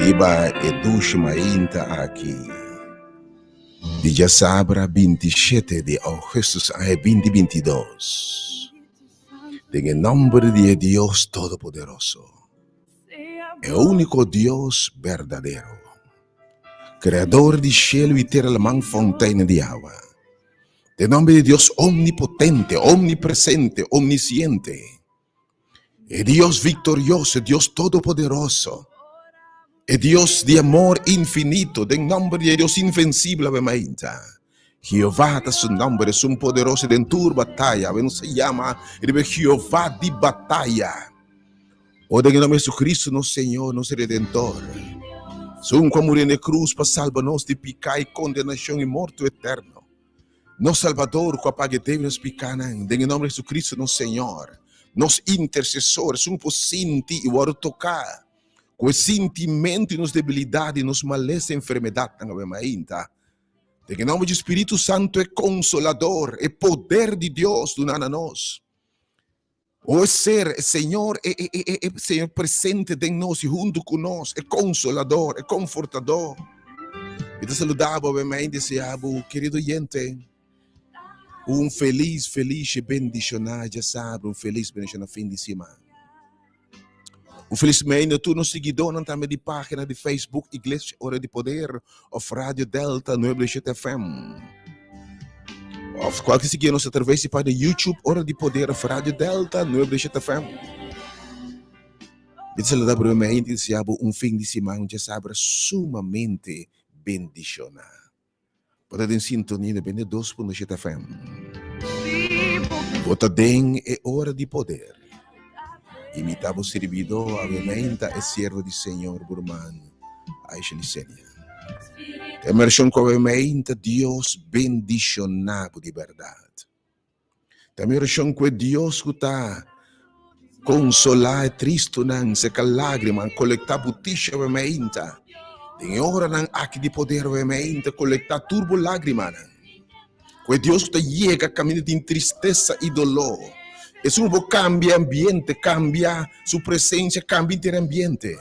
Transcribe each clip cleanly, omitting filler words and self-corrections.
Iba edushma inta aqui. Dia sabra 27 de agosto a 2022. En el nombre de Dios Todopoderoso, el único Dios verdadero, creador de cielo y tierra, la man fontaine de agua. En nombre de Dios omnipotente, omnipresente, omnisciente, el Dios victorioso, Dios todopoderoso, el Dios de amor infinito, en nombre de Dios invencible, Jehová da su nombre, es un poderoso de tu batalla, se llama Jehová de batalla. O en el nombre de Jesucristo, nuestro Señor, nuestro Redentor. Son como morir en la cruz para salvarnos de pecado y condenación y muerte eterno. Nos Salvador, que apague deudas pecanas, en el nombre de Jesucristo, nuestro Señor. Nos intercesores, un por sentir y ahora tocar. Com sentimento e nos debilidade, nos maleza e enfermidade, em nome do Espírito Santo é consolador, é poder de Deus do nós. O ser, Senhor, é Senhor presente em nós e junto conosco, é consolador, é confortador. E te saludava, obviamente, deseavo, querido gente, feliz e bendicionado, já sabe, feliz bendicionado fim de semana. Felizmente, tu nos seguidor também de página de Facebook, Igreja Hora de Poder, ou Rádio Delta 97 FM. Ou qualquer seguir nos através de página YouTube, Hora de Poder, Rádio Delta 97 FM. E saludar brevemente, deseavo fim de semana, já sabe, sumamente bendicionado. Pode em sintonia de 2.7 FM. Bota den é Hora de Poder. Imitava o servidor, obviamente, é servo do Senhor, Burman, Aisha Licenia. Também com obviamente, Deus bendicionado de verdade. Também com Deus que está consolar, triste, não, seca lágrima, coletar boticha, obviamente. Tem hora não aqui de poder, obviamente, coletar turbo lágrima. Com Deus que chega caminho de tristeza e dolor. Es un cambia ambiente, cambia su presencia, cambia el ambiente.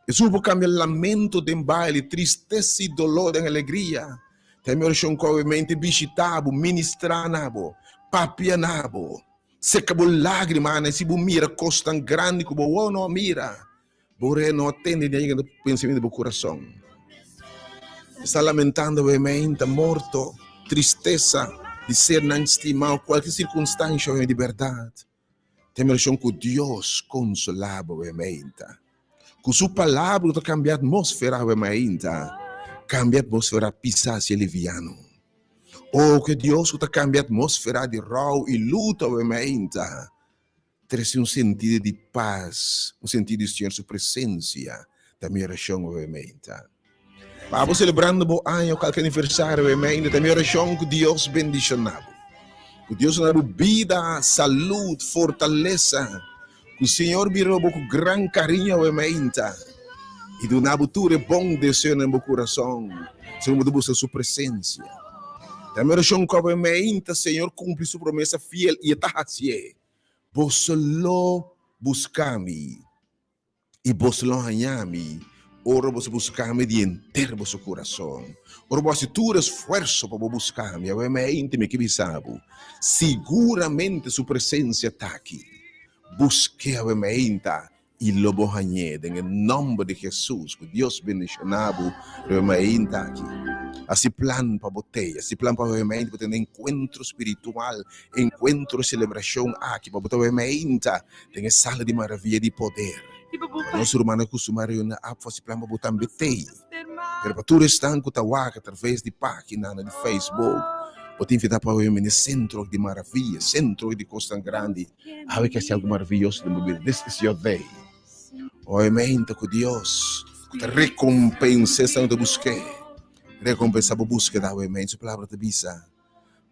Es un cambia el lamento de baile, tristeza y dolor en alegría. También son obviamente visitabo, ministranabo, papianabo. Secabo lágrimas, si bu mira cosas tan grande como vos no mira. Boré no atende ni el pensamiento del corazón. Está lamentando obviamente, morto, tristeza. De ser não estimado, qualquer circunstância de verdade. Temos com Deus consolado, obviamente. Com sua palavra, cambia a atmosfera, obviamente. Cambia a atmosfera pisar-se liviano. Ou que Deus cambia a atmosfera de raio e luta, obviamente. Traz sentido de paz, sentido de sentir sua presença. Também oração, obviamente. Vamos celebrando o ano, qualquer aniversário, amém. Também oração com Deus bendicionado. Com Deus na vida, saúde, fortaleza. Que o Senhor virou com grande carinho, amém. E do nabuture bom desejo no meu coração. Senhor, busca sua presença. Também oração com amém, Senhor, cumpre sua promessa fiel e está assim. Vos solo buscami e vos solo hallami. Ora você buscar-me de inteiro vosso coração. Ora você tu esforço para buscar-me. Obviamente me que sabe. Seguramente sua presença está aqui. Busque obviamente e lo bohanhe em nome de Jesus. Que Deus bendicionado obviamente está aqui. Assim plan para boteia, assim plan para obviamente para ter encontro espiritual, encontro celebração aqui para botar obviamente tem sala de maravilha de poder. Nosso irmão costumava na app fosse plano botar betei. Pero tu restan com tawaka através de página de Facebook. Pode invitar para o no centro de maravilha, centro de Costa Grande. Há que ser algo maravilhoso de mover. This is your day. Obviamente com Deus, te recompensa essa de busquei. Recompensa a búsqueda, obviamente, a palavra te visa.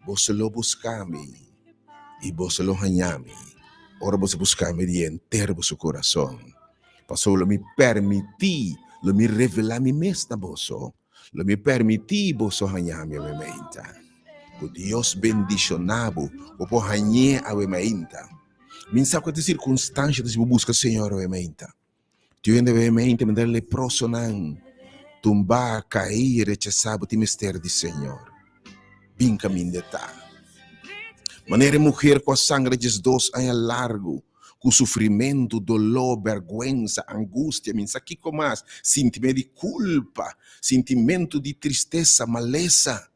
Você lo buscame e você lo hanyame. Ora você buscame de inteiro o seu coração. Pastor, lo me permiti, lo me revelar mi mesma boso, lo me permiti boso hanyami obviamente. Que Deus bendicionado, o po hanye obviamente. Min sa quante circunstâncias você busca Senhor obviamente. Tu ende veemente mandar leproso nan. Tumbar, cair, rechazar o mistério do Senhor. Bem caminho de tá. Maneira mulher com a sangue de Jesus anos largo, com sofrimento, dolor, vergüenza, angústia, aqui com mais, sentimento de culpa, sentimento de tristeza, maleza.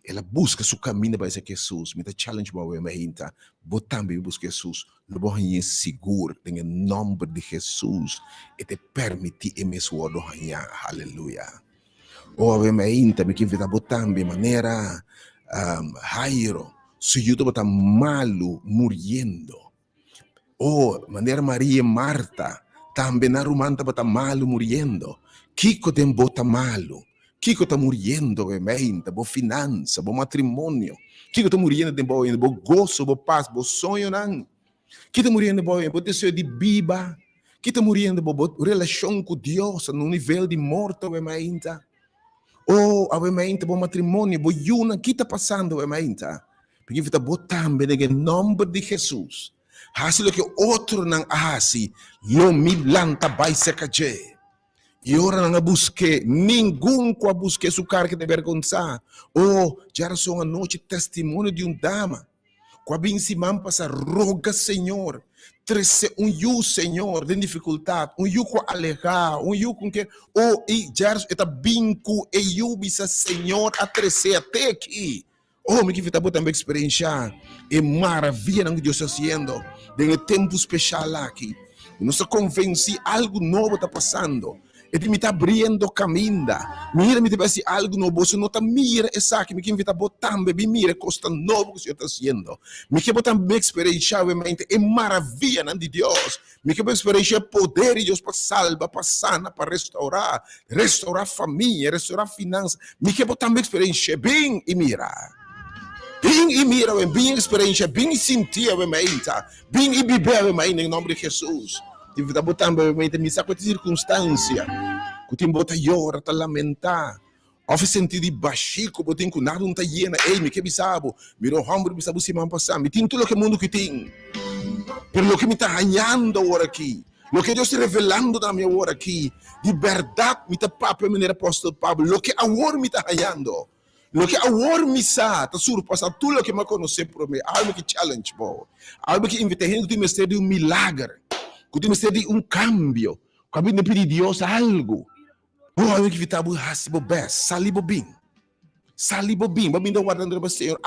Ela busca seu caminho para Jesus. Me dá challenge para o meu Você também busca Jesus. Lo vou seguro em nome de Jesus e te permitir emes wado hanya. Aleluia. O meu me que vida também maneira Jairo, su yuto bota malo muriendo. Maneira Maria e Marta, também na rumanta bota malo muriendo. Kiko tem bota malo. Kiko está muriendo, obviamente, bo finança, bo matrimônio. Kiko está muriendo de bo gozo, bo paz, bo sonho, não. Kiko está muriendo bo desejo de biba. Kiko está muriendo bo relação com Deus, no nível de morte, obviamente. Obviamente, bo matrimônio, bo yuna, que está passando, obviamente. Porque está botando em nome de Jesus. Hasi lo que outro não hasi, lo milanta vai se caje. E ora não busque, ninguém que busque sua carga de vergonha. Já são a noite testemunho de dama. Quando bem se man passa, roga, Senhor. Trece you, Senhor, de dificuldade. You com alegar, you com que, e já está binco, e you bisa, Senhor, a trece até aqui. Me que está botando experiência. É maravilha que Deus está fazendo. Tem tempo especial aqui. Nós convenci algo novo está passando. E me está abrindo caminho. Mira, me está algo novo. Se não está mira, essa aqui, me que está botando, me mira, costa novo que você está fazendo. Me que botando experiência, obviamente, é maravilha de Deus. Me que experiência poder de Deus para salvar, para sanar, para restaurar família, restaurar finanças. Me que botando experiência, bem e mira. Bem e mira, bem experiência, bem sentir, bem e viver, em nome de Jesus. Tive que botar me saco de circunstância. Que tem bota llora, tá lamentar. Ofe sentido de baixo, botem com nada não tá hiena. Me que bisabo, miro hambre bisabo se man passar. Me tem tudo que mundo que tem. Pero lo que me tá ganhando agora aqui. Lo que Deus está revelando na minha hora aqui. De verdade, me tá papo, me apóstolo Pablo. Lo que agora me tá ganhando. Lo que agora me está surpassando tudo o que me conhece por mim. Algo que challenge, bo. Algo que invita a gente de mistério de milagre. Que tem mistério de cambio. Quando me pede Deus algo. Algo que invita a hasibo best. Salibo bem. Salibo bem. Mas me dá guardando para o Senhor.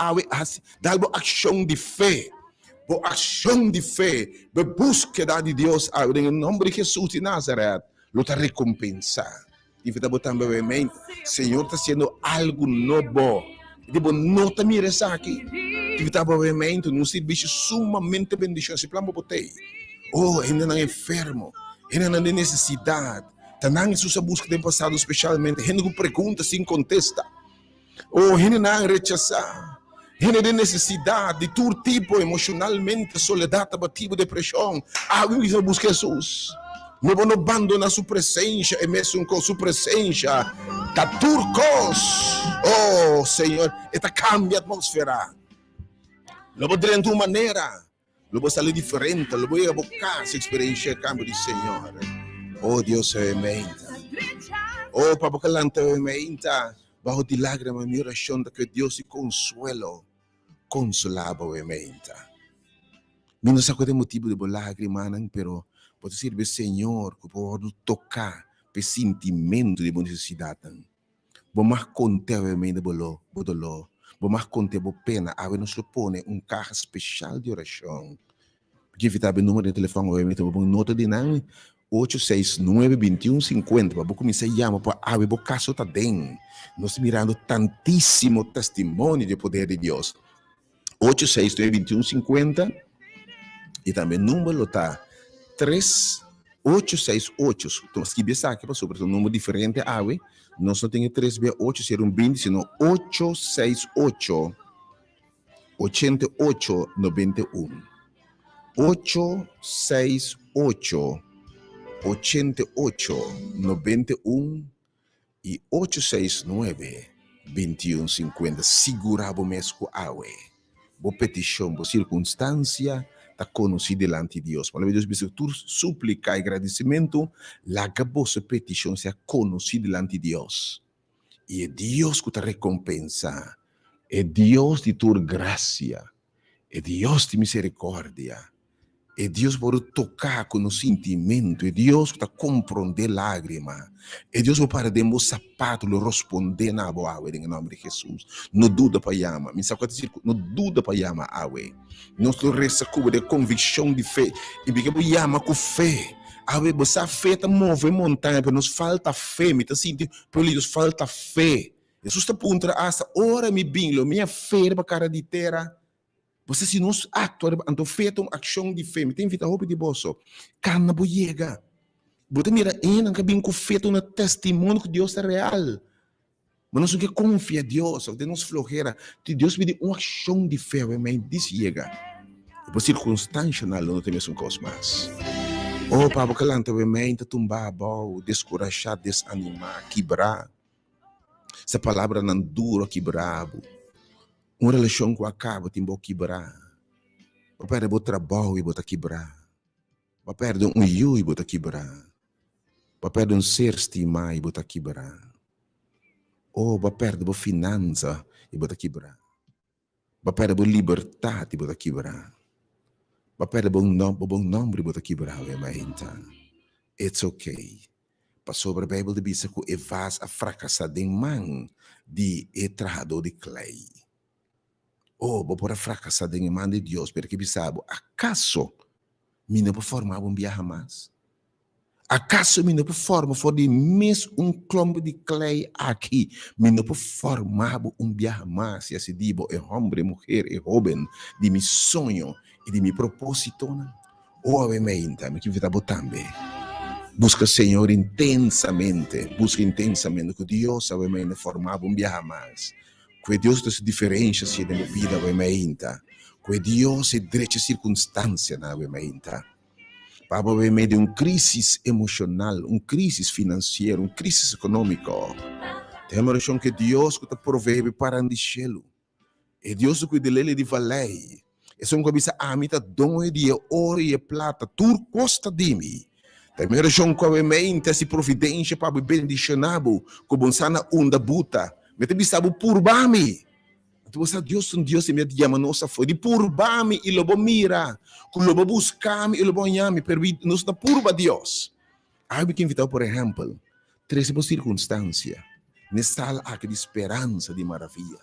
Dá uma ação de fé. Uma ação de fé. Uma búsqueda de Deus. Em nome de Jesus de Nazaré. Lo está recompensar. E está botando brevemente, Senhor está sendo algo novo. Tipo, não está mirando isso aqui. E está brevemente, num serviço sumamente bendicionado. Se plano botei. Ainda não é enfermo. Ainda não tem necessidade. Está não em sua busca de passado, especialmente. Ainda com perguntas sem contesta. Ainda não é rechazar. Ainda tem necessidade de todo tipo, emocionalmente, soledade, abativo, depressão. Alguém que busca Jesus. Não vou abandonar sua presença, e mesmo com sua presença, da turcos. Senhor, esta cambia a atmosfera. Lo vou de uma maneira, lo vou sair diferente, lo vou abocar essa experiência de cambio do Senhor. Deus é menta. Papo calante é menta. Bajo de lágrimas, minha oração é que Deus se consolava é menta. Não sei qual é o motivo de lágrimas, pero pode servir Senhor, que pode tocar o sentimento de necessidade. Vou mais conter o dolor. Vou mais conter a pena. Aí nos põe carro especial de oração. Porque está o número de telefone, obviamente, vou nota de nome 869-2150. Vou começar a chamar para abrir o caso está dentro. Nós mirando tantíssimo testemunho de poder de Deus. 869-2150. E também o número está 3868. Então, se você aqui, sobre um número diferente, não só tem 3B8, ser 20, sino 868 8891. 868 8891 e 869 2150. Segurava o mesmo awe. Boa petição, boa circunstância, tá conhecido delante de Deus. Palavra de Deus diz, tu súplica e agradecimento, la vossa petição seja conhecida delante de Deus. E é Deus que te recompensa, é Deus de tua graça, é Deus de misericórdia, é Deus por tocar com o sentimento, é Deus que te compreende lágrima, é Deus que para dentro sapato lo responder na boa, em nome de Jesus. Não duda para chamar, me sabe dizer, não duda para chamar awe. Nós recebemos de convicção de fé, e porque chama com fé. Awe, você fé tá move montanha, mas nos falta fé, me tá sentindo, nos falta fé. Jesus está punta essa hora me bingo, minha fé para cara de terra. Você se nos atua, então feito uma ação de fé, me tem invita roupa de bolso, cana boiega. Você mira ainda que bem com feito um testemunho que Deus é real. Mas nós não confia em Deus, de nos flojera, de Deus pede uma ação de fé, mas desliga. E por circunstância não tem mesmo coisa mais. Oh, para que lanta o mente tumbar, descorajar, desanimar, quebrar. Essa palavra não dura, quebrar. Uma relação que acaba, tem que quebrar. Vai perder o trabalho e botar quebrar. Vai perder um eu e botar quebrar. Vai perder um ser estimado e botar quebrar. Ou vai perder a finança e botar quebrar. Vai perder a liberdade e botar quebrar. Vai perder o bom nome e botar quebrar. It's okay. Passou sobre a Bíblia diz que evas a fracassar de mão de etrado de clay. Oh, vou por a fracassar de mão de Deus, porque sabe, acaso me não formar um viagem mais? Acaso me não forma for de mesmo clump de clay aqui, me não formar um viagem mais? E assim digo, é homem, mulher, é jovem, de meu sonho e de meu propósito. Oh, a me que vida também. Busca o Senhor intensamente que Deus sabe me formar um viagem mais. Que Deus te diferencia se na vida vai meinta. Que Deus se direita circunstância na vai meinta. Para vai meio de crise emocional, crise financeira, crise econômica. Temos a que Deus que te provê para o cielo. E Deus que te lele de valei. E são coisas a mim tá dom de ouro e prata, tur costa de mim. Temos a que vai meinta se providência para bendicionar-bo, como sana onda buta. Mas também sabe por bami. Então você Deus e me chama nossa foi de por bami e lobo mira, com lobo buscami e lobo nhami permite nos na purba Deus. Aí que invitar por exemplo, três circunstâncias, nessa sala aqui de esperança de maravilha,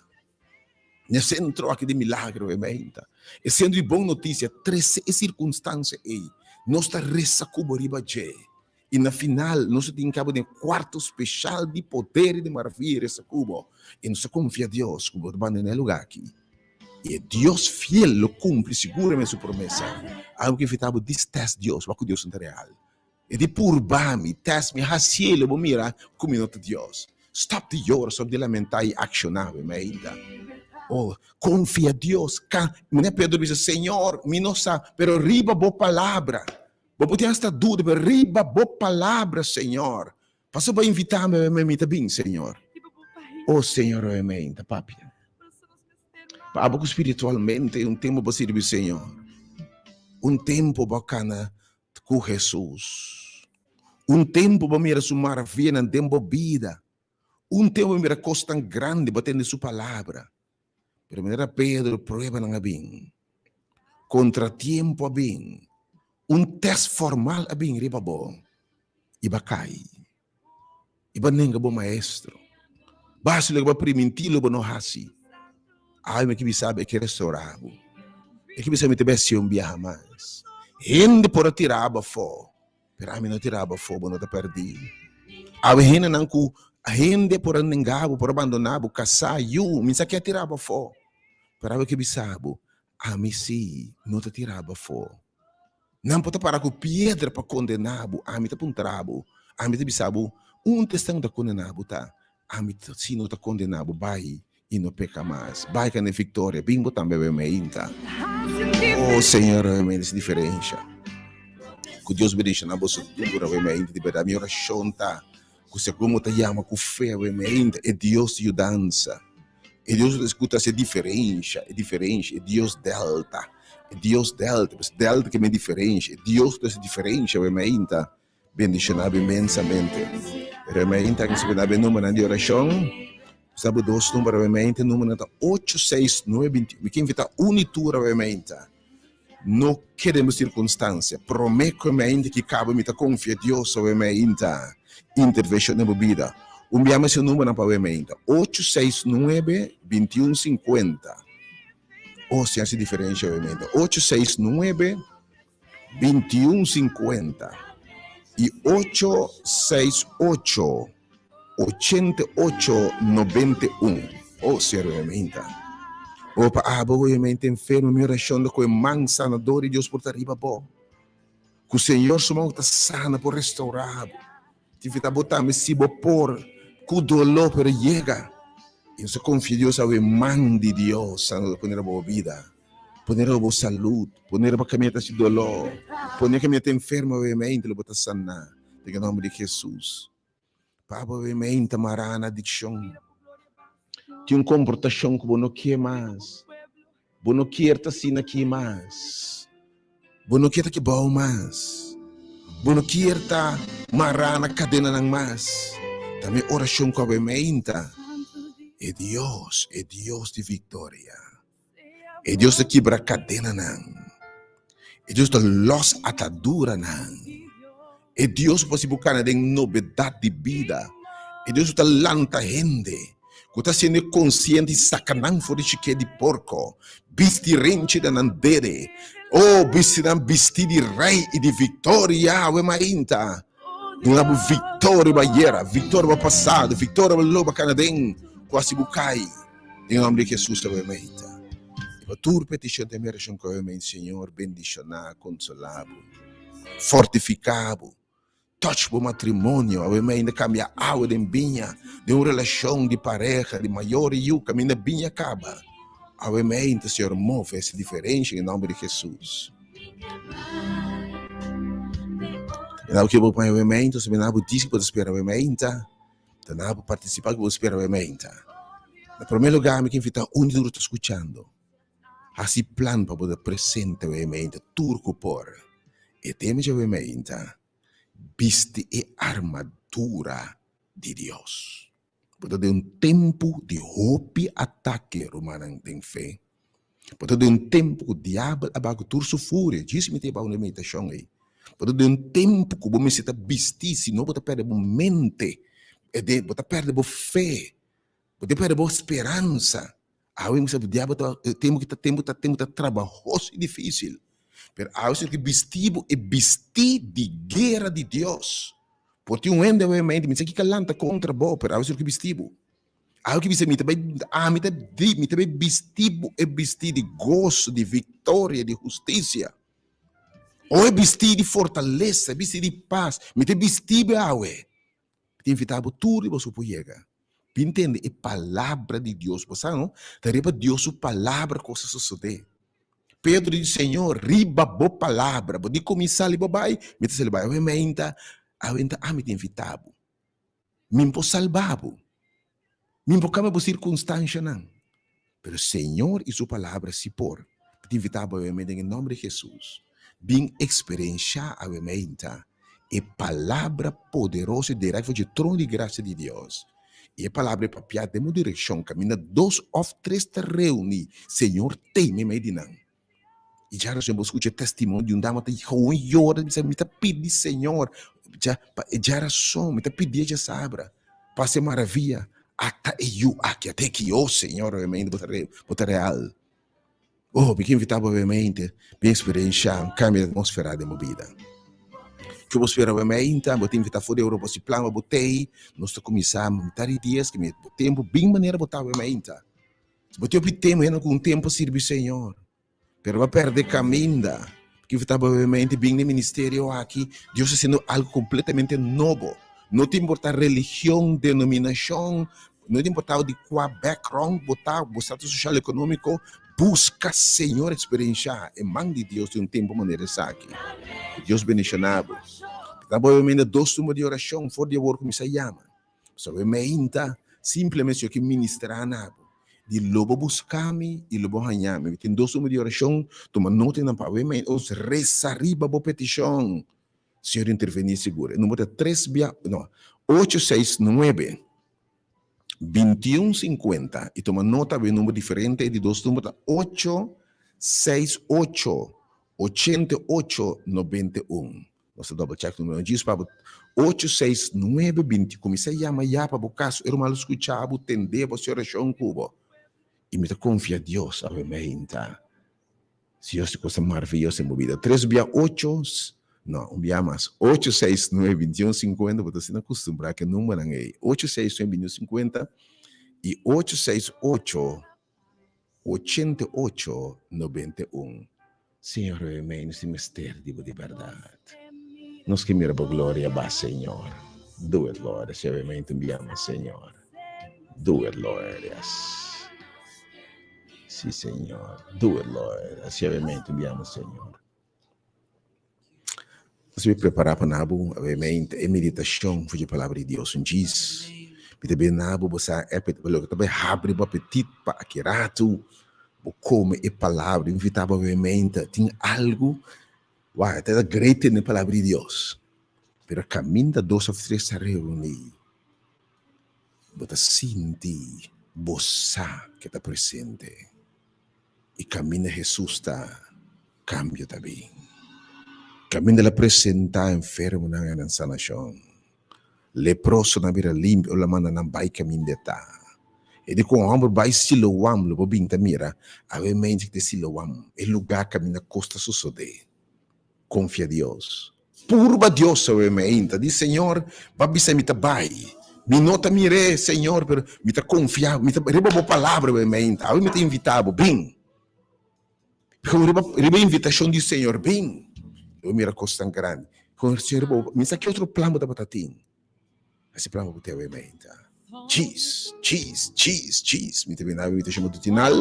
nesse centro aqui de milagre e menta, e sendo de boa notícia, três circunstâncias aí, nós está ressacubo riba je. E na final, nós temos cabo de quarto especial de poder e de maravilha, esse cubo. E nós confia em Deus, cubo de banda no lugar aqui. E Deus fiel lo cumpre, seguramente sua promessa. Algo que evitava teste Deus, mas que Deus não é real. E de purba-me, teste-me, racielo, vou mirar como não é Deus. Stop de llorar, stop de lamentar e accionar, ainda. Oh, confia em Deus. Não é Pedro diz, Senhor, me não sabe, pero riba boa palavra. Vou poder esta dúvida, riba boa palavra, Senhor. Passou para invitar-me, me bem, Senhor. Oh, Senhor, eu me papi. Para espiritualmente, tempo para servir, Senhor. Tempo bacana com Jesus. Tempo para mirar sua maravilha na tempo vida. Tempo para mirar coisa tão grande para ter sua palavra. Primeiro Pedro, prueba não é bem. Contratempo é bem. Teste formal é bem riba bom. Iba cai. Iba nenga bom maestro. Basta levar primentilo bom no hasi. Ai, me que sabe que restaurado. E que sabe que se um biarra mais. Hende por tiraba fo. Pero a mim não tiraba fo, bom não te perdi. A hende não cu, hende por nengabo, por abandonado, caçar you, me sabe que tiraba fo. Pero a que sabe, a mim sim, não te tiraba fo. Não pode parar com pedra para condenar, a mim está puntrabo, a mim está sabe, testão da condenado, tá? A mim se não está condenado, vai e não peca mais, vai que é vitória, bem também vai me inta. Oh Senhor, eu me diferença. Que Deus me deixa na bolsa dura, vai me inta de verdade, minha oração tá, que se como te chama com fé, vai me inta, é Deus te dança, é Deus escuta essa diferença, é Deus delta. Deus delta que me diferente. Deus é diferente, obviamente. Bendicionado imensamente. Obviamente, que se vê número de oração. Sabe dois números, obviamente, número 86921. Quem invita unitura, obviamente. Não queremos circunstância. Prometo, obviamente, que cabe me confia em Deus, obviamente. Intervenção na vida. Enviamos esse número para obviamente. 869-2150. Ou se hace diferente, obviamente. 869-2150 e 868-8891. Ou se obviamente. Opa, obviamente enfermo, minha oração com o man sanador e Deus por arriba, bom. Que o Senhor só está sana por restaurar. Tive que botar me se por que o dolor pero chega. Eu só confio em Deus, ao man de Deus, sanador, poner a boa vida. Poner a boa saúde, poner a caminhar esse dolor, poner a caminhar enfermo, obviamente, ele bota sana, em nome de Jesus. Para obviamente, marana adicção. Tem comportação que você não quer mais. Você não quer estar assim aqui mais. Você não quer estar aqui bom mais. Você não quer estar marana cadena não mais. Também oração com obviamente. É Deus de vitória. É Deus que quebra cadena não. É Deus que los atadura não. É Deus que pode buscar de novidade de vida. É Deus que lanta gente. Que está sendo consciente e sacanão fora de chique de porco. Bisti rente da nandere. Oh, bisti de rei e de vitória. Ué, mainta. Uma vitória baiera. Vitória passada. Vitória loba canadém. Quase bucai. Em nome de Jesus, ué, mainta. A tua petição de oração com o Senhor, bendicionar, consolar, fortificar, touch o matrimônio, ainda cambia a água de binha, de uma relação de pareja, de maior e o caminho da binha acaba. Ainda, Senhor, move essa diferença em nome de Jesus. E que eu vou para o evento, se não vou dizer que vou esperar o evento, não vou participar que vou esperar o evento. No primeiro lugar, me invita duro está escutando. Assim plan para poder presente obviamente turco por e temos obviamente viste e armadura de Deus. Porque de tempo de roupa ataque romano tem fé. Porque de tempo que o diabo abago turso fúria, diz me te ba uma meditação aí. Porque de tempo que você está vestir, se não você perde a mente, você perde a fé, você perde a esperança. O diabo temos que trabalhoso e difícil. Mas acho que vestir de guerra de Deus. Porque ende obviamente, me sei que calanta contra bo, mas acho que vestir. Acho que me também vestir de gozo, de vitória, de justiça. Ou é vestir de fortaleza, vestir de paz, me tem vestir awe. Te invitava tudo e você pode entende a palavra de Deus, você não? Tareba Deus sua palavra coisa suceder. Pedro diz Senhor, riba bo palavra, bo di começar ali babai, me te salvar, obviamente, me te invitava. Me po salvavo. Me po cama bo circunstância não. Pero Senhor e sua palavra se por. Te invitava obviamente em nome de Jesus. Bem experienciar obviamente a palavra poderosa direta de trono de graça de Deus. E a palavra papiada de uma direção, caminha 2 ou 3 te reúne, Senhor, tem me medinão. E já eu escutei testemunho de dama que chora, me está pedindo, Senhor, já só, me está pedindo, já sabra, passe maravilha, até que o Senhor, obviamente, botar real. Oh, porque invitava, obviamente, bem experienciar, cambia a atmosfera da minha vida. Que eu espero obviamente, vou te invitar fora da Europa, se plano, botei, nós começamos a metade dias, que me tempo, bem maneira, botar obviamente. Se botei o tempo, com o tempo serve o Senhor. Pero vai perder caminho, porque estava obviamente bem no ministério aqui, Deus está sendo algo completamente novo. Não te importa religião, denominação, não te importa de qual background, botar, o status social e econômico, busca Senhor experienciar e mão de Deus de tempo maneira aqui. Deus bendicionado. Estava obviamente 2 turmas de oração, fora de work, como se chama. Obviamente, simplesmente eu que ministrar nada. di lobo buscami e lobo hanyami. Tem 2 números de oração, toma nota na pavimento, os resariba bo petição. Senhor intervenir seguro. Número 3, não, 869 2150 e toma nota de número diferente de 2 números 868 8891. Você double check o número diz para 86920. Comecei a chamar já para o caso, era mal escuchar, tender para a oração cubo. E me confia Deus, obviamente. Se Deus é coisa maravilhosa em minha vida. 3 via 8, não, um via mais. 869 2150, você não acostumbrar que número é 869 2150 e 868 8891. Senhor, amém, esse mistério de verdade. Nós que mira por glória, ba, Senhor. Do it, Lord. Obviamente enviamos, Senhor. Do it, Lord. Yes. Sim, Senhor. Do it, Lord. Obviamente enviamos, Senhor. Nós me preparar para Nabu, obviamente, a meditação foi a palavra de Deus. Diz, também Nabu, você é também abre o apetite para aquirato, come a palavra, invitava, obviamente, tem algo. Uau, é grande na palavra de Deus. Pero caminha 2 ou 3 a reunir. Você sente você que está presente. E caminha Jesus está cambio também. Caminha la presenta enfermo na sanação. Leproso na mira limpo, ou la manda na bai caminho de tá. E de com o ombro vai siloam, lo bobinta mira, ave mente que siloam, e lugar caminha costa suceder. Confia Deus. Purba Deus, obviamente. Diz, Senhor, babisa me tabai. Me nota mire, Senhor, pero me ta confiar, me ta reba boa palavra, obviamente. Aí me ta invitado, bem. Reba invitação do Senhor, bem. Eu mira coisa tão grande. Com o Senhor, me sa que outro plano da batatinha. Esse plano para ter, obviamente. Cheese. Me ta bem, me ta chama do final.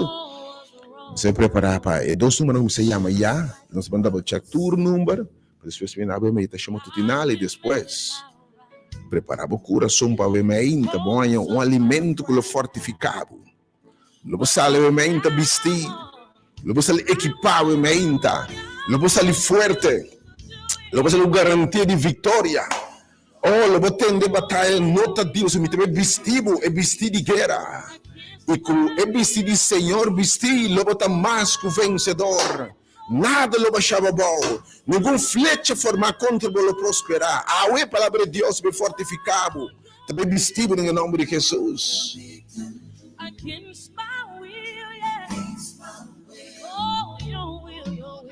Você preparar para 2 números você chama já, nós vamos double check tour number, depois vem a meditação chama tutinal e depois preparar o coração para obviamente bom um alimento que lo fortificado. Lo sale obviamente vestir, lo sale equipar obviamente, lo sale forte, lo sale garantia de vitória. Oh, lo tende batalha nota Deus, me tem vestido e vestir de guerra. E com o vestido do Senhor, vestir, lo bota mais que o vencedor. Nada lo baixava bom. Nenhum flecha formar contra lo prosperar. A palavra de Deus me fortificado. Também vestido no nome de Jesus. Against my will, yeah. Oh, your will be done.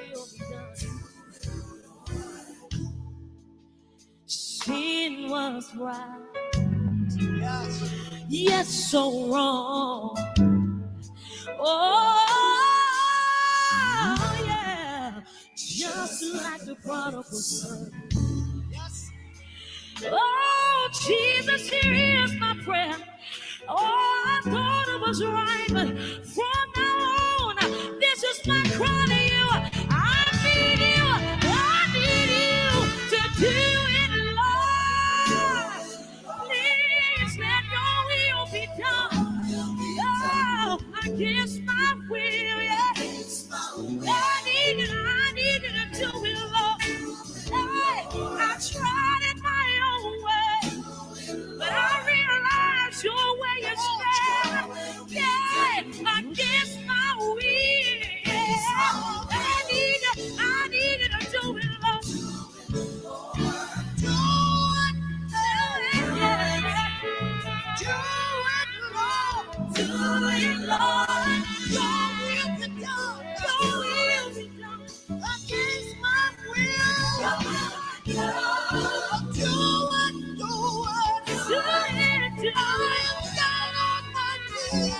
Sin was right. Yes, so wrong. Oh, yeah. Just like the prodigal son. Oh, Jesus, here is my prayer. Oh, I thought it was right, but from now on, this is my cry to you. I need you to do it, Lord. Please let your will be done. Oh, against my will, yeah. I need you to do it, Lord. Hey, I tried it my own way, but I realize your way is better. Yeah, against my will. Yeah. I need you to do it, Lord. Do it, yeah. Do it, Lord. Your will be done. Your will be done. Against my will. Do it. Do it. Down on my knees.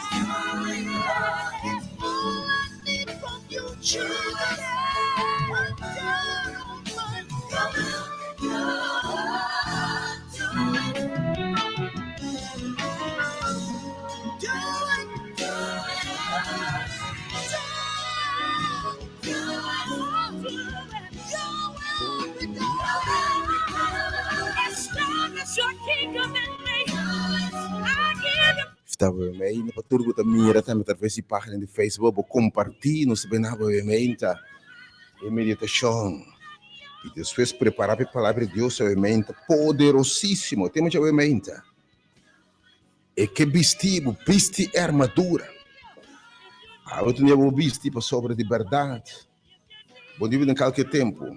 All I need from you, Jesus. I'm down on my knees. conectar veramente, para tudo que mira também através da página de Facebook, ou compartilhar nos bem obviamente a meditação. E depois preparar para a palavra de Deus, obviamente, poderosíssimo. Temos obviamente. E que vesti armadura. Eu tinha visto para sobre de verdade. Bom dia em qualquer tempo.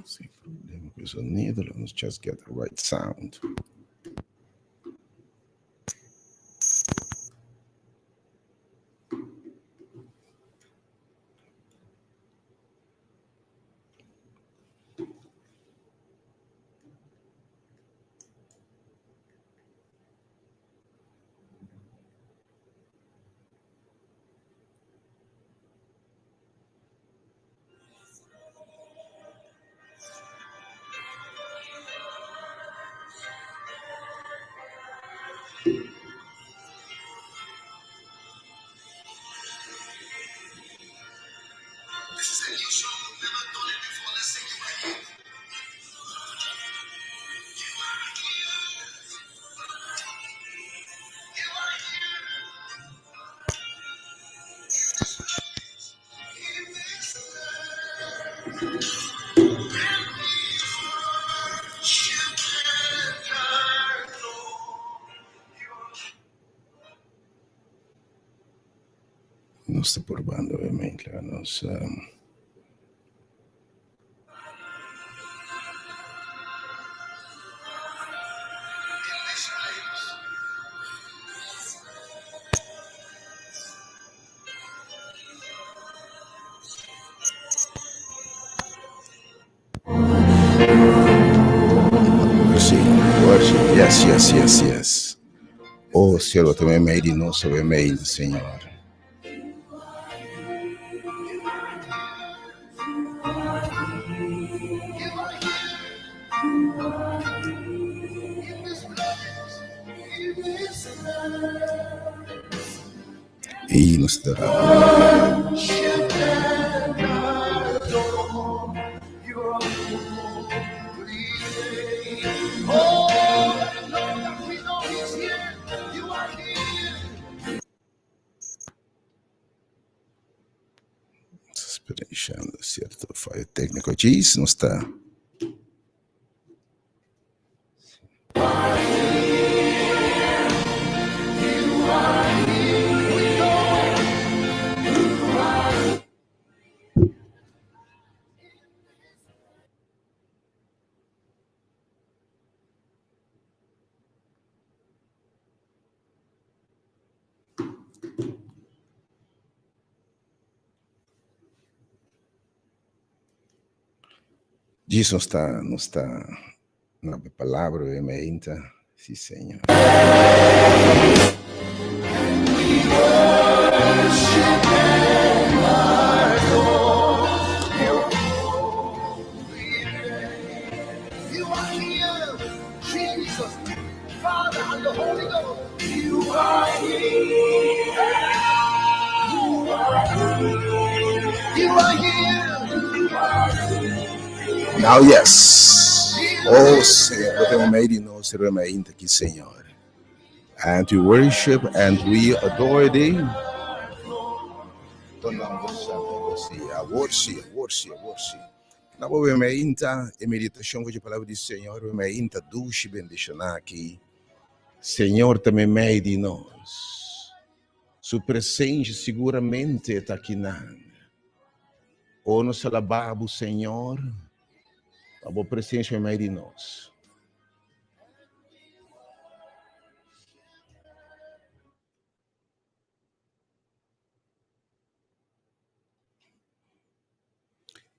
Sem problema com o sonido, let's just get the right sound. Non sto provando ovviamente la nostra... Sì, worship, yes. Oh, cielo, tu mi hai di nostro ovviamente, Signore. E nos darà. Lasciando certo fallo tecnico. Gis non sta. Gis non sta una palavra ovviamente. Sì, Signore. are here. Now, yes. Oh, Senhor, potemo mai di nostri mente aqui, Senhor. And we worship and we adore Thee. Worship. Na boa meinta e meditação com a palavra do Senhor, meinta duche bendicionar aqui. Senhor também meio de nós. Sua presença seguramente está aqui na. Ou nos alabamos, Senhor, a boa presença é meio de nós.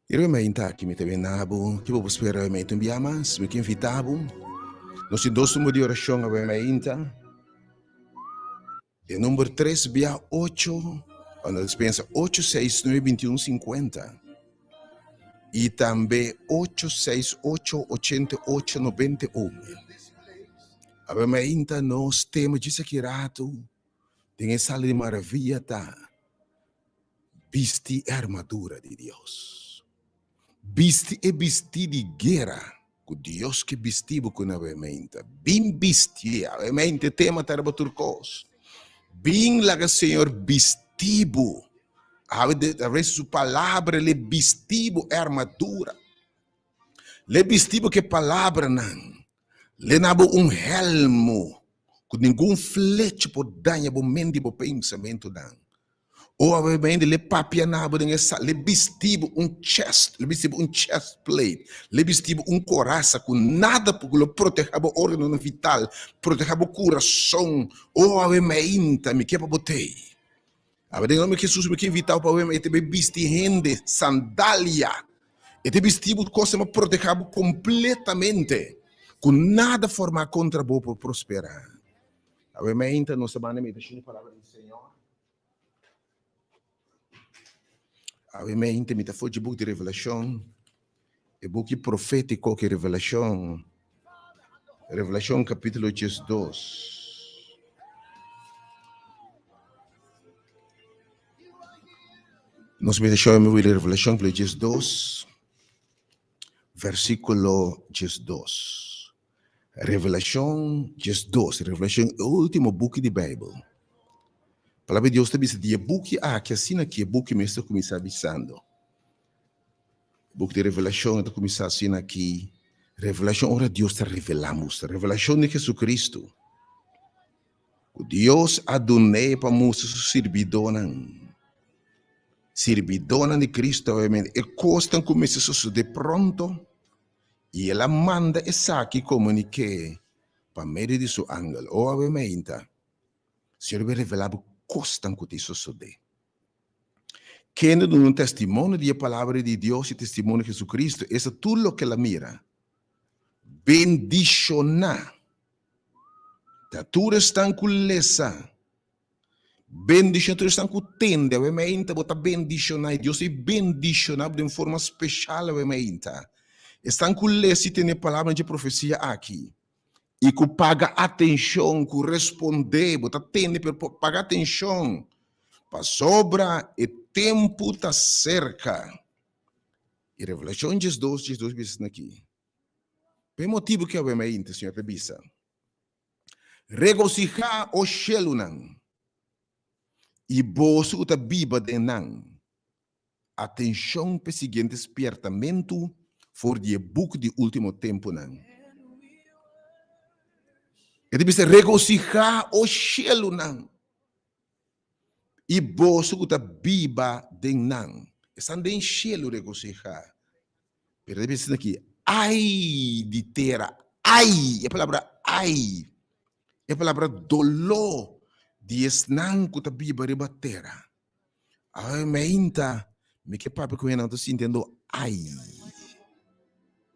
Eu realmente aqui me também nabo, que vou esperar realmente um dia mais, me que invitavo. Nós temos número de oração a realmente. O número 3 via 8, quando eles pensam 869-2150. E também 868-8891. A realmente nós temos disso aqui rato, tem essa sala de maravilha, tá? Vesti a armadura de Deus. Bisti e bisti di guerra, con Dios che bistivo con la mente. Bin bistia, mente tema terba turcos. Bin la che Senhor bistivo. Avesse su palavra le bistivo armadura. Le bistivo che palavra nan. Le nabo helmo. Com nenhum flecha por danha bo mente bo pensamento dan. Ou avevamente le papianabo le bistivo chest plate, le bistivo coraça com nada porque lo protegava órgão vital, protegava o coração, ou avevamente me que para botei. Avevamente nome que Jesus me que vital para avevamente be bisti rende sandália, e te bistivo coisa me protegava completamente, com nada formar contra bo por prosperar. Avevamente não semana me deixou palavra do Senhor. Ovviamente, mi ta foggi book di Revelazione, e book profetico che Revelazione capitolo 2. Nos meditamos en Revelación capítulo 2, versículo 2. Revelación 2, Revelación, el último book di Bible. A palavra de Deus está dizendo, o book que assina aqui, o book me está começando avisando. O book de revelação está começando a assinar aqui. Revelação, ora Deus está revelando. Revelação de Jesus Cristo. O Deus adonai para mostrar sua servidona de Cristo, obviamente. E costa começa a suceder pronto. E ela manda essa aqui comunique para meio de seu ângelo. Obviamente, o Senhor vai revelar costam que isso sucede. Quem é um testemunho da palavra de Deus e testemunho de Jesus Cristo, é tudo o que ela mira. Bendicionar. Tudo está com lesa. Bendicionar, tudo está com tenda. Obviamente, bota bendicionar. Deus é bendicionado de forma especial, obviamente. Estão com lesa e tem a palavra de profecia aqui. E que paga atenção, que responde, bota tende para pagar atenção, para sobra e tempo está cerca. E Revelação 2 diz aqui. Por motivo que obviamente, Senhor, revisa. Regocijar o shelunan e bolso uta biba de nan. Atenção para o seguinte despertamento for de book de último tempo nan. Ele diz regocijar o cielo nan. E bolso uta biba de nan. Estão de cielo regocijar. Pero ele diz aqui, ai de terra, ai, a palavra ai, é a palavra dolor de esnan uta biba de terra. Ai, meinta, me que papo que eu não estou sentindo ai.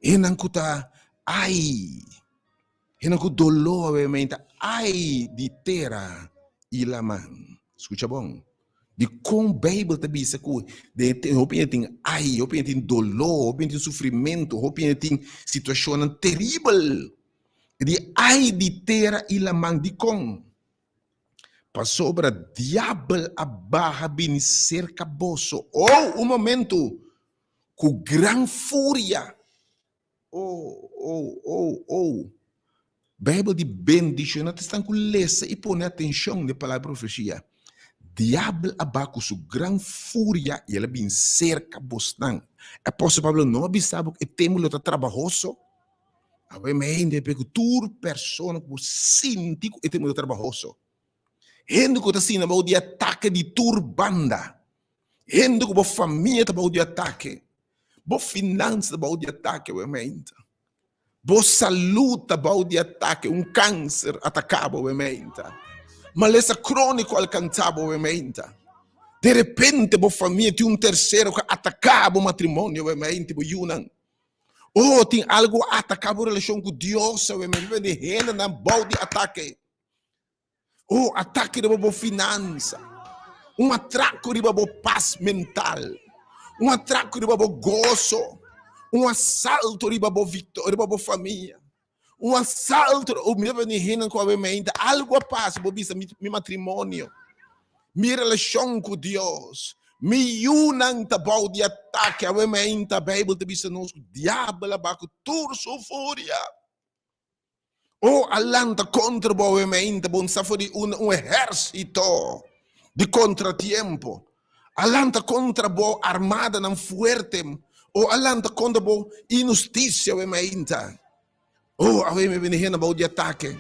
E não kuta ai. E não kuta dolor, obviamente, ai de terra e la man. Escuta bom? De como a Bíblia está dizendo que opinião tem ai, opinião tem dolor, opinião tem sofrimento, opinião tem situação terrível. De ai de terra e la man de com. para sobre o diabo a barra bin cerca bosso. Oh, momento, com gran fúria. Oh. Bíblia de bendição, não está com lessa e põe atenção na palavra profecia. Diabo abaco su gran fúria e ele bin cerca bostan. É possível não avisar que temos luta trabalhoso. Obviamente, porque tur persona que sinti que temos luta trabalhoso. Gente que está sendo about de ataque de tur banda. Gente que a família está about de ataque. Bo finança about de ataque, obviamente. Bo saúde about de ataque. Câncer atacava, obviamente. Maleza crônico alcançava, obviamente. De repente, a família tem terceiro que atacava o matrimônio, obviamente, oh, tem algo atacava a relação com Deus, obviamente, de renda na boa de ataque. Oh, ataque de boa finança. Atraco de boa paz mental. Atraco de boa gozo. Assalto de boa vitória, de boa família. Assalto, o meu veneno com obviamente, algo a paz, meu matrimônio. Minha relação com Deus. Me unam tabau de ataque, obviamente, a Bíblia te diz nos diabo abaco turso fúria. Oh, alanta contra obviamente, bom safari exército de contratiempo. Alanta contra bo armada não fuerte. Oh, alanta contra bo injustiça, obviamente. Oh, obviamente, veneno bau de ataque.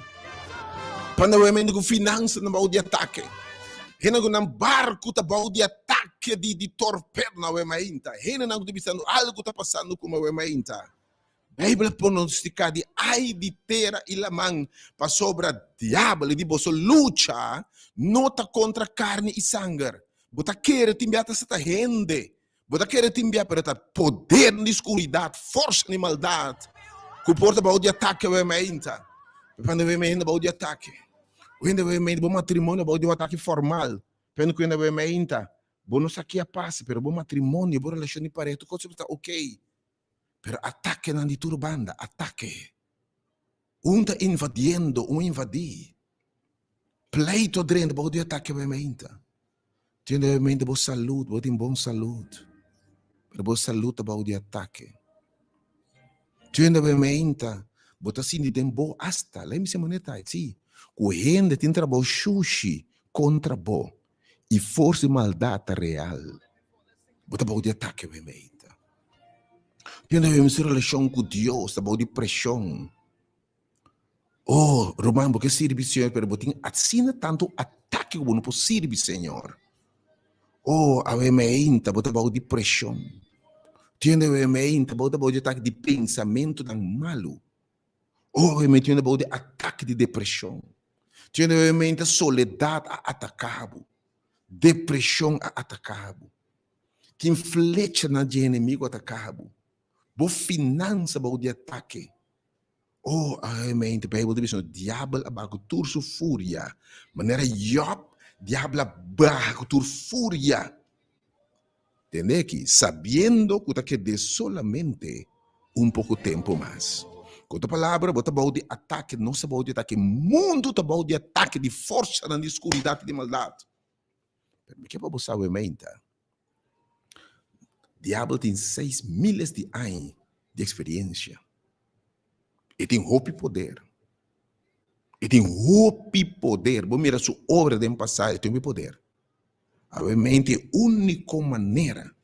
Quando obviamente com finança não bau de ataque. Hena nang barco tá bau de ataque de torpedo na uemainta. Hena nang bisando algo tá passando com a uemainta. Bíblia pronostica de ai de terra e lamang pa sobra diabo di boso lucha nota contra carne e sangue. Bota querer timbiata sa ta rende. Bota querer timbiata para ta poder na escuridade, força na maldade. Que porta bau de ataque a uemainta. Quando uemainta bau de ataque. Quando obviamente bom matrimônio bom de um ataque formal, quando obviamente bom não aqui a paz, pero bom matrimônio, bom relação de parede, tudo está ok, pero ataque na ditura banda, ataque, tá invadindo, invadir, pleito dentro bom de ataque obviamente, tem obviamente bom saúde, bom tem bom saúde, pero bom saúde bom de ataque, tem obviamente bom tá sentindo tem bom hasta, lá me se moneta, sim. O gente tem trabalho sushi contra bo e força de maldade real. Bota bom de ataque, obviamente. Tem uma relação com Deus, tá bom de pressão. Oh, Romano, porque sirve Senhor, pero botin assina tanto ataque como não possível, Senhor. Oh, obviamente, bota bom de pressão. Tem obviamente, bota bom de ataque de pensamento tão malo. Oh, obviamente, tem bom de ataque de depressão. Tem obviamente soledade a atacado, depressão a atacado, tem flecha na de inimigo atacado, boa finança de ataque. Oh, obviamente, a Bíblia diz: o diabo abaco turso fúria, maneira Job, diabo abaco tur fúria. Entende que sabendo que de solamente pouco tempo mais. Com outra palavra, bota bom de ataque, não se bom de ataque, mundo tá bom de ataque, de força na escuridade de maldade. Mas que você sabe, menta? Diabo tem 6 milhas de anos de experiência. E tem roupa e poder. E tem roupa e poder. Vou mirar sua obra de passado, tem poder. Obviamente, a única maneira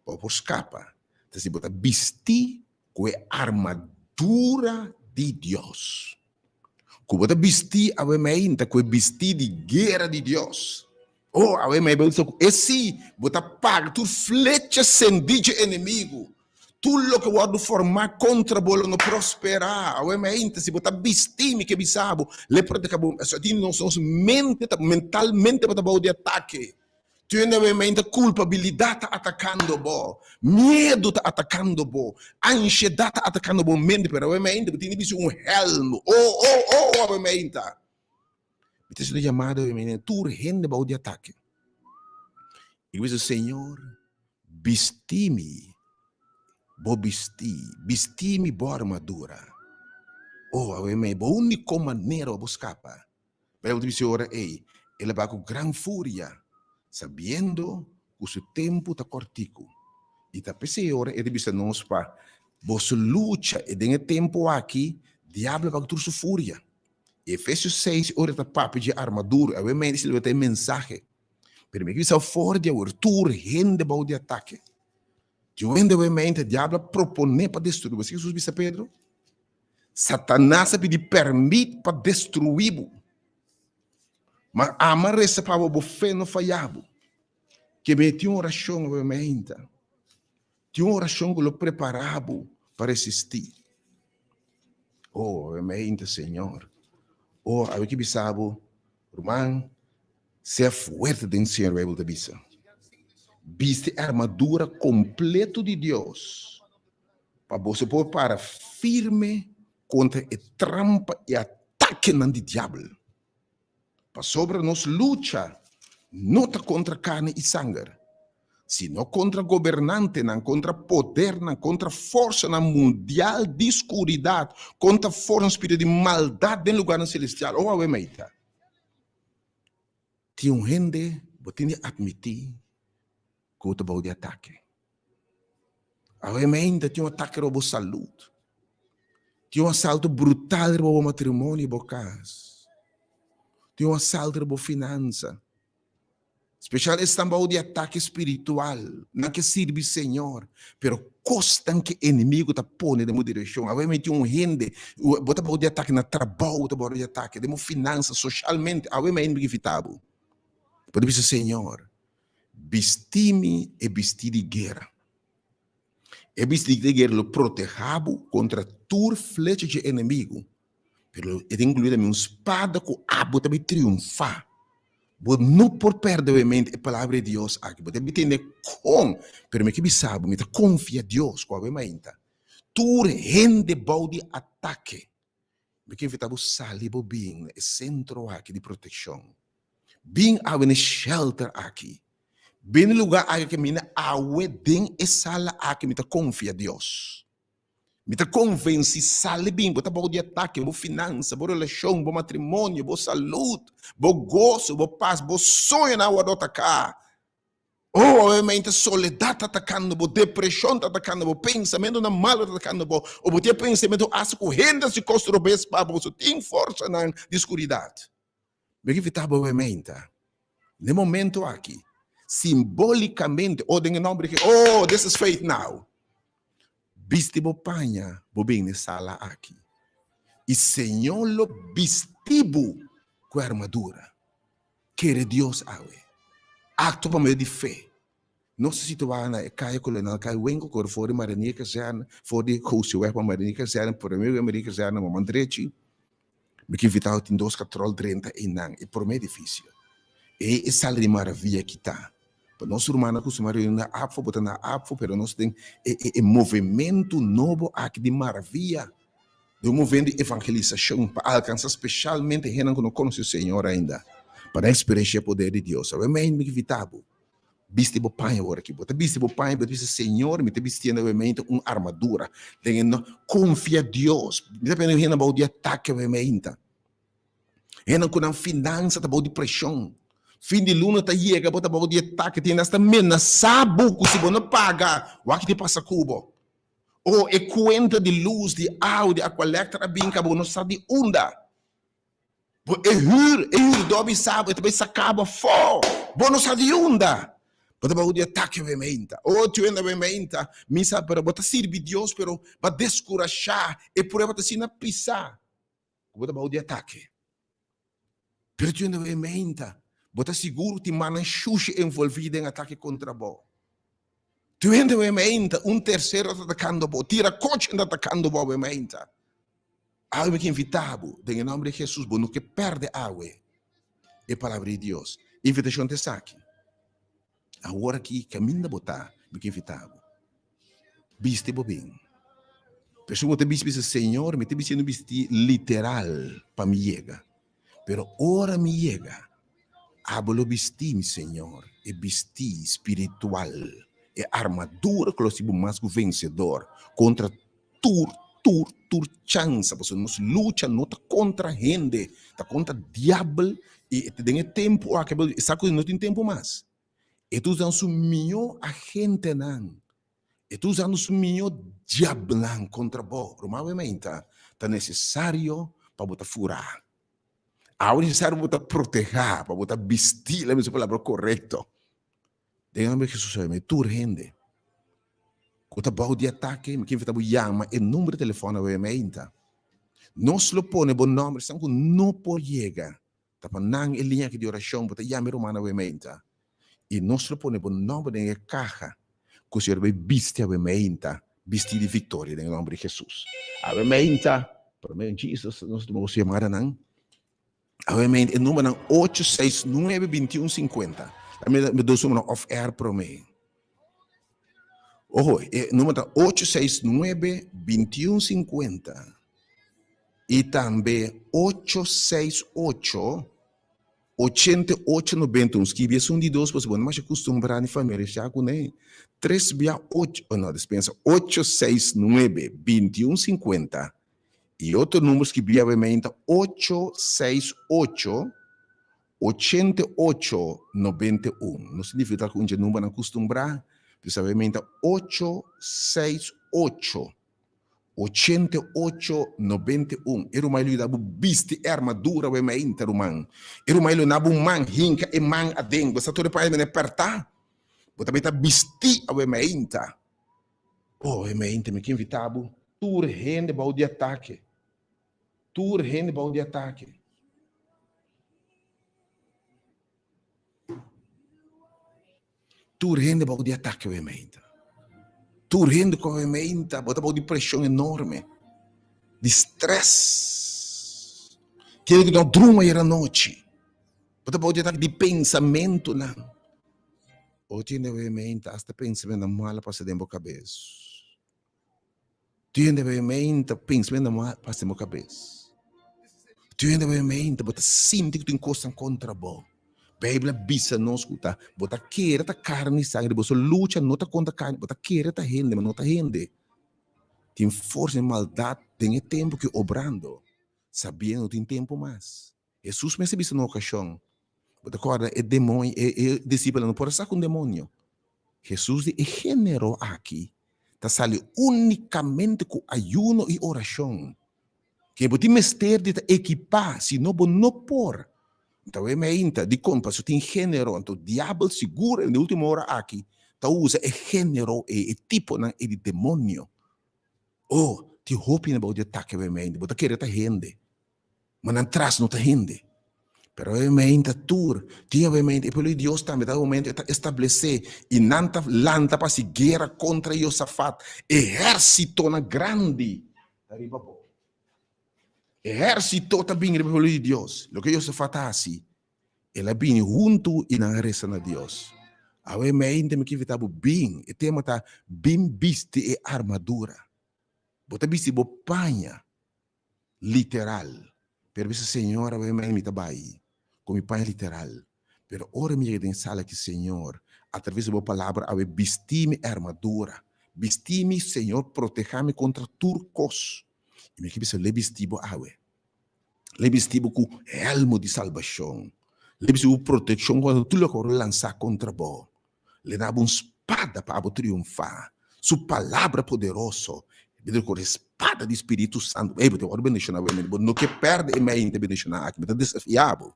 para escapar é se botar vestir com a armadura de Deus. Como você vestir, obviamente, com a vestir de guerra de Deus. Oh, obviamente, esse, você paga, tu flecha sendite inimigo. Tudo que você formar contra bolo não prosperar. Obviamente, se você vestir, que bisabo, le protege, não são mentalmente, você vai de ataque. Tiene obviamente culpabilidade atacando bo, medo tá atacando bo, ansiedade tá atacando bo, mente, pero obviamente tem que ser helmo. Obviamente. Este é o chamado obviamente tu rende bo de ataque. E diz o Senhor, vesti-me, vesti-me bo armadura. Obviamente, a única maneira de escapar. Ele diz, Senhor, ei, ele vai com grande fúria, sabendo que o seu tempo está cortico. E está pensando agora, ele disse nós para você luta e tem tempo aqui, diabo vai ter sua fúria. Efésios 6, ora está papo de armadura, obviamente ele vai ter mensagem. Pero me que fora de abertura, rende para o ataque. Eu ainda obviamente, o diabo propõe para destruir. Você Jesus Pedro? Satanás pede permite para destruir. Mas a maressa para o fé não falhava. Que me tinha uma oração, obviamente. Tinha uma oração que lo preparava para resistir. Oh, obviamente, Senhor. Oh, a que bisabo, irmão, seja forte dentro do Senhor, Bíblia da bisa. Viste a armadura completa de Deus. Para você poder parar firme contra a trampa e ataque do diabo. Para sobre nós luta, não está contra carne e sangue, sino contra governante, não contra poder, não contra força não mundial de escuridade, contra força espírito de maldade no lugar celestial. Oh, ameita. Tinha gente que tinha admitir que o trabalho de ataque. Ameita tinha ataque para a saúde. Tinha assalto brutal para o matrimônio e para a casa. Tinha assalto para a finança. Especial esse de ataque espiritual, não que sirve Senhor, pero custa que inimigo está pondo na direção. Obviamente gente, bota de ataque na trabalho, bota de ataque, de finanças, socialmente, obviamente inevitado. Pode dizer Senhor, vesti-me e vesti de guerra. E vesti de guerra lo protegabo contra tur flecha de inimigo, pero é incluída uma espada que abo também triunfar. Não por perder obviamente a palavra de Deus aqui, você entende com, pero me que sabe, me confia Deus com obviamente. Tu rende bode ataque, me que evitava salibo bem, é centro aqui de proteção, bem há um shelter aqui, bem lugar aqui que me awe den e sala aqui me confia Deus. Me te convence, sale bem, bota bom de ataque, boa finança, boa relação, bom matrimônio, boa saúde, bom gozo, boa paz, bom sonho na hora de atacar. Oh, obviamente, soledade atacando, boa depressão atacando, boa pensamento na mal atacando, boa pensamento as correntes se construir para você tem força na escuridade. Me que evitar, obviamente, no momento aqui, simbolicamente, ou em nome de oh, this is faith now. Viste bo panha, bo bem sala aqui. E Senhor lo vestibo com a armadura. Quer Deus awe. Acto para meio de fé. Não se situa na caia colonial, caia wengo cor fora marinha que seja, fora de curso é para marinha que seja, por meio americano que seja na mandrete. Me que vital tem 2,30 e não, é por meio difícil. E sala de maravilha que tá. Nós humanos costumamos ir na APFO, botar na APFO, pero nós temos movimento novo aqui de maravilha, de movimento de evangelização, para alcançar especialmente gente que não conhece o Senhor ainda, para experimentar o poder de Deus. Obviamente, me evitava. Viste o pai agora aqui, bota viste o pai, bota viste Senhor, me te vestindo obviamente uma armadura, tendo confia em Deus, me te pedindo gente para o ataque obviamente, gente com a finança, para de pressão. Fim de luna tá chega, bota para o ataque, tem esta mena, sabe que se você não paga, o que te passa cubo. Ou é conta de luz, de áudio, a coleta bem que não sabe de onda. É hur, dobe sabe, também se acaba fora, não sabe de onda. Bota para o ataque, obviamente. Ou tu ainda obviamente, me sabe, para botar servir Deus, pero para descurajar, e por aí para se não pisar. Bota para o ataque. Pero tu ainda obviamente, bota seguro que mana xuxa envolvida em ataque contra você. Tu ainda obviamente, terceiro atacando você, tira coche atacando você, obviamente. Algo que invitado, em nome de Jesus, não que perde água. É a palavra de Deus. Invitação te saque. Agora que caminha botar, me que invitado. Viste bem. Pessoa te viste Senhor, me te viste no viste literal para me chega. Pero ora me chega. Hablo vesti, Senhor, e vesti espiritual, e armadura que mais vencedor contra tudo tur chance, porque nós luta não tá contra gente, tá contra diabo, e tem tempo, sabe que não tem tempo mais. E tu usando o melhor agente não. E tu usando o melhor diabo não contra você. Provavelmente, tá necessário para botar furar. É necessário botar proteger, para botar vestir, a mesma palavra correta. Tem que Jesus sabe, tu rende. Quando tá de ataque, quem está chama o número de telefone obviamente. Nós lo pone bom nome, sangue não pode chegar. Tá para não é linha de oração, botar chama romana obviamente. E nós lo pone bom nome na caixa, que o Senhor vai vestir obviamente, vestir de vitória em nome de Jesus. Obviamente, para mim Jesus, nós vamos chamar não. Obviamente, o número é 869-2150. Me dou o número off-air para mim. O número 869-2150 e também 868-8891. Que são de duas pessoas, mas é acostumbrado em família, já com ele. 368, não, dispensa, 869-2150 e outro número que obviamente 868-8891. Não significa que um número não acostumbrar. Precisamente 868-8891. Era uma ilha da biste armadura o me interumang. Era uma ilha na man hinka e man adeng. Basta tu depois me apertar. Bota beta bisti a me inta. Oh, me inta me que invitabo. Tur rende bau de ataque. Tur rende bau de ataque. Tu rende bau de ataque ovviamente. Tu rende ovviamente, bota bau di pressione enorme, di stress. Che non dorma era noite. Bota bau di ataque di pensamento não. Oggi ovviamente hasta pensamento mal passa dentro a cabeça. Tu ovviamente pensamento mal passa dentro a cabeça. Tu ovviamente bota sente que tu encosta contra bo. Bíblia bisa não escuta, bota querer ta carne e sangue, você luta não tá contra carne, bota querer ta rende, mas não tá rende. Tem força e maldade, tem tempo que obrando, sabendo tem tempo mais. Jesus me sabia na ocasião, bota acorda, é demônio, é discípulo, não pode estar com demônio. Jesus é generou aqui, tá sali unicamente com ayuno e oração. Que bota mistério de equipar, se não por. Então, é meio de compa, se tem gênero, então o diabo segura, na última hora aqui, então usa é gênero, é tipo, né, é de demônio. Oh, te roupa na de ataque, é meio, bota querer tá rende, mas não traz, não tá rende. Pero é meio, tur, tinha é meio, e pelo Deus também, tá momento, está estabelecer, e nanta lanta para se guerra contra Iosafat, exército na grande, arriba bom. Exército também pelo Deus. O que Iosafat assim, ela vem junto e não resta na Deus. Awe me ainda que vitabo bem, e tema tá bem viste e armadura. Bota viste bo panha literal. Per visse Senhor, awe me imita bai, como panha literal. Pero ora me den sala que Senhor, através da palavra, awe viste-me armadura. Viste-me, Senhor, proteja-me contra turcos. E me que visse le vestibo awe. Le vestibo com elmo de salvação. Le vestibo proteção quando tu lo lançar contra bo. Le dava espada para triunfar. Sua palavra poderosa. Ele com espada de Espírito Santo. Ei, você pode bendicionar, não que perde em meio de bendicionar aqui, mas desafiado.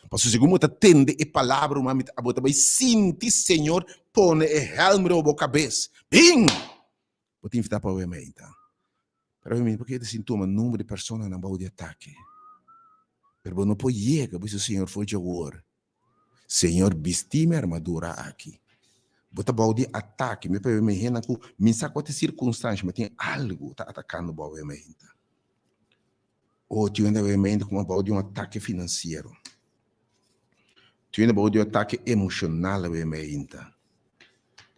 Porque se você tende a palavra, você vai sentir, Senhor, põe o helmo na boca cabeça. Bim! Vou te invitar para o e-mail, então. Para mim, porque ele sentiu um número de pessoas na boa de ataque. Mas não pode chegar, porque o Senhor foi de agora. Senhor, vesti-me armadura aqui. Bota balde ataque, me pede me rena com me sacote circunstância, mas tem algo tá atacando o balde mente. Ou tu ainda vai mente com balde ataque financeiro. Tu ainda balde ataque emocional vai mente.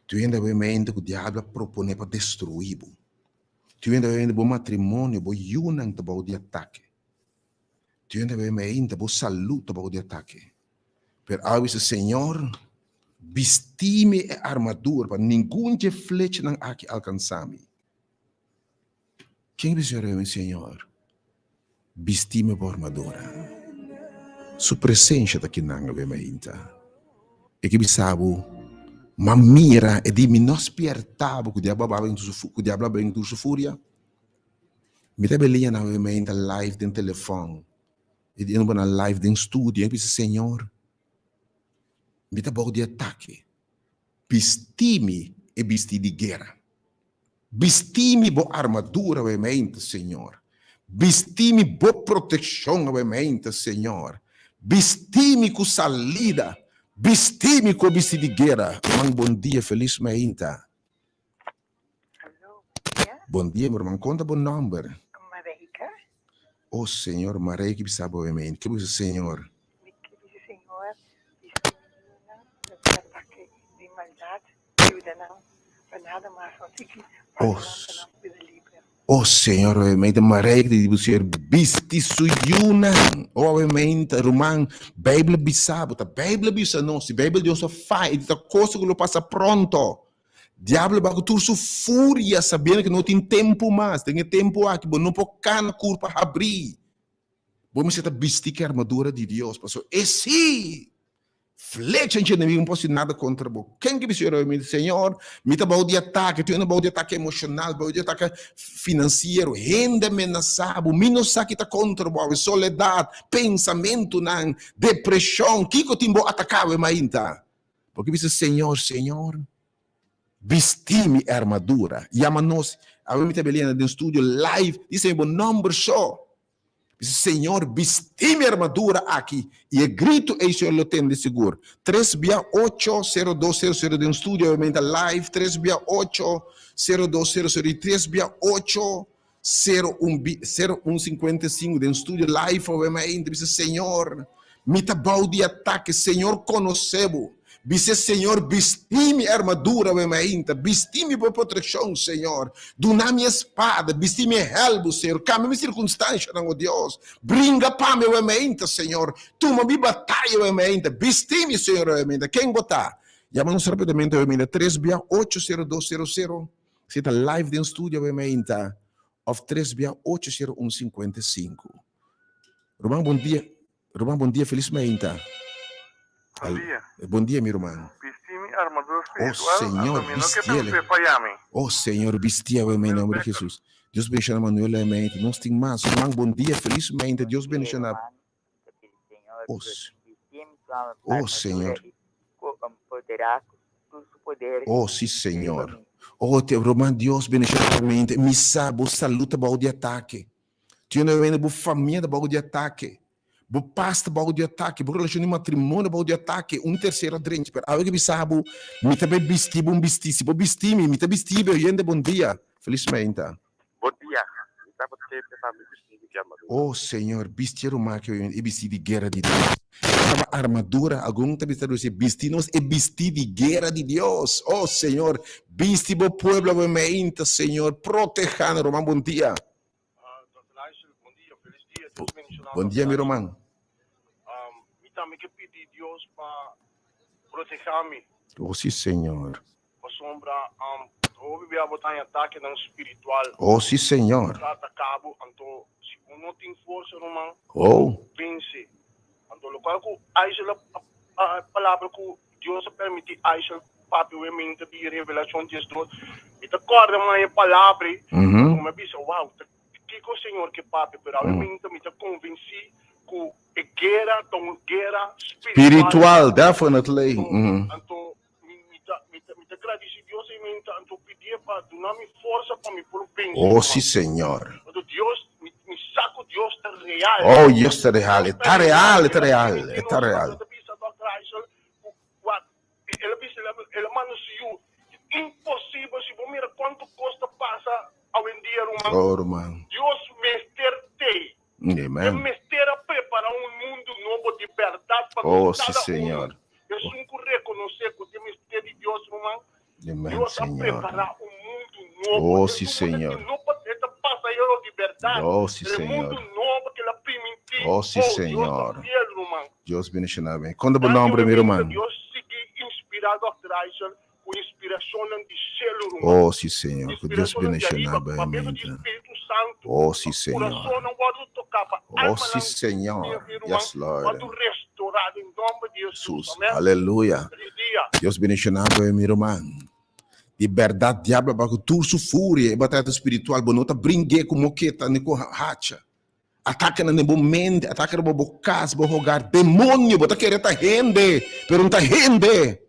Tu ainda vai mente que o diabo propõe para destruir. Tu ainda vai mente bom matrimônio, bom união do balde ataque. Tu ainda vai mente bom saúde do balde ataque. Per ao Senhor vesti-me a armadura para nenhum de flecha não aqui alcançar-me. Quem bisogna, Senhor? Vestime por armadura. Sua presença daqui não ovviamente. E que bisabo, ma mira e di mi non spiertavo che diablo ben tu su furia. Mi te belia na ovviamente live den telefoon. E di una live den studio. E disse, Senhor, mi te bogo di attacchi. Vestimi e vesti di guerra. Vestimi bo armadura ovviamente, Senhor. Vestimi bo protezione ovviamente, Senhor. Vestimi com salida. Vestimi com vesti di guerra. Man, bom dia, felizmente. Alô, dia. Bom dia, meu irmão. Conta bom nome. Mareika. Oh, Senhor, Maria, que sabe obviamente. Que você, Senhor? Mi chiedi, Senhor, di stamattina per attacchi di maldad, chiude não, para nada mais, não fique Oh, para não vida livre. oh, Senhor, obviamente, Maria, que diz ser visti suyuna. Obviamente, Roman, Bíblia bisabo, tá? Bíblia bisa não, se Bíblia Deus só faz, e tá coisa que lo passa pronto. Diablo vai ter sua fúria, sabendo que não tem tempo mais, tem tempo aqui, não pode cana curva abrir. Vamos ser vestir que a armadura de Deus, pastor. E sim, flecha de inimigo, não posso fazer nada contra você. Quem que você me diz, Senhor, me dá bom de ataque, tu não bom de ataque emocional, bom de ataque financeiro, renda ameaçado, me não sabe que está contra você, soledade, pensamento, não, depressão, que eu tenho atacar, mas ainda. Porque você, Senhor, Senhor, vesti-me a armadura. Chama-nos, a minha tabelina de estúdio live, disse meu nome só. Senhor, vesti-me a armadura aqui. E o grito é o Senhor lo tem de seguro. 368-0200 de um estúdio, obviamente, live. 368-0200 e 368-0155 de um estúdio live, obviamente. Dice, Senhor, me tabau de ataque, Senhor, conhecebo. Dice, Senhor, vesti-me a armadura, obviamente. Vesti-me por proteção, Senhor. Dá-me a espada, vesti-me helbo, Senhor. Cambia minha circunstância, não, Deus. Bringa para mim, obviamente, Senhor. Toma minha batalha, obviamente. Vesti-me, Senhor, obviamente. Quem botar? Chama-nos rapidamente, obviamente. 368-0200. Você está live de um estúdio, obviamente. Of 368-0155. Romão, bom dia. Romão, bom dia, felizmente. Bom dia. Bom dia, meu irmão. Vestime armadura Oh, espiritual. Senhor, Vestiele. Oh, Senhor, vestia em nome de Jesus. Deus bendiga Manuel, amém. Nós temos mais. Irmão, bom dia, felizmente. Deus bendiga. Oh, Senhor. Oh, sim, Senhor. Oh, teu irmão, Deus bendiga. Me sabe, saluta para de ataque. Tu não vem de família para de ataque. Bo pasta bago de ataque, bo relação de matrimônio bago de ataque, terceiro drink. Pero algo que sabe, me também vesti, bom vesti, se bo vesti, me também vesti, bem, bom dia, felizmente. Bom dia. Oh, Senhor, vestir o máquio e vestir de guerra de Deus. A armadura, algum também está dizendo, vestir-nos e vestir de guerra de Deus. Oh, Senhor, vestir o povo, obviamente, Senhor, protejando, Romão, bom dia. Bom dia, meu irmão. Me que pedir Deus para proteger-me. Oh, sim, Senhor. Para sombra, viver a botar em ataque não espiritual. Oh, sim, Senhor. Trata cabo, então, se não tem força, irmão, vence. Então, local que a palavra que Deus permite, Aisha, papi, o mente de revelação de Deus, e te acorda a palavra, como eu disse, uau, que o Senhor que papi, pero realmente me convenci que é guerra, então guerra spiritual, definitely. Então, me agradeci Deus e me pedir para dar-me força para me provencer. Oh, sim, Senhor. Então, Deus, me saco Deus está real. Oh, Deus está real, está real, está real, está real. Ele anunciou, impossível, se você mira quanto custa passa ao em dia, oh, irmão. Deus mester-te. Amém. Mester a preparar mundo novo de verdade para oh, sim, Senhor. Eu sou reconhecer que o mistério de Deus, irmão. Amém, Deus Senhor. a preparar mundo novo. Oh, sim, Senhor. Não pode passar eu de verdade. Oh, sim, Senhor. Mundo novo que ele permitiu. Oh, sim, Senhor. Deus bendiga, bem. Quando o nome primeiro, irmão. Deus seguir inspirado atrás, com inspiração de céu, oh, sim, Senhor. Que Deus bendiga, bem. Espírito Santo Oh, sí, Señor. Coração não pode tocar para Oh, sí, Señor. Yes, Lord. Pode restaurar em nome de Jesus. Jesús. Amém. Aleluya. Feliz dia. Dios bendicionado, mi hermano. Liberdade, diabo, bago tu su fúria, e batalha espiritual, bonota, brinque com moqueta, nico hacha. Ataca na nebo mente, ataca na bo casa, bo rogar, demônio, bota querer tá rende, pero não tá rende.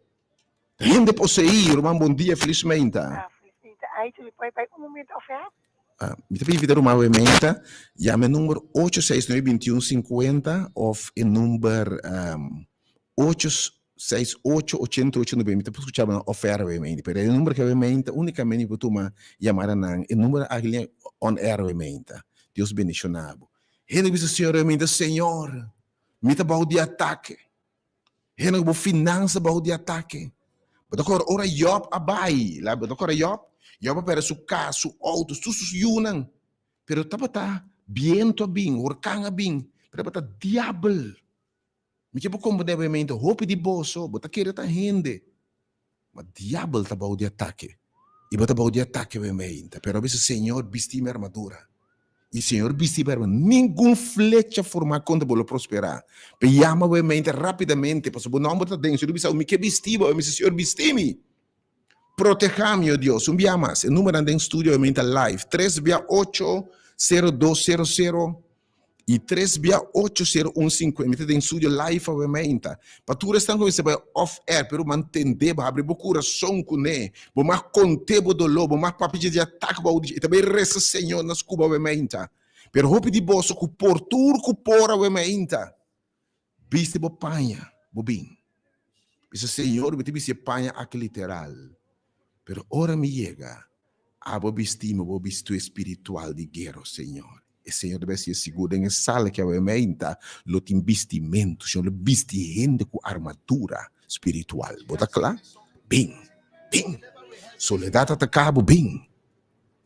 Rende possuir, irmão, bom dia, felizmente. Felizmente. Aí tu pode pegar um momento oferta. Me tem vida uma emenda, chama o número 869-2150 ou o número 868-8890. Me tem que escutar uma oferta emenda, mas o número que é emenda, unicamente para tu chamar não, o número aquele on air emenda. Deus bendicionado. Ele diz Senhor emenda, Senhor, me tá bom de ataque. Ele não finança bom de ataque. Mas agora ora Job abai, lá, mas agora Job para su caso, autos, tudo yunan. Pero tá viento bem, orcanga bem, pero tá diabo. Me que como deve mente, roupa de bolso, bota querer tá rende. Mas diabo tá bom de ataque. E bota bom de ataque mente. Pero esse Senhor vestiu minha armadura. E Senhor vestiu minha armadura. Nenhum flecha formar contra bolo prosperar. Pe chama mente rapidamente, para o nome tá dentro. Se você me que vestiu, eu me Senhor vestiu-me. Protejame, oh Dios. Enviamos el número de estudio de live 368-0200 y 368-0150. De estudio live obviamente. Para tu restar com isso off air, pero mantende, abre o coração com ele, bo mais contebo dolor, bo mais papi de ataque, bo e também resta Senhor nas cuba obviamente. Pero hope de bolso com portur com pora obviamente. Viste bo panha, bo bem. Esse Senhor me teve se panha aqui literal. Pero ora me llega a bo visto espiritual de guerra, Senhor. E Senhor deve ser seguro em sala que aumenta o investimento, Senhor, vestimento com armadura espiritual. Bota claro? Bem. Soledade atacava bem.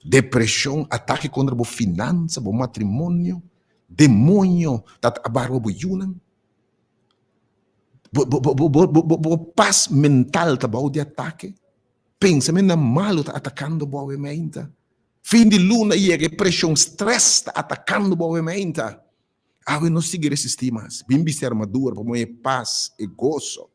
Depressão, ataque contra a finança, o matrimônio, demônio, abarba o yunan. Paz mental, tá bom de ataque. Pensamento malo está atacando boa mente. Fim de luna e a pressão, stress está atacando boa mente. Eu não sigo resistir mais. Bem vestir armadura para mim paz e gozo.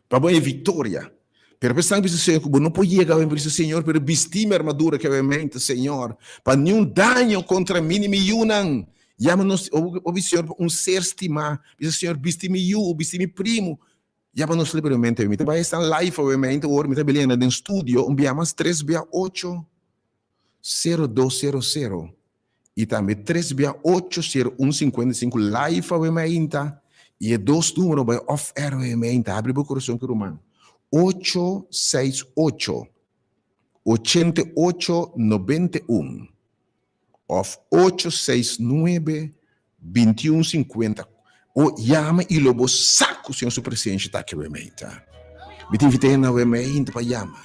Para mim vitória. Pero pensando que Senhor, não pode chegar a Senhor, pero vestir minha armadura que é mente, Senhor, para nenhum dano contra mim e me unam. Chama-nos, o Senhor, ser estimado. Senhor, vestir-me eu, vestir-me primo. Llámanos libremente. Me vai estar live, obviamente, ou me está no estúdio, enviamos 368-0200 e também 368-0155 live, obviamente, e dois números vai off-air, obviamente, abre o coração que humano. 868-8891 of 869-2150. O chama e lobo saco Senhor sua presença está aqui realmente. Me te invitei na realmente para chama.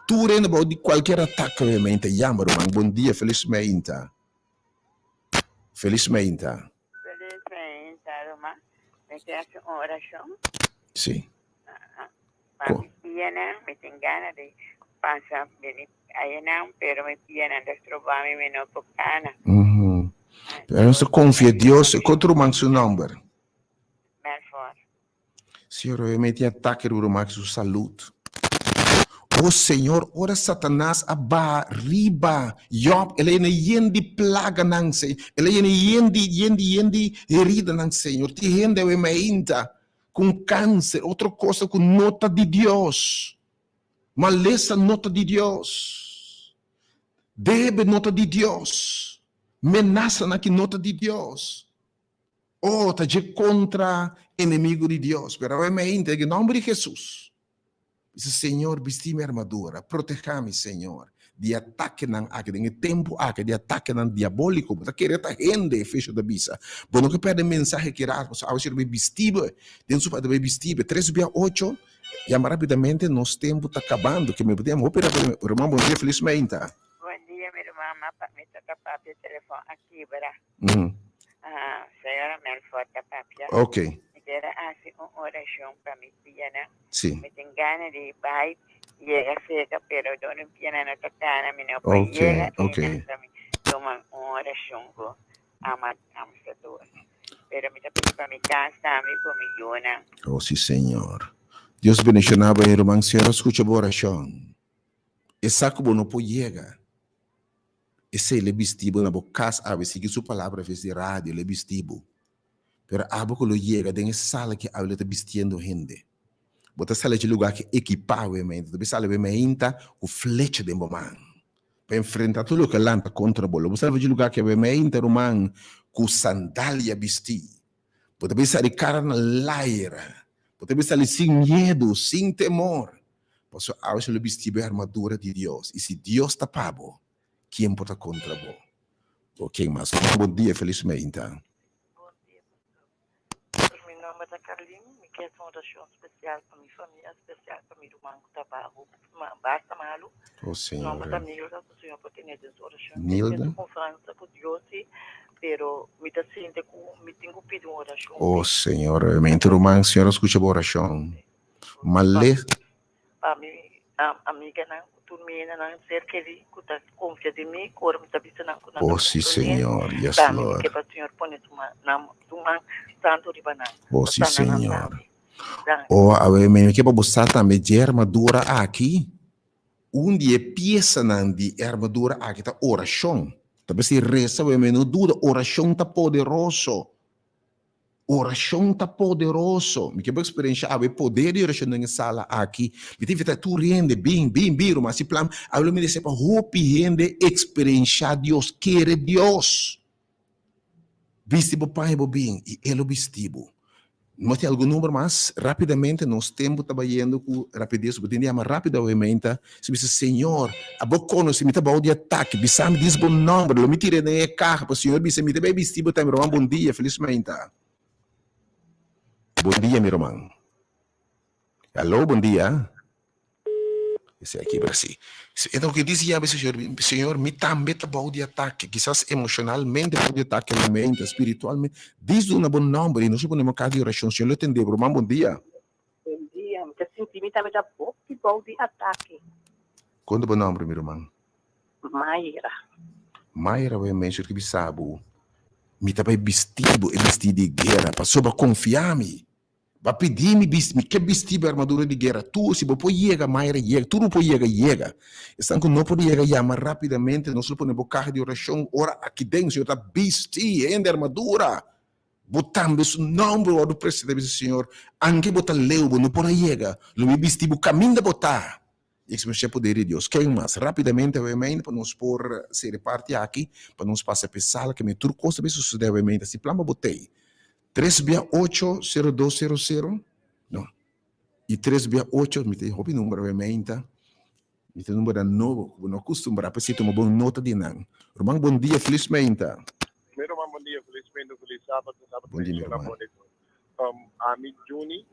Tu renda de qualquer ataque realmente chama, irmão. Bom dia, felizmente. Felizmente, irmão. Me quedas uma oração? Sim. Para me piena, me tenho ganas de passar aí não, pero me piena de trovar-me me não tocana. Pero você confia em Deus, contra o seu número. Senhor, eu meti ataque no irmão sua saúde. Oh Senhor, ora Satanás aba riba Job, ele é yendi plaga nang se, ele é yendi herida nang Senhor. Ti rende o emeinta com câncer, outra coisa com nota de Deus. Maleza nota de Deus. Debe nota de Deus. Menaça na que nota de Deus. Oh, tá de contra inimigo de Deus. Pero obviamente, em nome de Jesus. Dice, Senhor, vesti minha armadura. Proteja-me, Senhor. De ataque não aqui. De tempo aqui. De ataque não diabólico. Porque querer tá rende fecho da bisa. Bom, não que perde mensagem que irá. Você vai ser vestido. Dentro para ver vestido. 3/8. E rapidamente, nosso tempo está acabando. Que me podemos operar. Irmão, bom dia, felizmente. Bom dia, meu irmão. Me toca papo de telefone aqui, verá. Senhora Melfort, papi. Ok. Quero fazer uma oração para me piana. Sim. Me tenho ganas de ir, llega cerca, pero não piana não tocana, me não Ok, llega. ok. toman una oración con amor. Pero me tapé para mi casa, mi comillona. Oh, sí, Señor. Dios bendicionaba, hermano. Señor, escucha a oración. Essa como não pode chegar. Esse é vestido na boca, a veces que sua palavra fez de rádio, é vestido. Pero a boca lo chega, tem sala que a está vestindo gente. Bota sala de lugar que equipado, também sala de meinta, o flecha de momento. Para enfrentar tudo o que lanta contra a bola. Bota sala de lugar que a meinta, romano, com sandália vestir. Bota pensar de cara na laira. Bota pensar sem medo, sem temor. Posso hoje ele vestir a armadura de Deus. E se Deus está pago, quem pode contra você? Ou quem mais? Bom dia, felizmente. Bom dia, pastor. Meu nome é Carlinhos. Me quero uma oração especial para minha família, especial para meu irmão que trabalha. Basta malo. Oh, Senhor. Meu nome é Nilda. O Senhor pode ter essa oração. Nilda. Eu confiança por Deus, pero me está sentindo que me tenho pedido uma oração. Oh, Senhor. Meu irmão, Senhor, escuta a oração. Malê. A minha amiga não, turminha não ser que ele confia de mim, cor me está visto não. Oh, sim, Senhor. Yes, Lord. Que para o Senhor pôr uma santo de banana. Oh, sim, Senhor. Oh, a minha que para buscar também de armadura aqui. Dia peça não de armadura aqui tá oração. Talvez se reza, a minha não dúvida, oração tá poderoso. Oração está poderoso. Me quero experienciar o poder de oração na sala aqui. Me tive que tu rende bem, mas se plan, a me dice para hopi rende experienciar Deus, querer Deus. Vestibo pai bem e ele vestibo. Mas tem algum número mais rapidamente nós tempo trabalhando com rapidez, porque tem mais rapidamente. Se diz Senhor, a boca se me tá bom de ataque, bisa me diz bom número, me tire na carro, para o Senhor bisa me também vestibo também. Bom dia, felizmente. Bom dia, meu irmão. Alô, bom dia. Esse aqui, Brasil. Então, o que dizia, Senhor, me também está bom de ataque, quizás emocionalmente, bom de ataque, mente, espiritualmente. Diz um bom nome, e nós podemos ficar de oração. Senhor, eu entendi, irmão, bom dia. Bom dia, me senti me também está bom de ataque. Quando bom nome, meu irmão? Mayra. Mayra, obviamente, que sabe, me também vestido de guerra, passou para confiar-me. Vai pedir-me, que vestido a armadura de guerra. Tu, se você chega, Mayra, chega. Tu não pode chegar. Estão que não pode chegar mais rapidamente. Nós podemos carro de oração. Ora, aqui dentro, Senhor, está vestido a armadura. Botando o nome do presidente, Senhor. Anche botar leu, não pode chegar. Lo me vestido, caminho de botar. E experiência o poder de Deus. Quem mais? Rapidamente, obviamente, para nos pôr, se reparte aqui, para nos passar a sala, que me turco, se suceder, obviamente, se plama, botei. 368-0200. Não. E 368, me tem o número, obviamente. Me tem o número novo, não costuma, para você tomar boa nota de não. Irmão, bom dia, felizmente. Meu irmão, bom dia, felizmente, feliz sábado. Bom dia, meu irmão. A mim, Juni,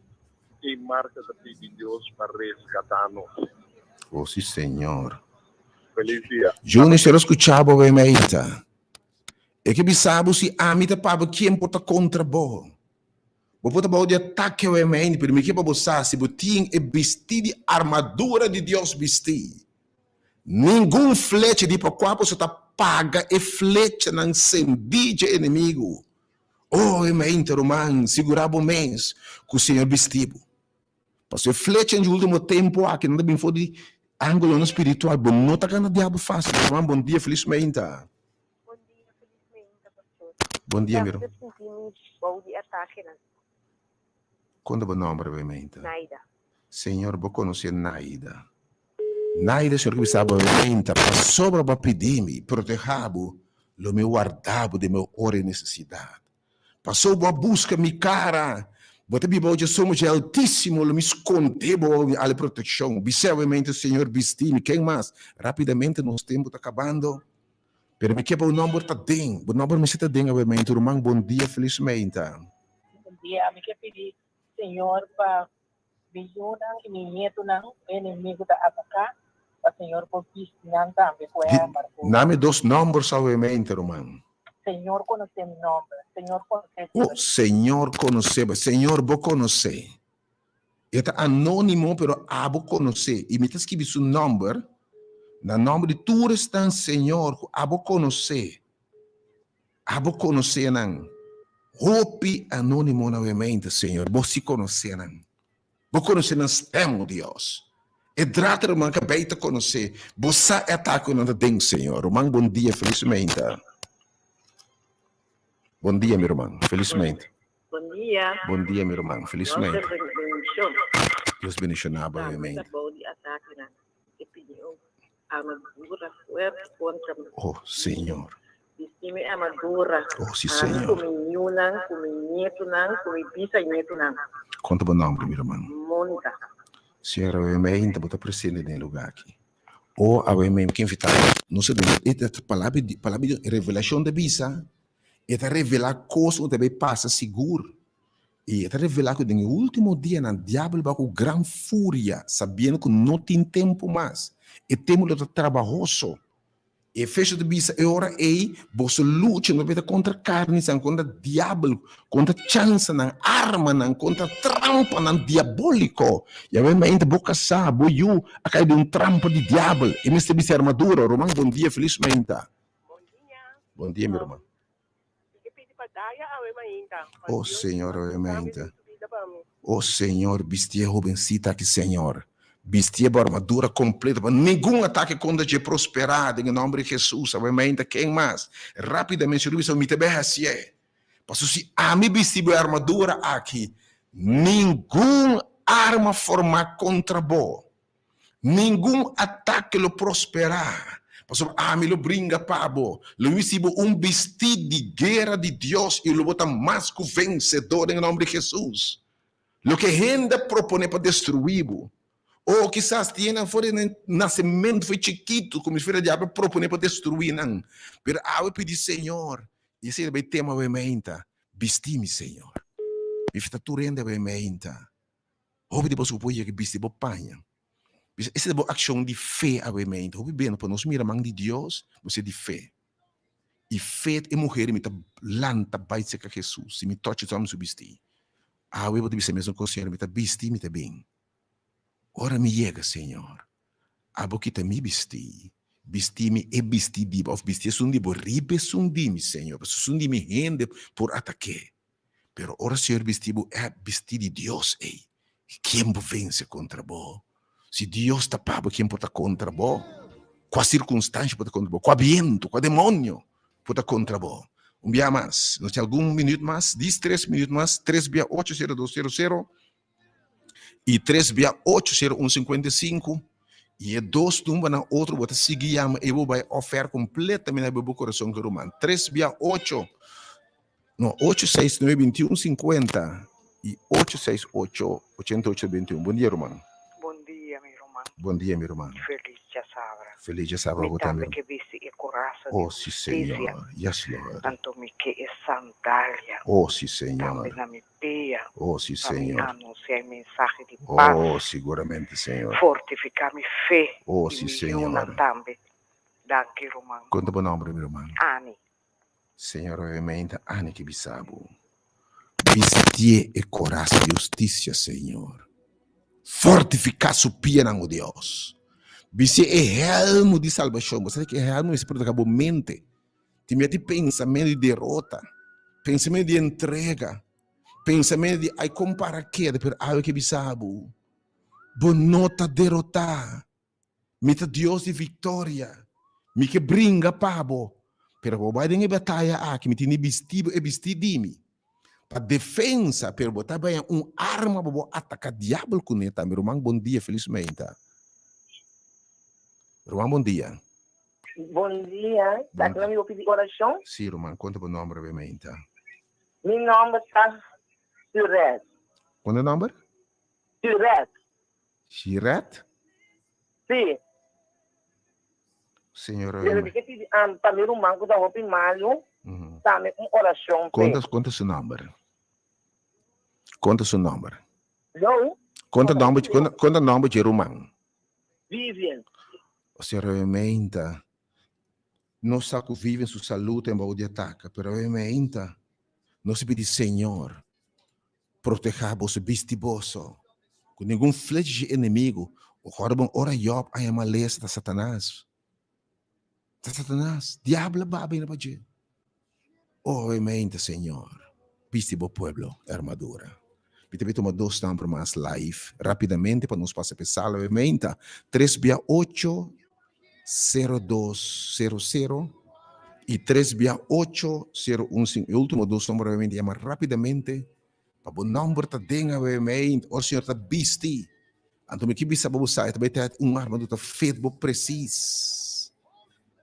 tem marca de Deus para resgatar-nos. Oh, sim, Senhor. Feliz dia. Juni, se eu escutava, obviamente. É que sabe se a mim tá para quem pode contra bo. Bo pode de ataque ao mente, porque me que para você se botin é vestir de armadura de Deus vestir. Nenhum flecha de para qual você tá paga e flecha não sendije inimigo. Oh, mente romano, segurar bom mês com o Senhor vestido. Porque flecha no último tempo aqui não bem for de ângulo espiritual, bom não tá ganhando diabo fácil. Bom dia, felizmente. Bom dia, meu irmão. Quando o nome, obviamente? Naida. Senhor, vou conhecer Naida. Naida, Senhor, que sabe, obviamente, passou para pedir-me, proteger-me, o meu guardado de meu hora e necessidade. Passou para buscar minha cara. Bota Bíblia, eu somos de altíssimo, me escondeu a proteção. Obviamente, Senhor, vestir-me. Quem mais? Rapidamente, nosso tempo está acabando. Pero me quebra o número está dentro. O número me está dentro, obviamente. Irmão, bom dia, felizmente. Bom dia, me quer pedir, Senhor, para me ajudar e me neto não, inimigo da Abacá, para o Senhor por piscinar também. Dá-me dois números, obviamente, irmão. Senhor, conhece meu nome. Senhor, conhece. Oh, Senhor, conhece. Senhor, vou conhecer. Está anônimo, pero vou conhecer. E me está escrevendo seu número. No nome de tu estão, Senhor, abo conhecer não. Hopi anônimo novamente, Senhor, você conhecer não. Você conhecer não temo, Deus. E trata de manca beita conhecer. Você é taco não tem, Senhor. Irmão, bom dia, felizmente. Bom dia, meu irmão, felizmente. Bom dia. Bom dia, meu irmão, Nossa felizmente. bendição. Deus bendicionar, Tá, obviamente. tá bom de ataque, né? Que pediu armadura forte contra Oh, Senhor. Distime armadura. Oh, sim, Senhor. Comi não, comi nieto não, comi bisa nieto não. Conta o nome, meu irmão. Mônica. Senhor, obviamente, você precisa de lugar aqui. Ou, obviamente, quem fica, não sei, esta palavra de revelação de visa, esta revelar coisas que também passa seguro. E esta revelar que no último dia, o diabo vai com gran fúria, sabendo que não tem tempo mais. E temos o trabalhoso. E fecha de vista, é hora aí, você luta contra carne, contra diabo, contra chance, arma, contra trampa, diabólico. E obviamente, boca sabe, eu, a cair de trampa de diabo, e neste vista armadura, Romão, bom dia, felizmente. Bom dia. Bom dia, meu irmão. Oh, Senhor, obviamente. Oh, Senhor, vestia Rubencita aqui, Senhor. Vestia a armadura completa, para nenhum ataque contra te prosperar, em nome de Jesus, obviamente, quem mais? Rapidamente, eu me te assim é. Porque se a mim vestir a armadura aqui, nenhum arma formar contra vós, nenhum ataque lo prosperar. Porque a mim lo brinca para vós, lo vestir vestido de guerra de Deus e lo bota mais que vencedor em nome de Jesus. Lo que gente propõe para destruir, ou quizás tiene fora de nascimento foi chiquito, como se fosse diabo propõe para destruir, não. Mas eu pedi, Senhor, e esse é o tema, obviamente, vestir-me, Senhor. E fica tu rende, obviamente. Houve de você que vestir a panha. Essa é a ação de fé, obviamente. Houve bem, para nós mirar a mão de Deus, você é de fé. E fé é mulher, me lanta, baita com Jesus. Se me toque, vamos vestir. Eu vou dizer mesmo com o Senhor, me vestir, me bem. Ora me chega, Senhor. A boquita me vestir. Vestir-me é vestir de boa. Vestir sundi bo ribe sundi-me, Senhor. Sundi me rende por ataque. Pero ora, Senhor, vestir-me é vestir de Deus, ei. Quem vence contra vós? Se Deus está pago, quem pode contra vós? Qual circunstância pode contra vós? Qual vento, qual demônio pode contra vós? Dia mais. Nós temos algum minuto mais, 13 minutos mais, 3680200 e 3680155 e é dois números na outro, você seguir e vai ofertar completamente o meu coração que romano. 368 não, 8692150 e 8688821. Bom dia, Romano. Bom dia, meu irmão. Bom dia, meu irmão. Feliz já sabra. Feliz já sabra você também. Que visse e coração. Oh, sim, Senhor. Yes, Lord. Tanto me que é sandália. Oh, sim, Senhor. Também na minha peia. Oh, sim, Senhor. Anunciar mensagem de paz. Oh, seguramente, Senhor. Fortificar minha fé. Oh, sim, Senhor. Também. Daqui, irmão. Conta o nome, meu irmão. Ani. Senhor, obviamente, Ani que bisabo. Visitie e coração de justiça, Senhor. Fortificar su pia, não, Deus. Você é helmo de salvação. Você sabe que helmo é para acabou mente. Tem medo de pensamento de derrota, pensamento de entrega, pensamento de ai compara queda per algo que bisabo. Bonota derrotar. Mita Deus de vitória. Me que brinca pabo. Pero vai em batalha aqui, me tem vestido e vestidimi. Para defesa, pero botar bem arma para atacar diabo com ele. Meu irmão, bom dia, felizmente. Romão, bom dia. Bom dia. Está aqui meu pedido de oração? Sim, Romão, conta o nome, obviamente. Meu nome está Shiret. Qual é o nome? Shiret. Shiret? Sim. Senhor, Eu disse que para meu irmão que está no primário, está uma oração. Conta seu nome. Conta seu nome. Eu? Conta o nome de Romão. Vivian. Senhor, obviamente, não sabe que vive em sua saúde em de ataque, mas obviamente, nós pedimos, Senhor, proteja você vestiboso, com nenhum flecha de inimigo, o corpo ora Job a maleza de Satanás. Satanás, diablo babi na paje. Obviamente, Senhor, viste bo pueblo, armadura. Pita toma 2 tambor mais live, rapidamente, para nos passar per sala, obviamente, 368-0200 e 368-015. O último 2 números, obviamente, chama rapidamente, para o número tá denga, obviamente, o Senhor tá viste. Então, me que bisa para você, também tem armadura feita, preciso.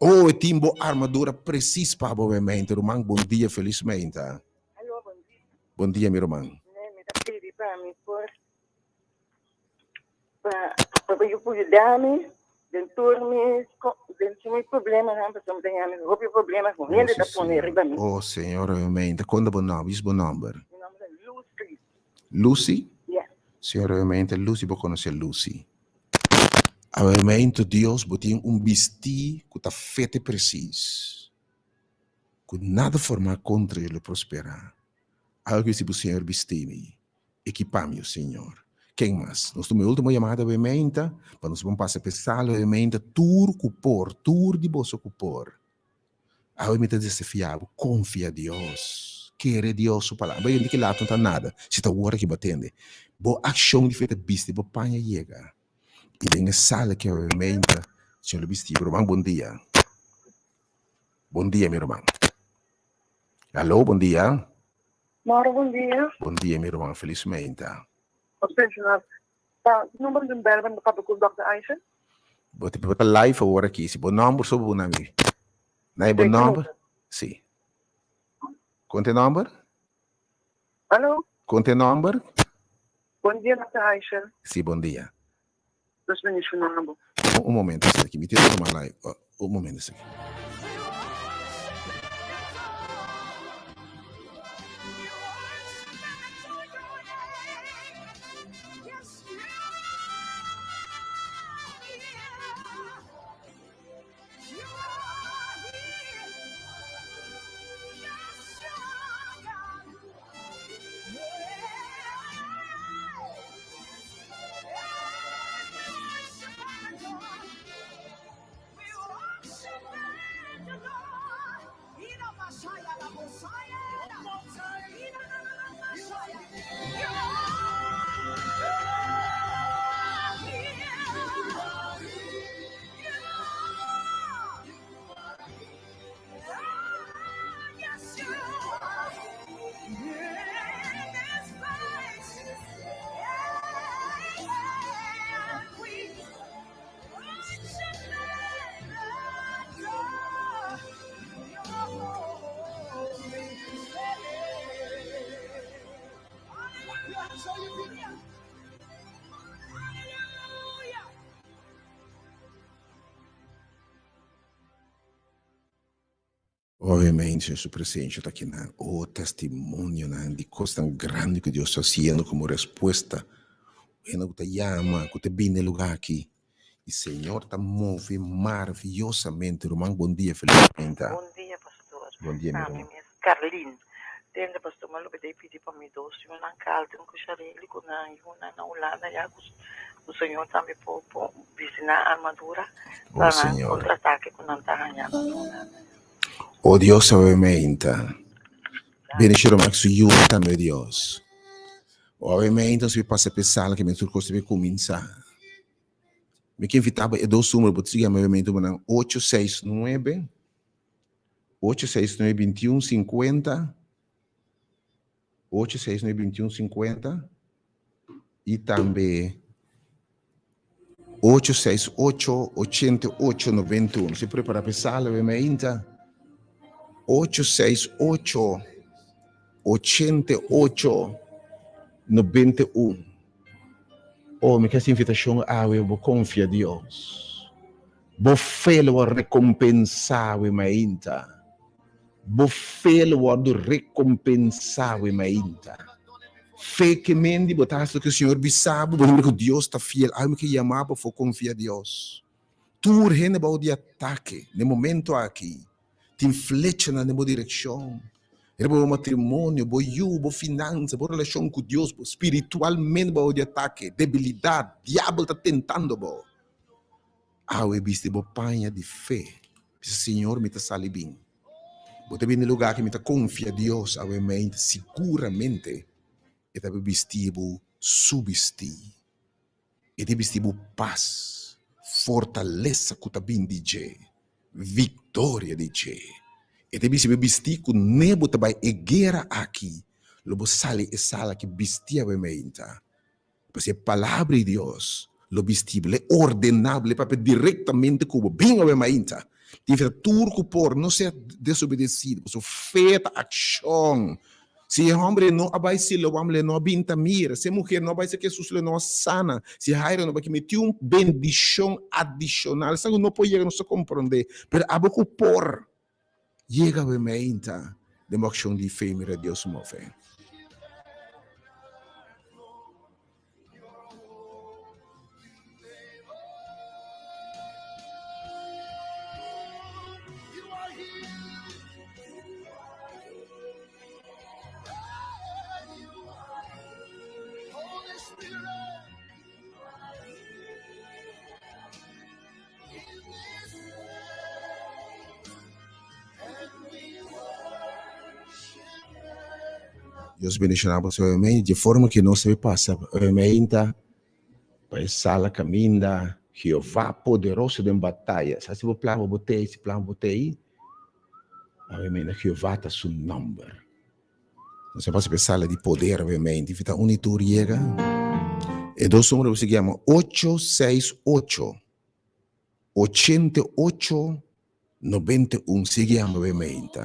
Oh, timbo armadura precisa para obviamente, Romão. Bom dia, felizmente. Alô, bom dia. Bom dia, meu irmão. Me dá pedi para mim para eu poder dar-me dentro do meu problema, não, porque eu tenho problema com ele, da poner riba mim. Oh, Senhor, obviamente. Quando é bom nome? Isso é bom número. Meu nome é Lucy. Lucy? Yeah. Senhor, obviamente, Lucy, vou conhecer Lucy. Obviamente, Deus botou vestido que está feito preciso. Que nada forma contra ele prosperar. Algo que se o Senhor vestir-me, equipar-me, Senhor. Quem mais? Nós temos a última chamada, obviamente, para nós vamos passar para a sala, obviamente, tur de bolso cupor. Obviamente, desafiado, confia a Deus. Querer Deus sua palavra. Bem, que lá não está nada. Se está agora que batendo. Boa ação de feita vista, boa panha chega. E vem a sala que obviamente, Senhor vestir. Irmão, bom dia. Bom dia, meu irmão. Alô, bom dia. Moro, bom dia. Bom dia, meu irmão, felizmente. Os pensionados. Tá, número de verba do papo com o Dr. Aisha? Vou te botar live agora aqui. Se bom número, sou bom nome. Não é bom número? Sim. Conte número? Alô? Conte número? Bom dia, Dr. Aisha. Sim, bom dia. Dos pensionados. Um momento, isso aqui. Me tira uma live. Um momento, isso aqui. Obviamente, su presença está aqui na o testemunho de coisa tão grande que Deus está fazendo como resposta. Ele te chama, que te vem no lugar aqui. E o Senhor está move maravilhosamente. Romão, bom dia, felizmente. Bom dia, pastor. Bom dia, meu Nome irmão. é Carlin. Tende, pastor, mas eu pedi para me doce, eu não caldo, eu gostaria de na Holanda, já o Senhor também pode visitar a armadura para contra-ataque com não está ganhando. Oh Deus, obviamente, benedicere Max su aiuta, meu Deus. Obviamente, se passa a pensar que mentre cosa deve cominciare. Mi che invitava e 2 numeri, potete chiamare ovviamente 869 21 50 869 21 50 e também 868 88 91. Si prepara per sala, ovviamente. 868 88 91. Oh, mi questa invitazione eu confia a Deus. Bo felo a recompensar o mainta. Bo felo a recompensar o mainta. Fé que mendi botasse que o Senhor bisabo, porque Deus está fiel. Ai, que chamava for confiar a Deus. Tu rene ba de ataque, no momento aqui. Ti flecha na nemo direção. Era bom matrimônio, bom you, bom finança, boa relação com Deus, espiritualmente bom de ataque, debilidade, diabo está tentando bom. Ah, eu viste bom panha de fé. Senhor, me sali bem. Bote bem no lugar que me confia a Deus, obviamente, seguramente, e te vestibo subestir. E te vestibo paz, fortaleza que te bem de vitória de je. E te vestir com nebo te vai eguera aqui. Lobo sali e sala que vestia obviamente. Porque a palavra de Deus, lo vestible, ordenable, para diretamente como bem obviamente. Tive turco por não ser desobedecido, so feita ação. Se homem não vai ser o homem não binta mira, se mulher não vai ser que Jesus não sana, se Jairo não vai que meter bendição adicional, isso não pode chegar, não se compreender, mas a pouco por chega obviamente de uma ação de fé, mira Deus move. Deus bendicionar você, obviamente, de forma que não se passa, obviamente, para a sala caminha, Jeová poderoso em batalha. Se você plano botei, se plano botei, obviamente, Jeová está seu nome. Você passa para a sala de poder, obviamente, e a unitura chega. E dois números se chama 868 88 91, se chama, obviamente.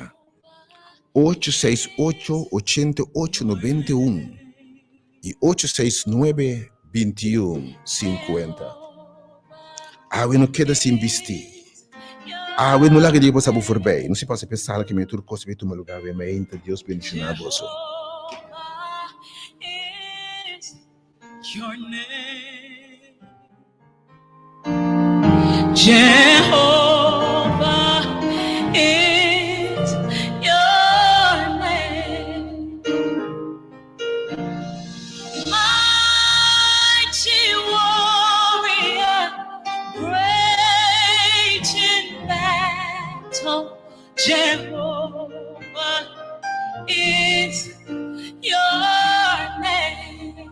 868 88 91 e 869 21 50. We não queda sem vestir. We não larga de você por bem. Não se passa pensar que me turco coisa vai tomar lugar obviamente. Deus bendicionar você. Your name, Jehovah is your name, mighty warrior, great in battle. Jehovah is your name.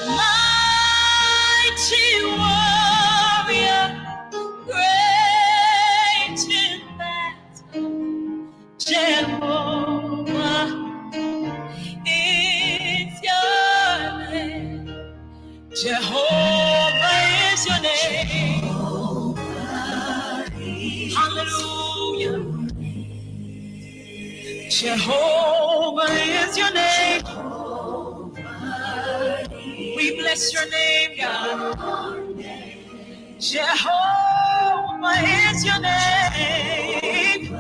Mighty warrior, great in battle, Jehovah is your name. Jehovah is your name. Hallelujah. Jehovah is your name. We bless your name, God. Jehovah is your name.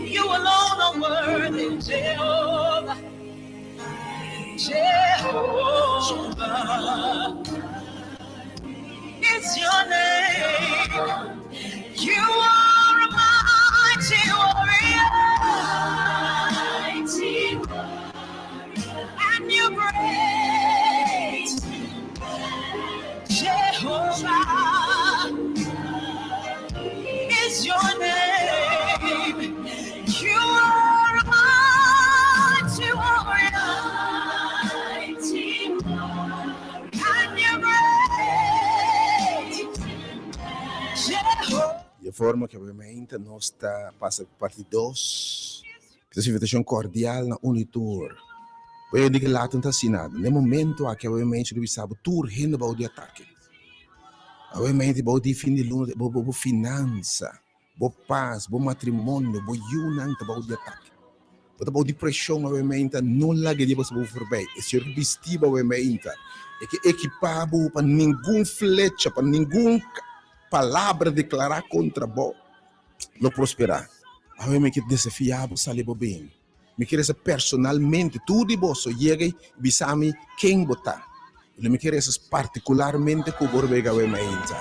You alone are worthy, Jehovah. Jehovah is your name. You are a mighty warrior. Mighty warrior. And you're great. Jehovah is your name. You are a mighty warrior. Mighty warrior. And you're great. Jehovah. De forma que obviamente nós está passa parte 2. Essa invitação cordial na unitur. Eu digo lá não está assinado. No momento aqui obviamente do sabe tur rende para o de ataque. Obviamente para o de fim de luna, para finança, para paz, para matrimônio, para união, para o de ataque. Para o de pressão obviamente não larga de você por bem. Esse vestido obviamente é que equipado para nenhum flecha, para nenhum palavra declarar contra vós, não prosperar. Obviamente que desafiado sale bem. Me quer ser personalmente tudo de vós chega e bisame quem botar. Ele me quer particularmente com o borbega obviamente.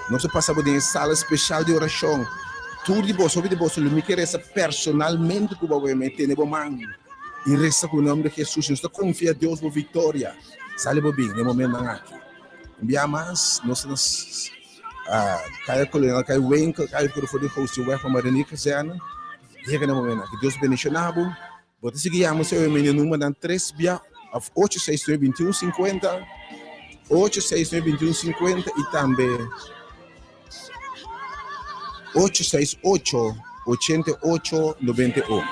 Não se passa por uma sala especial de oração. Tudo de vós, ele me quer personalmente com o obviamente ne man. E resta com o nome de Jesus, nós confia a Deus por vitória. Sale bem no momento aqui. Envia mais, nós Kaya kolena kay winkel kay por for de host we van maar niet gezien. Hier na momento que Deus bendicionabo. Bota seguiamos seu menino número dan 3 bia of 8692150 8692150 e também 868 8891.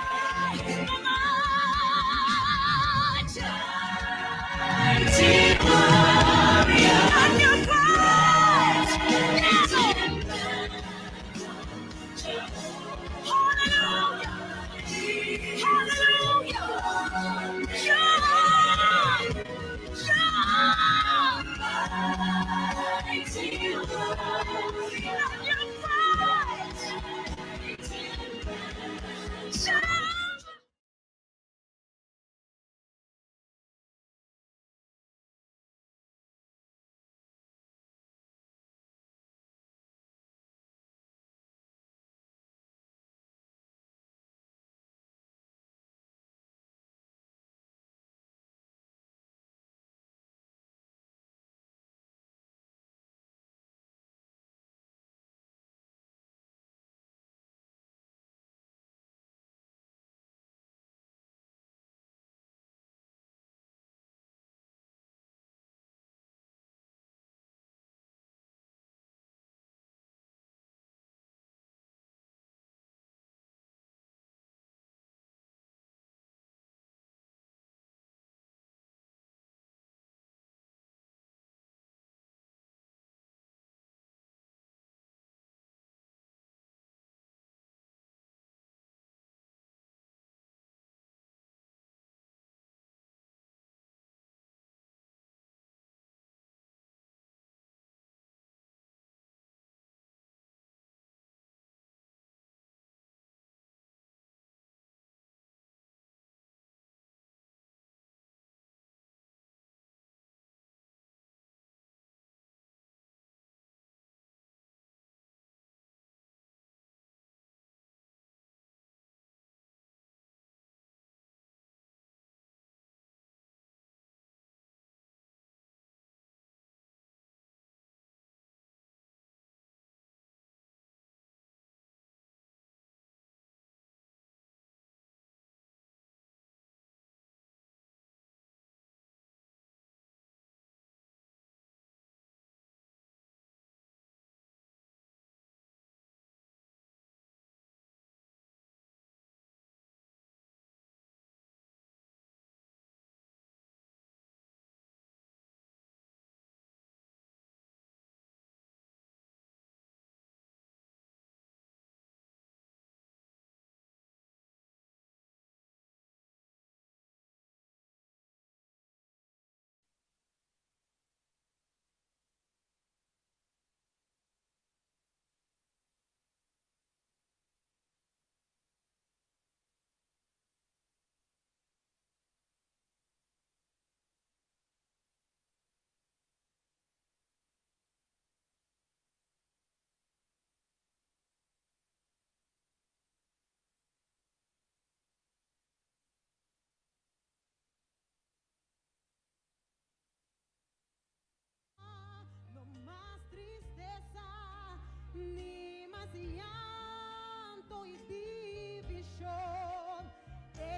Ni más llanto y división,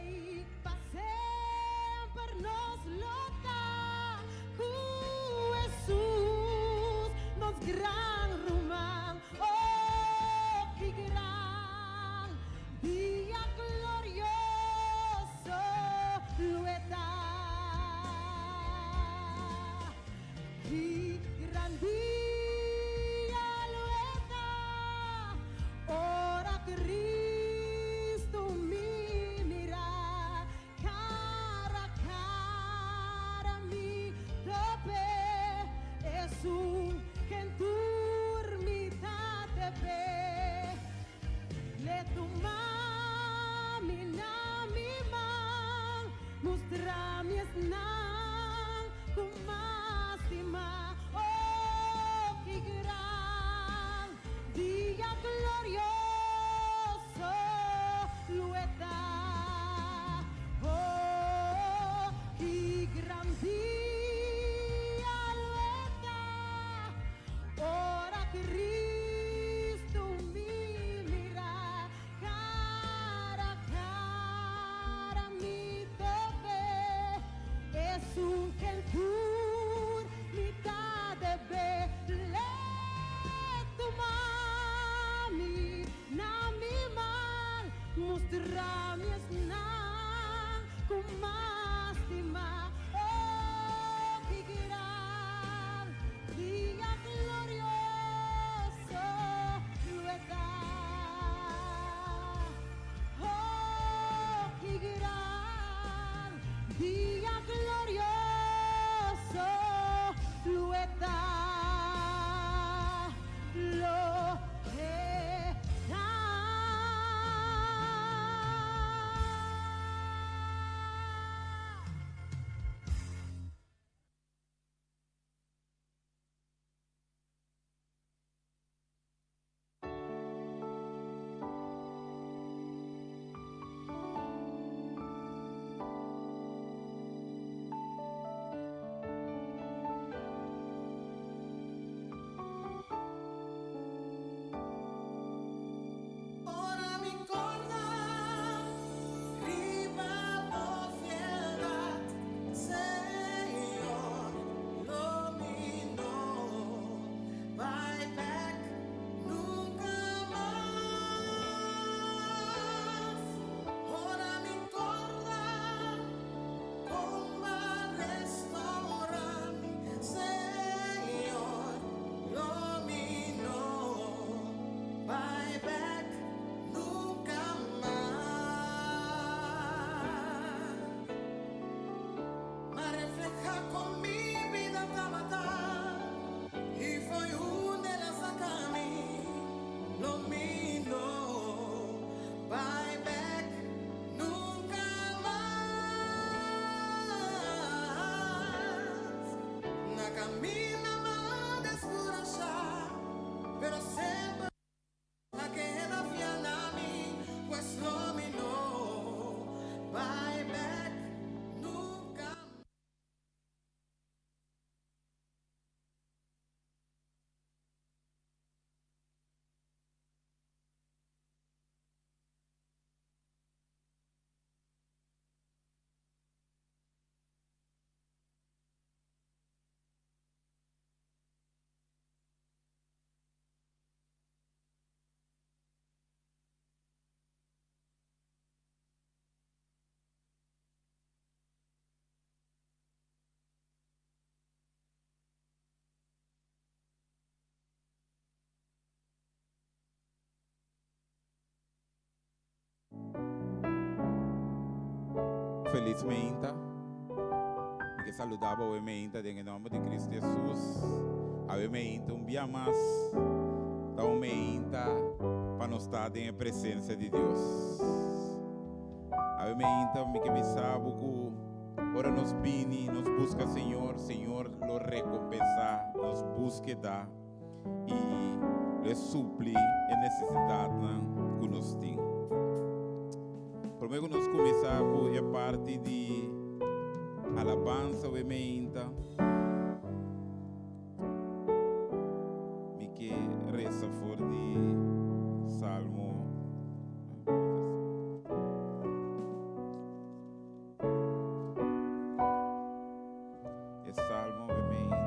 y pa' siempre nos loca, Jesús nos gran rumán, oh, y gran día glorioso lo está, y gran día. Ora Cristo mi mira, cara a cara. 20 mi tope es un que tú Felizmente, que saludava o ementa em nome de Cristo Jesus. A ementa dia mais, da ementa para nós estar em presença de Deus. A ementa me que me sabe que ora nos vini, nos busca Senhor, Senhor lo recompensa, nos busca dar e le supli a necessidade que nós temos. Primeiro nós começamos a parte de alabança ou ementa. Me que reza for de Salmo. É Salmo ementa.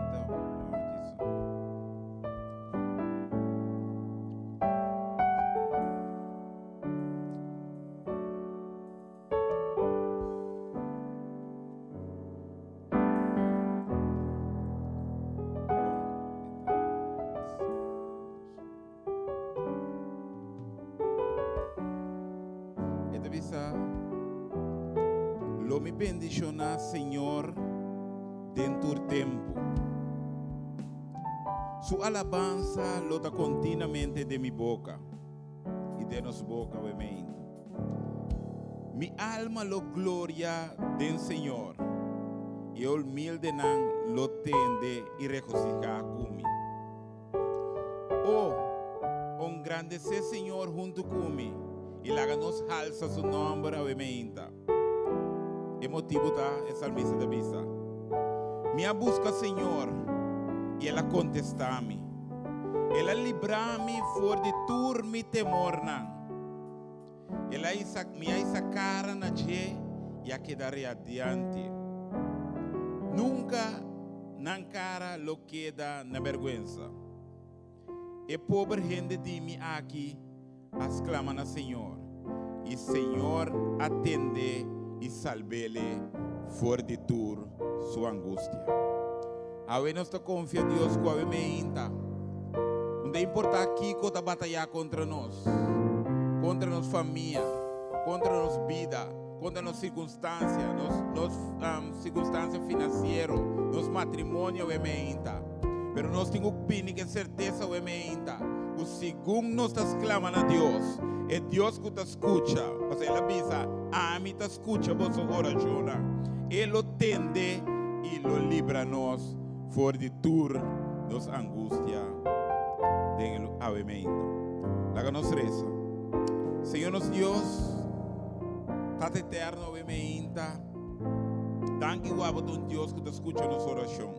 Lo me bendiciona, Senhor, dentro do tempo. Sua alabança lo da continuamente de mi boca e de nos boca, amém. Mi alma lo gloria del Senhor e humilde nan lo tende e regocija comigo. Oh, engrandecer Senhor junto comigo e láganos alza su nombre, amém. E motivo da salmista da bisa. Me busca Senhor e ela contesta-me. Ela libra-me for de tur mi temor nan. Ela me isa cara na je e a quedaré adiante. Nunca nan cara lo queda na vergüenza. E pobre gente de mim aqui exclama na Senhor. E Senhor atende e salve-le for de tur sua angústia. A nós confia em Deus com a mente. Não importa aqui que está batalhar contra nós família, contra nossa vida, contra nossa circunstância, circunstância financeira, nosso matrimônio, a mente. Pero nós temos que certeza o ementa. O segundo nós estamos clamando a Deus, é Deus que te escuta. Porque ele avisa, a mim te escuta a vossa oração. Ele tende e lo libra nós fora de tur, nos angústia. Den o ementa. Laga nos reza. Senhor nosso Deus, Tata eterno o ementa. Danke o abo de Deus que te escuta a nossa oração.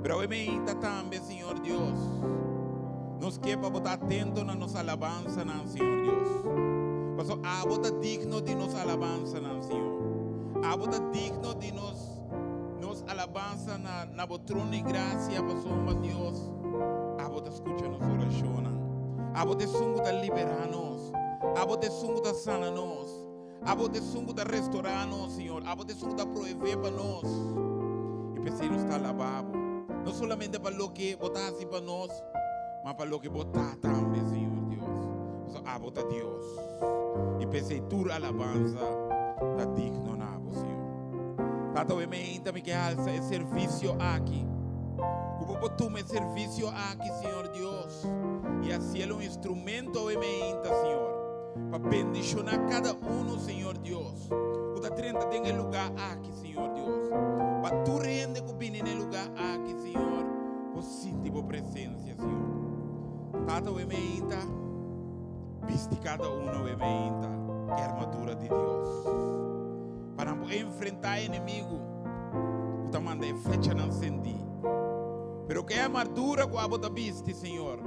Pero o ementa também, Senhor Deus. Nos quer para botar atento na nossa alabança, não, Senhor Deus. Porque a bota digno de nossa alabança, não, Senhor. A bota digno de nos alabança na trono de graça, Pastor Deus. A bota escuta nossa oração. A bota sungo da liberar nós. A bota sungo da sana nós. A bota sungo da restaurar nós, Senhor. A bota sungo da prover para nós. E pensei nos está lavabo. Não somente para o que botasse para nós, mas para o que botar também, Senhor Deus. Só bota Deus. E pensei, tua alabança está digno na Senhor. Tata o ementa me que alça é serviço aqui. Como botou me serviço aqui, Senhor Deus. E assim é um instrumento o ementa, Senhor. Para bendicionar cada um, Senhor Deus. O da 30 tem lugar aqui, Senhor Deus. Para tu rende que vem no lugar aqui, Senhor. Por sentir a presença, Senhor. Tata o ementa. Viste cada um o ementa. Que é a armadura de Deus. Para enfrentar o inimigo. O tamanho da flecha não senti. Pero que é a armadura que a bota viste, Senhor.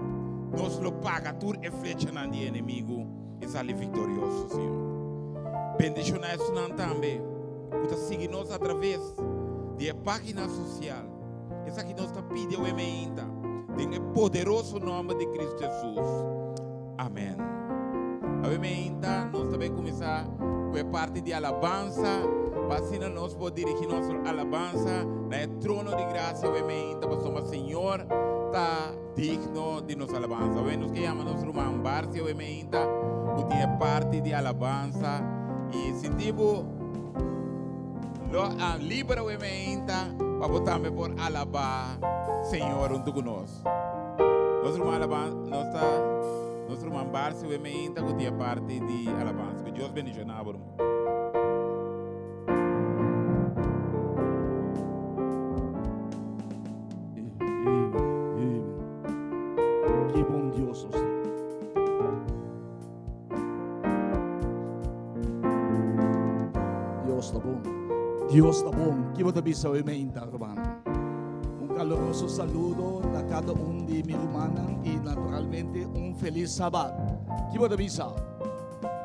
Nós lo paga tu e flecha não de inimigo. E sai vitorioso, Senhor. Bendicionar isso não também. Você siga nós através de página social. Essa que nós está pedindo o emenda. Tem o poderoso nome de Cristo Jesus. Amém. A emenda nós também começar com a parte de alabança. Para assim nós podemos dirigir nossa alabança no trono de graça. O emenda para o Senhor está digno de nossa alabança. Nos que chama nosso irmão Bárcio o emenda. Que tem parte de alabança. E sentimos libera o ementa para botar-me por alabar Senhor junto conosco. Nosso irmão Bárcio o ementa que tem parte de alabança. Que Deus bendiga na abro. Que bom Deus você. Deus está bom. Que você bisa o ementa, hermano. Caloroso saludo a cada de mi hermana y naturalmente feliz sábado. Que você bisa?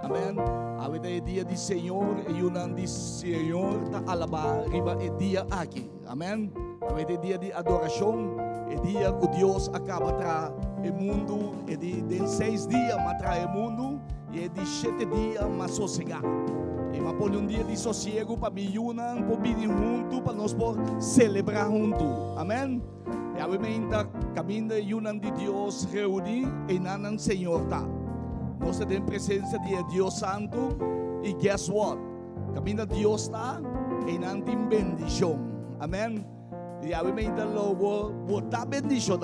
Amém. Ahorita é dia de Senhor e o de Senhor está alabar riba é dia aqui. Amém. Ahorita é dia de adoração. É dia que Deus acaba tra o mundo. É de 6 dias mas traz o mundo e é de 7 dias mas sossegar. E mas põe dia de sossego para me unir, para vir junto, para nós celebrar junto. Amém? E a emenda caminho e unam de Deus reunir e nanan Senhor tá. Nós temos presença de Deus Santo e guess what? Caminho de Deus tá e nan tem bendição. Amém? E a emenda logo botar bendição.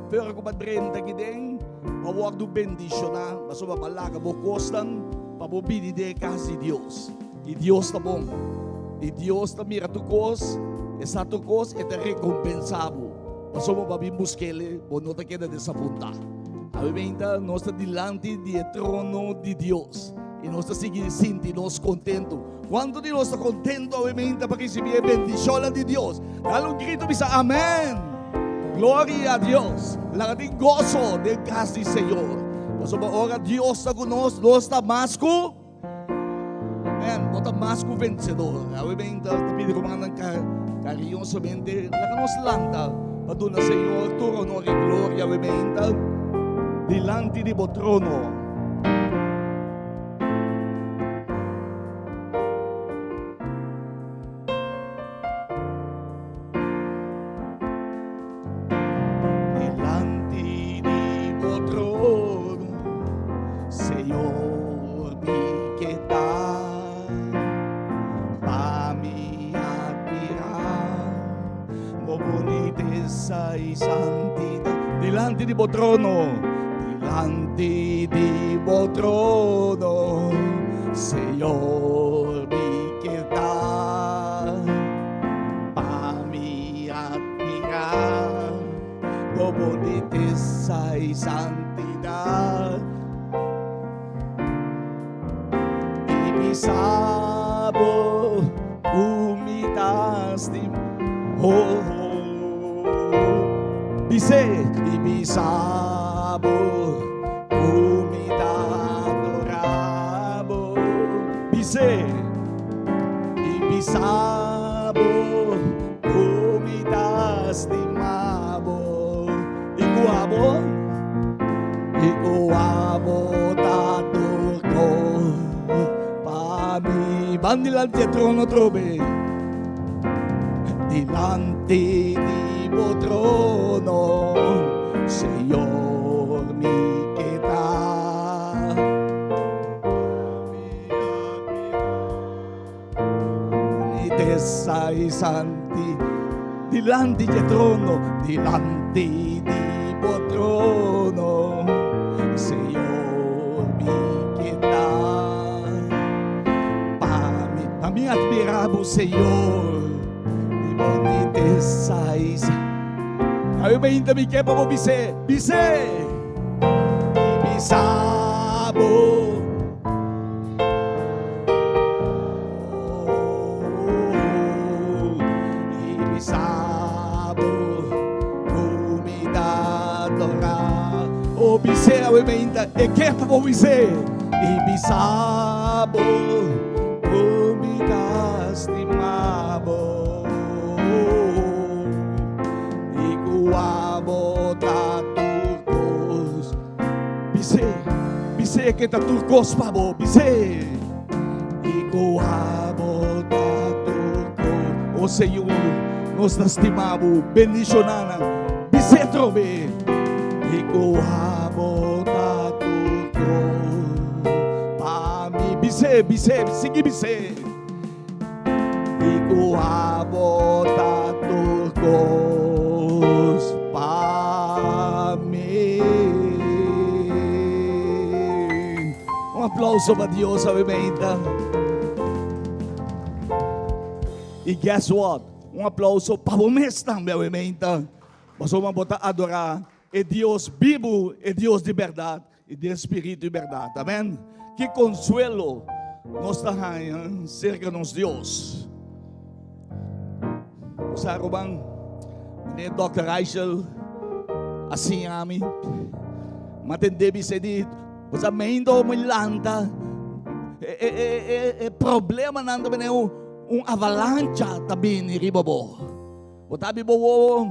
Pero ko padrenta que tem, para do bendição, mas só para palavra bocostan. Para ouvir de casa de Deus. E Deus está bom. E Deus está mira tu cos. Essa tu cos é recompensado. Nós somos para vir buscar ele. Para não te queda desapontar. A emenda nós está diante do trono de Deus. E nós está sentindo nós contentos. Quando nós está contento a emenda para receber a bendição de Deus. Dá um grito e diz amém. Glória a Deus. Lá tem gozo de casa do Senhor. Mas ora Deus está conosco, nós está mais com bota mais com vencedor. Eu venho da pedi comandante carinhosamente lá nos lanta para donar Senhor todo honor e glória. Eu venho delante de vosso trono. Bonita y santidad delante di tuo trono, delante di tuo trono, Señor, mi quieta, pa mi admirar, tu boniteza y santidad, y mi sabor, humildad, Bise, ibisabo, umidad, adorabo. Bise, ibisabo, umidad, estimabo. Iguabo, taturko. Pami, van dilante al trono trobe. Dilante di tuo trono, Señor, mi quieta. Unitezza y santi, dilante di trono, dilante di tuo trono, Señor, mi quieta. Pa mi admirabo, Señor. Boniteza y Ayo mainta mi kepa mo bise, ibisabo. Ibisabo, umidad, ora. O bise, ayo mainta, e kepa mo bise, ibisabo, umidad, estimabo. Iguabo taturcos, bise que taturcos pabo, bise. Iguabo taturcos, o Senhor, nos lastimamos, bendicionana, bise trobe. Iguabo taturcos, pa mi bise, sigi bise. Iguabo taturcos, pa mi. Um aplauso para Deus, obviamente. E guess what? Um aplauso para o mês também, obviamente. Nós vamos botar adorar. É Deus vivo, é Deus de verdade, e de espírito de verdade. Amém? Que consuelo nós temos cerca de nós, Deus. Sa Robang, ni Dr. Rachel, assim ami, matendebi sa di, sa maindo mo lanta, problema nando ba na avalanche tabi ni ribabo. O tabi bo,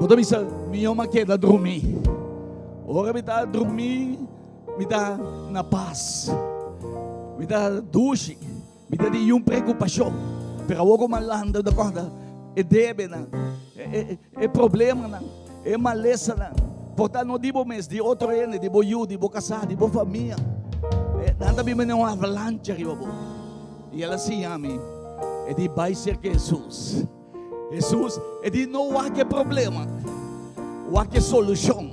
tabi sa miyo makeda drumi. Ora mita drumi, mita na paz, mita dushi, mita di yung preocupasyon. Pero ako malanda da corda, é debe na, é problema na, é maleza na. Portanto, não dibo mês, de outro ano, de boiú, de bo casar, de bo família. Nada bem uma avalanche ribo. E ela se ame, é de vai ser que Jesus. Jesus é de não há que problema, há que solução.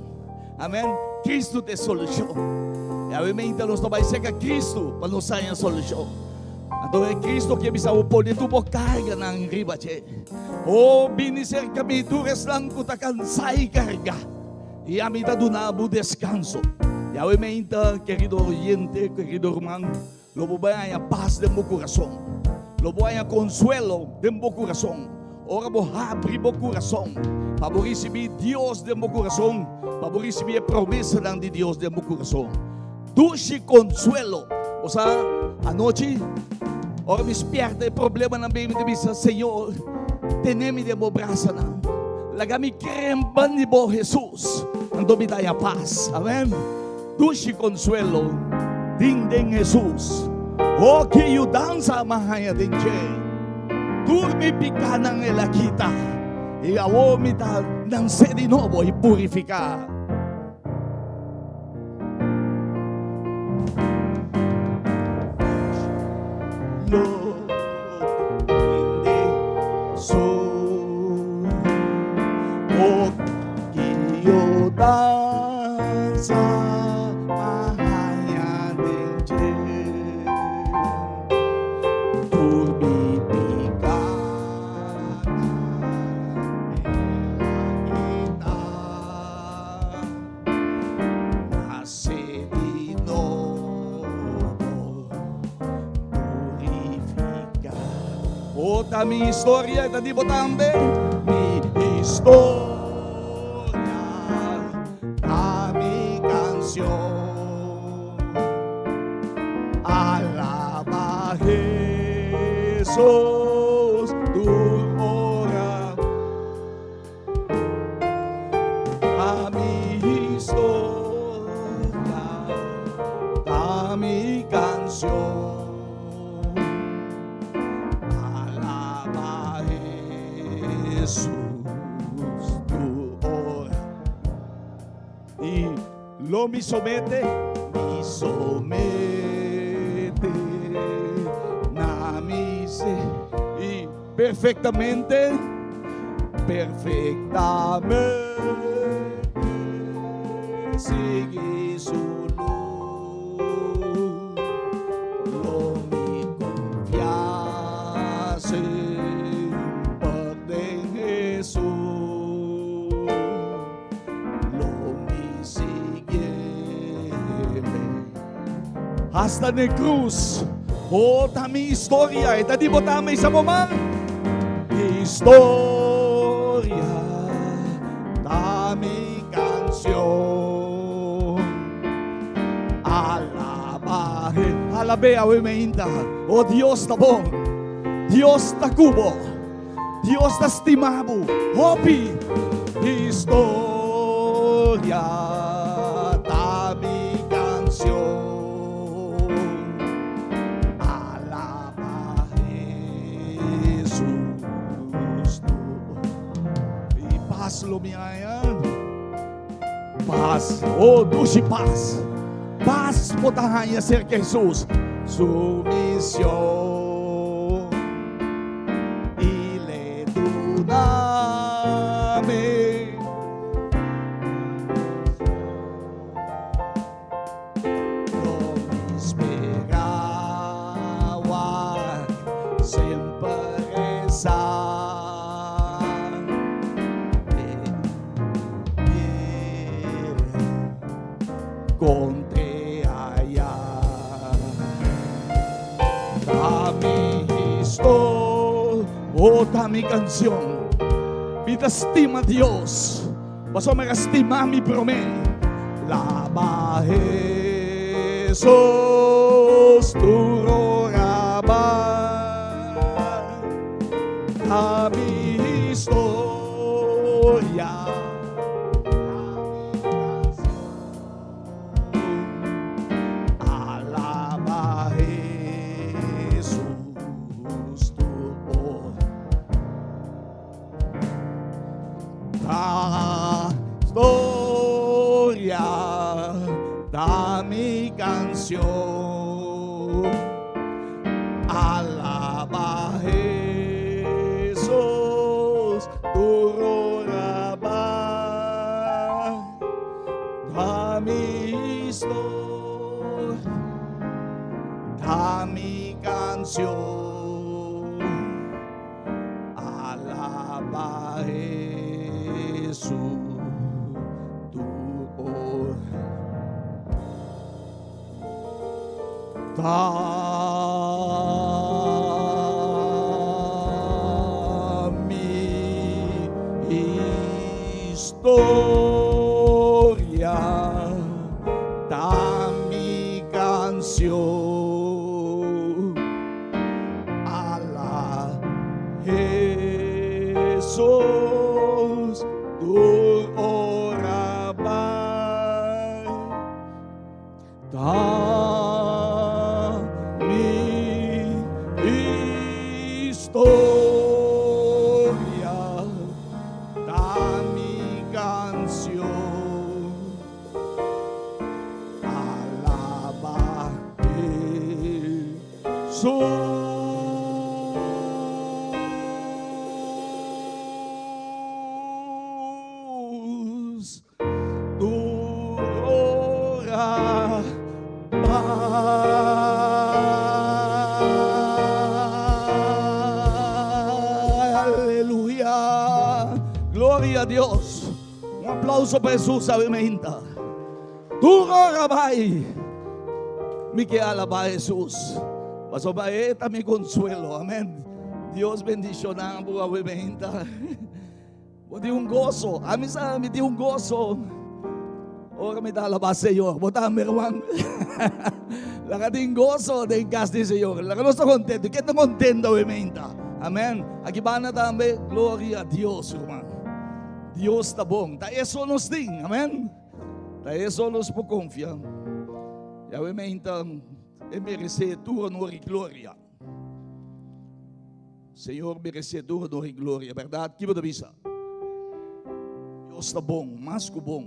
Amém? Cristo tem solução. E a então nós vai ser que Cristo para nos sair a solução. Então é Cristo que bisa upod ito po carga ng ribache. O biniser kami dures lang kutakan sai carga. E a mitad dunabo descanso. Yawe meinta, querido oyente, querido hermano, lo bobaya paz de meu coração. Lo bobaya consuelo de meu coração. Ora bo abri meu coração. Para receber Deus de meu coração. Para receber a promessa de Deus de meu coração. Dulce consuelo. O sea, anoche, ora me espierta o problema na bem de bisa, Senhor, teneme de meu braço na. Lagami kremban ni bo Jesus. Ando me dai a paz. Amém? Dulce consuelo. Ding ding Jesus. O que you dança mahaya din che. Turmi pikanang elakita. E awo mi ta nang se di novo e purificar. Lord, Esta mi historia, esta tipo también. Mi historia, a mi canción. Alaba a Jesús, tu hora. A mi historia, a mi canción. Jesús, tu hora. Y lo mi somete, na mi se, y perfectamente, sigue su luz, lo mi confianza. Hasta na cruz, ta mi historia, ita di mo tamay sa momang historia, ta mi canción. Alabe awe meinta, o Dios ta bong, Dios ta kubo, Dios ta stimabu, hopi, historia, ta mi canción. Paz lumiayan, paz, dusi paz, paz po tayo ser Jesus, sumisión, ile tu namin, esperawan, siempre sa conte allá. Dami historia, mi canción. Vida estima Dios. Paso me estima mi promé. Lava Jesús tu rogaba. Dami historia. Historia, da mi canción, alaba Jesús, tu rogaba, da mi historia, da mi canción, alaba Jesús. Mi historia, mi canción, ala Jesús, tu oraba. Historia, da mi canción, alaba Jesús, tu oraba. Aleluya, gloria a Dios. Un aplauso para Jesús, sabe meinta. Tu rabay, mi que alaba a Jesús. Paso ba mi consuelo, amén. Dios bendicionar po awe meinta. Buti un gozo. Amin sa amin di un gozo. O kami talabas sa iyo. Buta merwan. Lakating gozo de gas di sa iyo. Lakanos na contento. Kita contento awe meinta. Amen. Agibana tambe gloria a Dios, hermano. Dios está bom. Ta eso nos ding. Amen. Ta eso nos po confia. E awe meinta e merece tua honor e glória. Senhor, merecedor de honra e glória, verdade? Que você bisa? Deus está bom, mais que bom.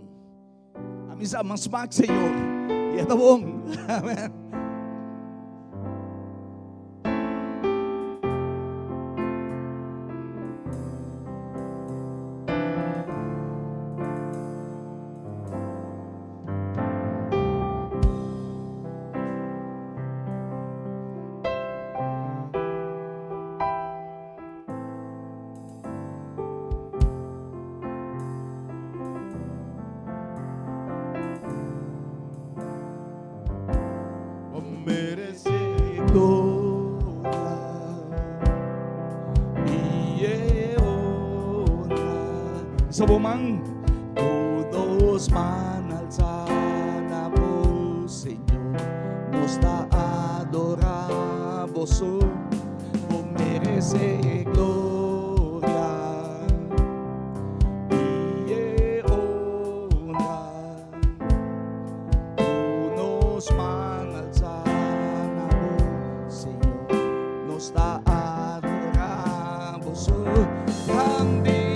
A misa, mas mag, Senhor. E está bom. Amém. Sa bumang todos manalzana po, Señor, nos da adoramos, o merece gloria y honra. Todos manalzana po, Señor, nos da adoramos, grande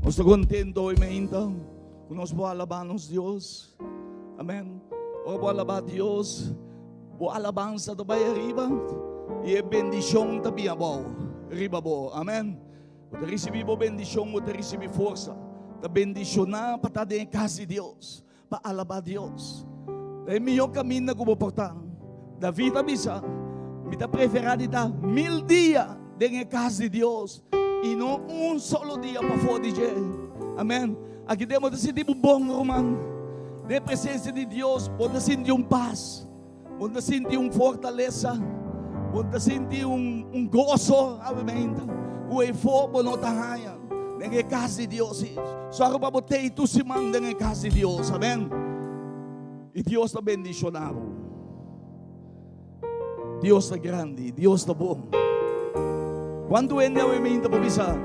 Estou contento hoje, então, nós vamos alabar-nos Deus, amém. Hoje vamos alabar Deus, vamos alabança também arriba e a bendição também arriba, amém. Você recebe a bendição, você recebe força, a bendicionar para estar em casa de Deus, para alabar Deus. É o melhor caminho que vou portar. Da vida missa, me dá preferado estar 1000 dias em casa de Deus. E não um solo dia para fora de Deus. Amém. Aqui temos de sentir um bom romano. De presença de Deus, pode sentir paz, pode sentir fortaleza, pode sentir gozo. Amém. O fogo não está raia. Nem casa de Deus. Só para botar tu se manda em casa de Deus. Amém. E Deus está bendicionado. Deus está grande, Deus está bom. Quando é na emenda para bisa,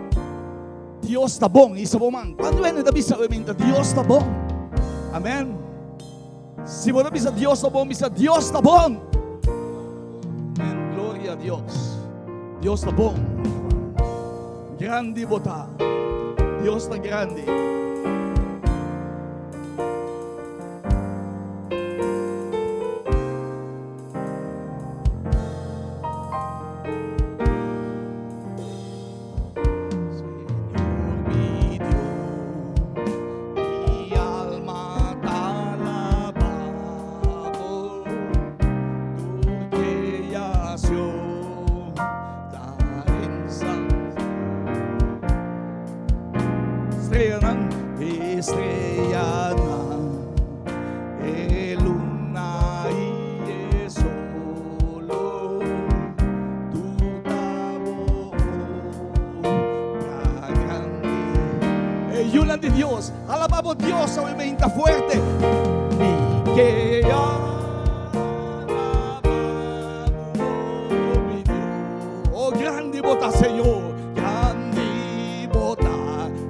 Deus está bom, isso é bom, man. Quando é na bisa emenda, Deus está bom. Amém. Se você bisa Deus está bom, bisa Deus está bom. Amém. Glória a Deus. Deus está bom. Grande botar. Deus está grande. hablan de Dios. Alabamos a Dios suavemente fuerte. Mi que oh grande bota Señor, grande bota,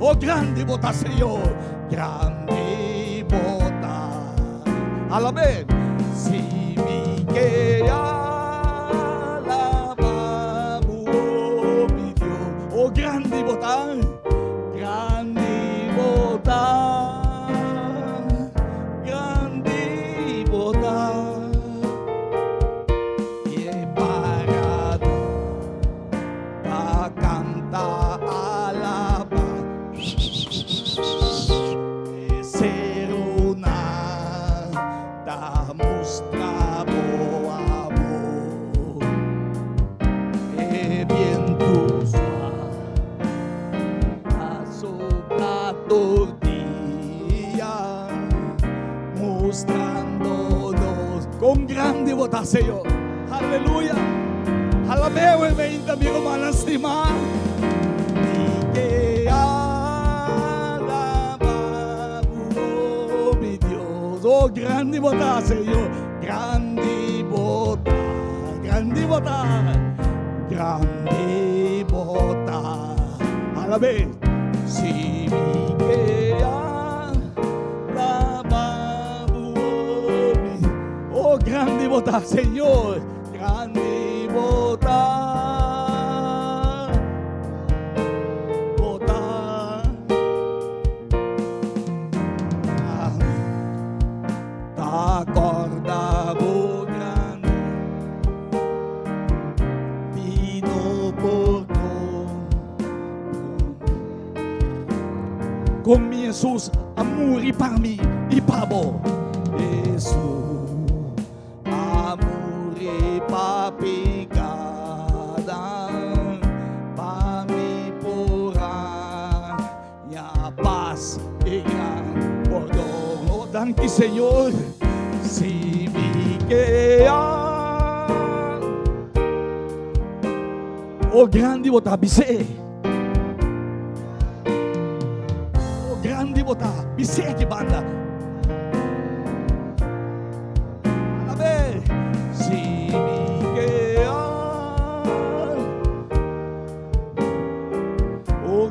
oh grande bota Señor, grande bota. Alabé, si mi que alabamos, oh mi Dios, oh grande bota, grande bota, grande bota. Con grande bota Señor, aleluya. Alabeu e venta mi romana stima. Y que alabamos, oh mi Dios, oh grande bota Señor, grande bota, grande bota, grande bota. Alabe, si mi que oh, grande bota, Señor, grande bota, bota. Ta corda bo grande, vino porto, con mi Jesús, amor y para mí y para vos, Jesús. Pa pecada, pa mi porra, e a paz e gran perdão. Oh, danke Senhor, se me quer. Oh, grande botar bise. Oh, grande botar bise que banda.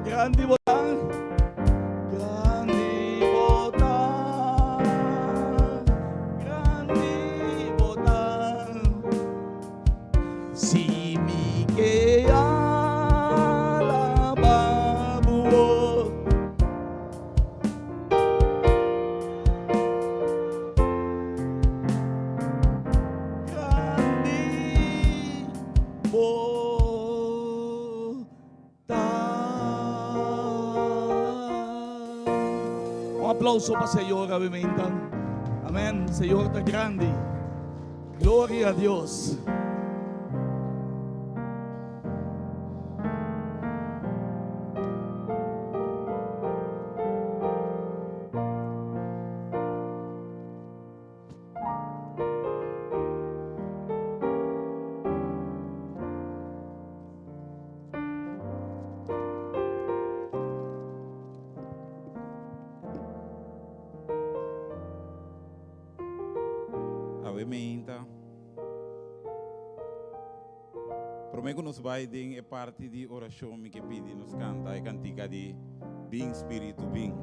Grande botão, grande botão, grande botão. Se me quer alabamos, grande botão. Aplauso para o Senhor, amém. Amém. O Senhor está grande. Glória a Deus. Promego nos vai ding é parte de oração que pedi nos canta e cantica de bem espírito bem.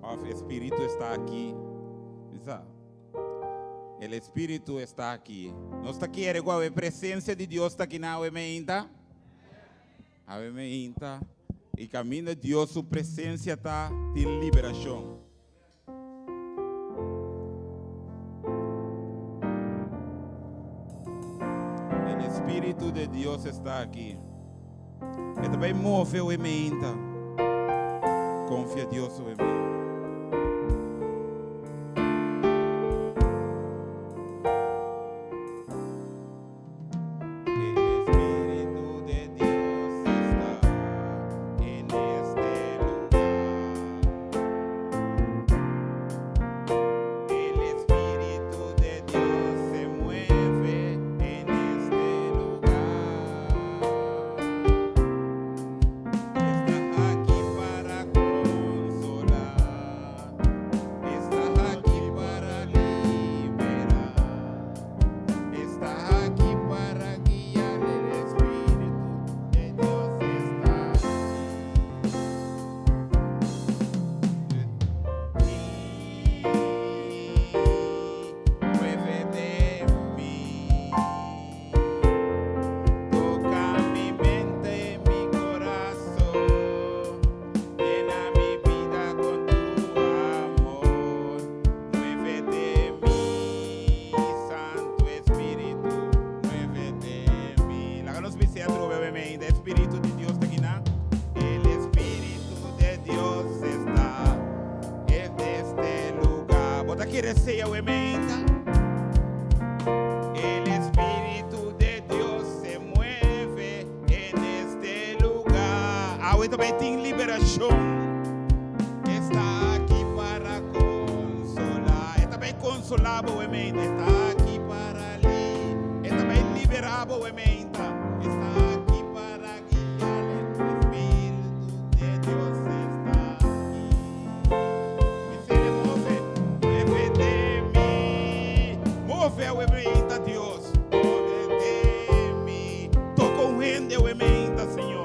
O espírito está aqui. O espírito está aqui. Nós está aqui é igual a presença de Deus está aqui na meinta. A meinta e caminho de Deus sua presença está de liberação. O Espírito de Deus está aqui. E também move o emenda. Confia em Deus o emenda. Está aqui para consolar. também tem liberação. Está aqui para consolar. É também consolável, amém. Está aqui para ali. É também liberável, amém. Está aqui para guiar. O Espírito de Deus está aqui. Me se move de mim. Move, amém, Deus. Move de mim. Toca o rende, amém, Senhor.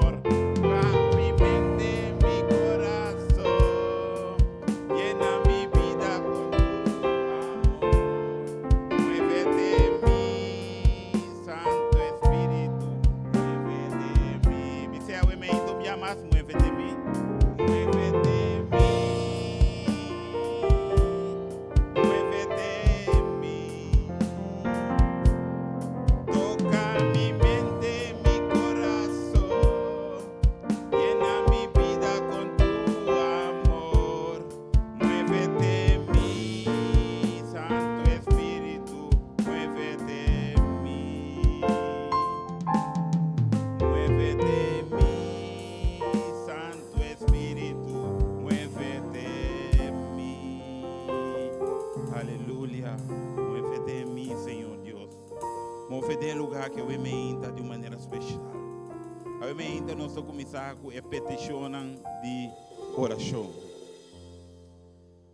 É peticionam de oração.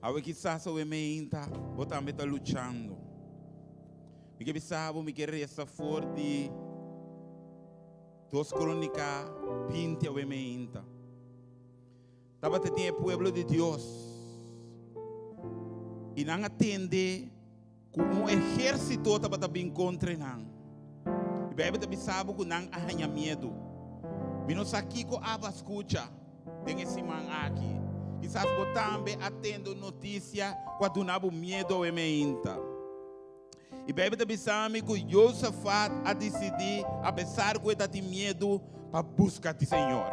Ao que sabe o ementa, botar me tá lutando. Me que sabe me que resta forte. 2 Crônicas 20 o ementa. Tava tem o povo de Deus. E não atende com exército tava bem contra não. E bem também sabe que não arranha medo. Menos aqui com a escuta, tem esse man aqui. Quizás também atendo notícia quando não há medo e meinta. E bem também sabe que Josafat a decidir, apesar que ele tem medo, para buscar o Senhor.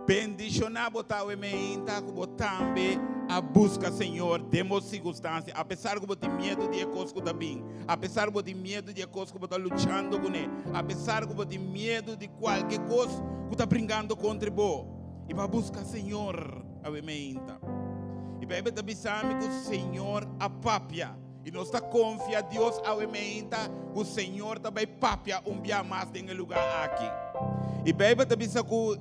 Bendicionar botar o meinta, que também a busca Senhor, demos circunstâncias, apesar que tem medo de coisas que está bem, apesar que tem medo de coisas que está lutando com ele, apesar que tem medo de qualquer coisa que está brincando contra você, e para buscar Senhor, a meinta. E para também sabe que o Senhor apapia, e nós está confia Deus a meinta, que o Senhor também papia dia mais em lugar aqui. E para também sabe que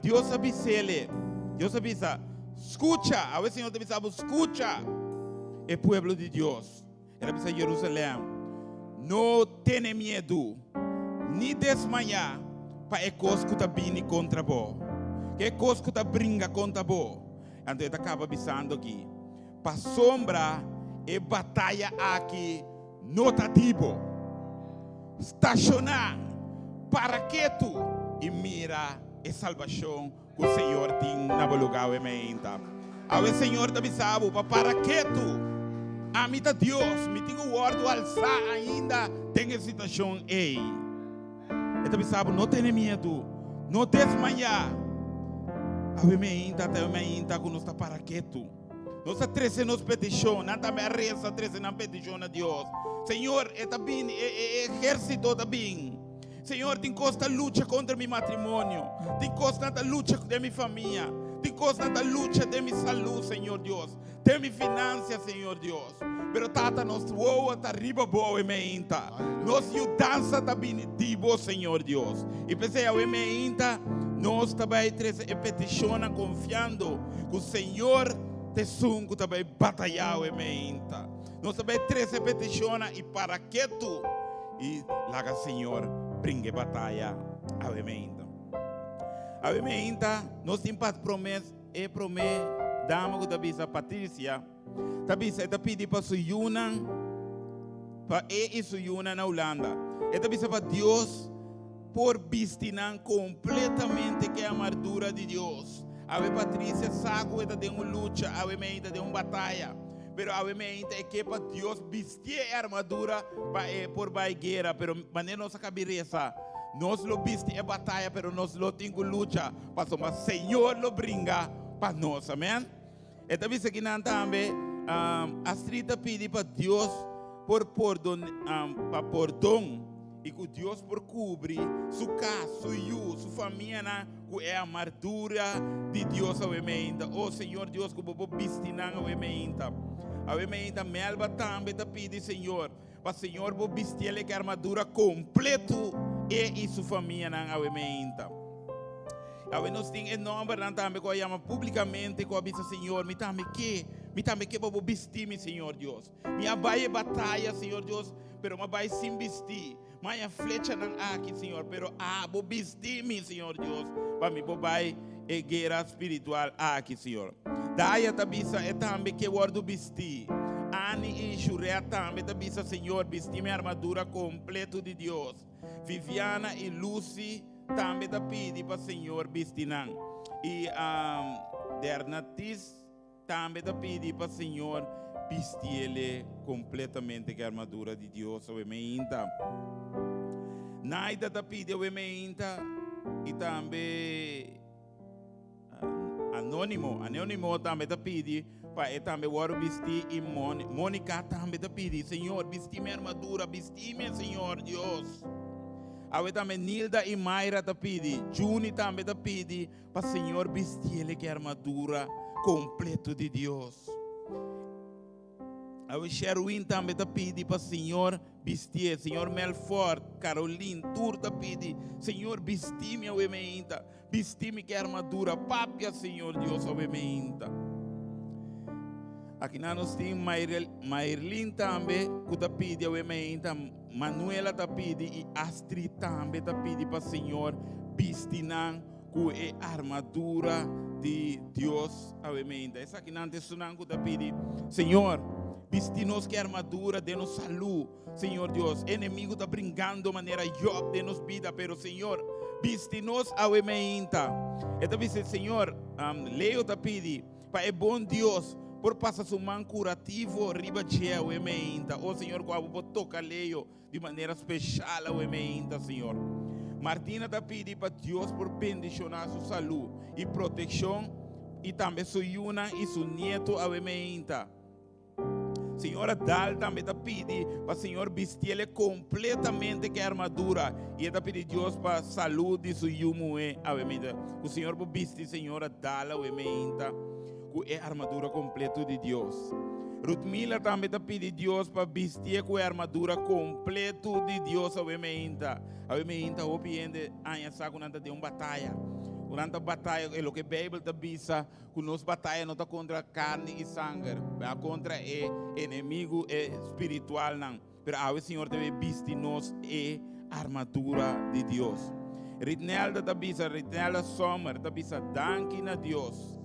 Deus sabe se Deus sabe se escucha, a ver Senhor te sabe, escucha el pueblo de Dios. Era para Jerusalém. No tenha medo, ni desmayar para a coisa que está vindo contra você. Que a coisa que está brinca contra você. Então ele acaba pensando aqui. Para sombra e batalha aqui notativo. Estacionar para quieto e mira a salvação que o Senhor tem na lugar e meinta. Ao Senhor te sabe para quieto. A mim tá Deus, me tem o guardo alçar ainda tem a situação ei. E te sabe não tenha medo, não desmaiar. A meinta que nós está para quieto. Nós está treze nos petição, não também reza treze na petição a Deus. Senhor, está bem, exército está bem. Senhor, tem costa luta contra meu matrimônio. Tem costa da luta de minha família. Tem costa da luta de minha saúde, Senhor Deus. De minha finança, Senhor Deus. Pero tata, nós voa, tá riba boa e meinta. Nós dança tá benitivo, Senhor Deus. E pensei, a meinta, nós também peticiona confiando que o Senhor te sungo também batalhar e meinta. Nós também peticiona e para que tu e laga Senhor brinque batalha a emenda. A emenda nós temos promessa e promessa dama que tabisa Patrícia tabisa eta pedi para suyuna para e suyuna na Holanda. Eta bisa para Deus por vistinan completamente que a armadura de Deus. A Patrícia sabe que tem uma luta, a emenda tem uma batalha. Pero obviamente é que para Deus vestir a armadura por baigueira, pero maneira nossa cabeça, nós lo viste a batalha, pero nós lo temos luta, para o Senhor lo brinca para nós, amém? E também aqui também a estrita pede para Deus por perdão e que Deus por cobrir sua casa, sua família que é a armadura de Deus, avementa. Oh Senhor Deus, que bobo bistinang, avementa. Avementa, melba também te pede, Senhor, para Senhor bobo bistiele que a armadura completo e sua família, avementa. Nós temos enorme também que chama publicamente com a bisa, Senhor, me também que bobo bistir, Senhor Deus. Minha baia batalha, Senhor Deus, pero uma baia sem bistir. Minha flecha não aqui, Senhor, pero bobo bistir, Senhor Deus, para me bobai e guerra espiritual aqui, Senhor. Daí a bisa é também que guardo bistir. Ani e Juré também a bisa, Senhor, bistir minha armadura completo de Deus. Viviana e Lucy também da pedi para o Senhor bistinang. E Dernatis também da pedi para o Senhor bistiele completamente que a armadura de Deus, obviamente. Naida da pedi, obviamente, e também Anônimo também da pedi para também o vestir e Mônica também da pedi, Senhor, vestir minha armadura, vestir minha, Senhor Deus. Awe também Nilda e Mayra te pedi, Juni também te pedi, para o Senhor vestir que a armadura completo de Deus. Awe Sherwin também te pedi, para o Senhor vestir, Senhor Melfort, Caroline, Tur te pedi, Senhor vestir-me, obviamente, vestir-me que a armadura, papia, Senhor Deus, obviamente. Aqui nós temos Mairlin também, que te pedi, obviamente, Manuela te pedi e Astrid também te pedi para o Senhor bistinan com a armadura de Deus. Amém. Essa aqui não te sunan que te pedi, Senhor, bistinos que a armadura de nos saúde, Senhor Deus. Inimigo está brincando de maneira Job de nos vida, pero Senhor, bistinos amém. Então dice, Senhor, Leo te pedi para o bom Deus por passar sua mão curativo riba de amém. O Senhor, quando toca Leo de maneira especial, amém, Senhor. Martina te pedi para Deus por bendicionar sua saúde e proteção e também sua Yuna e seu neto, amém. Senhora Dal também te pedi para o Senhor vestir completamente que a armadura e te pedi Deus para a saúde de sua Yumué, amém. O Senhor por vestir Senhora Dal, amém, com a armadura completa de Deus. Ruthmila também te pedi Deus para vestir com a armadura completa de Deus, amém. Amém, obviamente, anya sa kunanta de batalha. Kunanta batalha é o que a Bíblia te bisa, que nós batalha não está contra carne e sangue, é contra o inimigo espiritual não. Pero o Senhor deve vestir nós a armadura de Deus. Ritnelda te bisa, Ritnelda Sommer te bisa, danke a Deus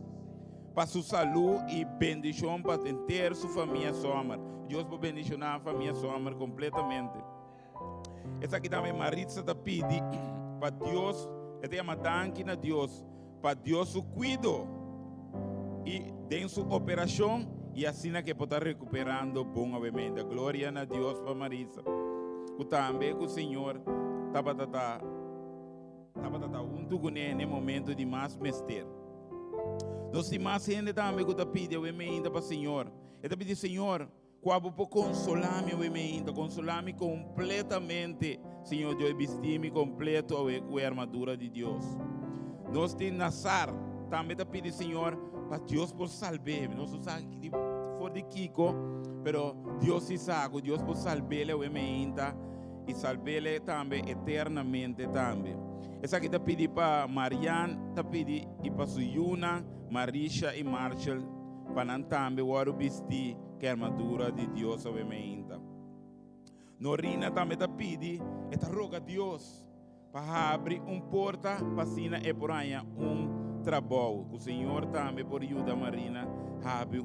para sua saúde e bendição para ter sua família Sommer. Deus vai bendicionar a família Sommer completamente. Essa aqui também Maritza te pedi para Deus, eu amo danke a Deus, para Deus o cuido e tem sua operação e assim que pode estar recuperando bom obviamente. Glória a Deus para Maritza. E também o Senhor estava junto com ele no momento de mais mestre. Nós temos mais gente também que te pede obviamente para o Senhor. Eu te pedi, Senhor, quando por consolar-me, obviamente, consolar-me completamente, Senhor Deus, vestir-me completo com a armadura de Deus. Nós temos Nazar, também te pedi, Senhor, para Deus por salvar-me. Nós sabemos que for de Kiko, pero Deus se sabe, Deus por salvar-me, obviamente, e salvar-me também eternamente também. Essa aqui te pedi para Marianne, te pedi e para Suyuna, Marisha e Marshall, para também o vestir que a armadura de Deus, obviamente. Norina também te pedi e te roga a Deus para abrir porta para Sina e por aí trabalho. O Senhor também por ajuda Marina abre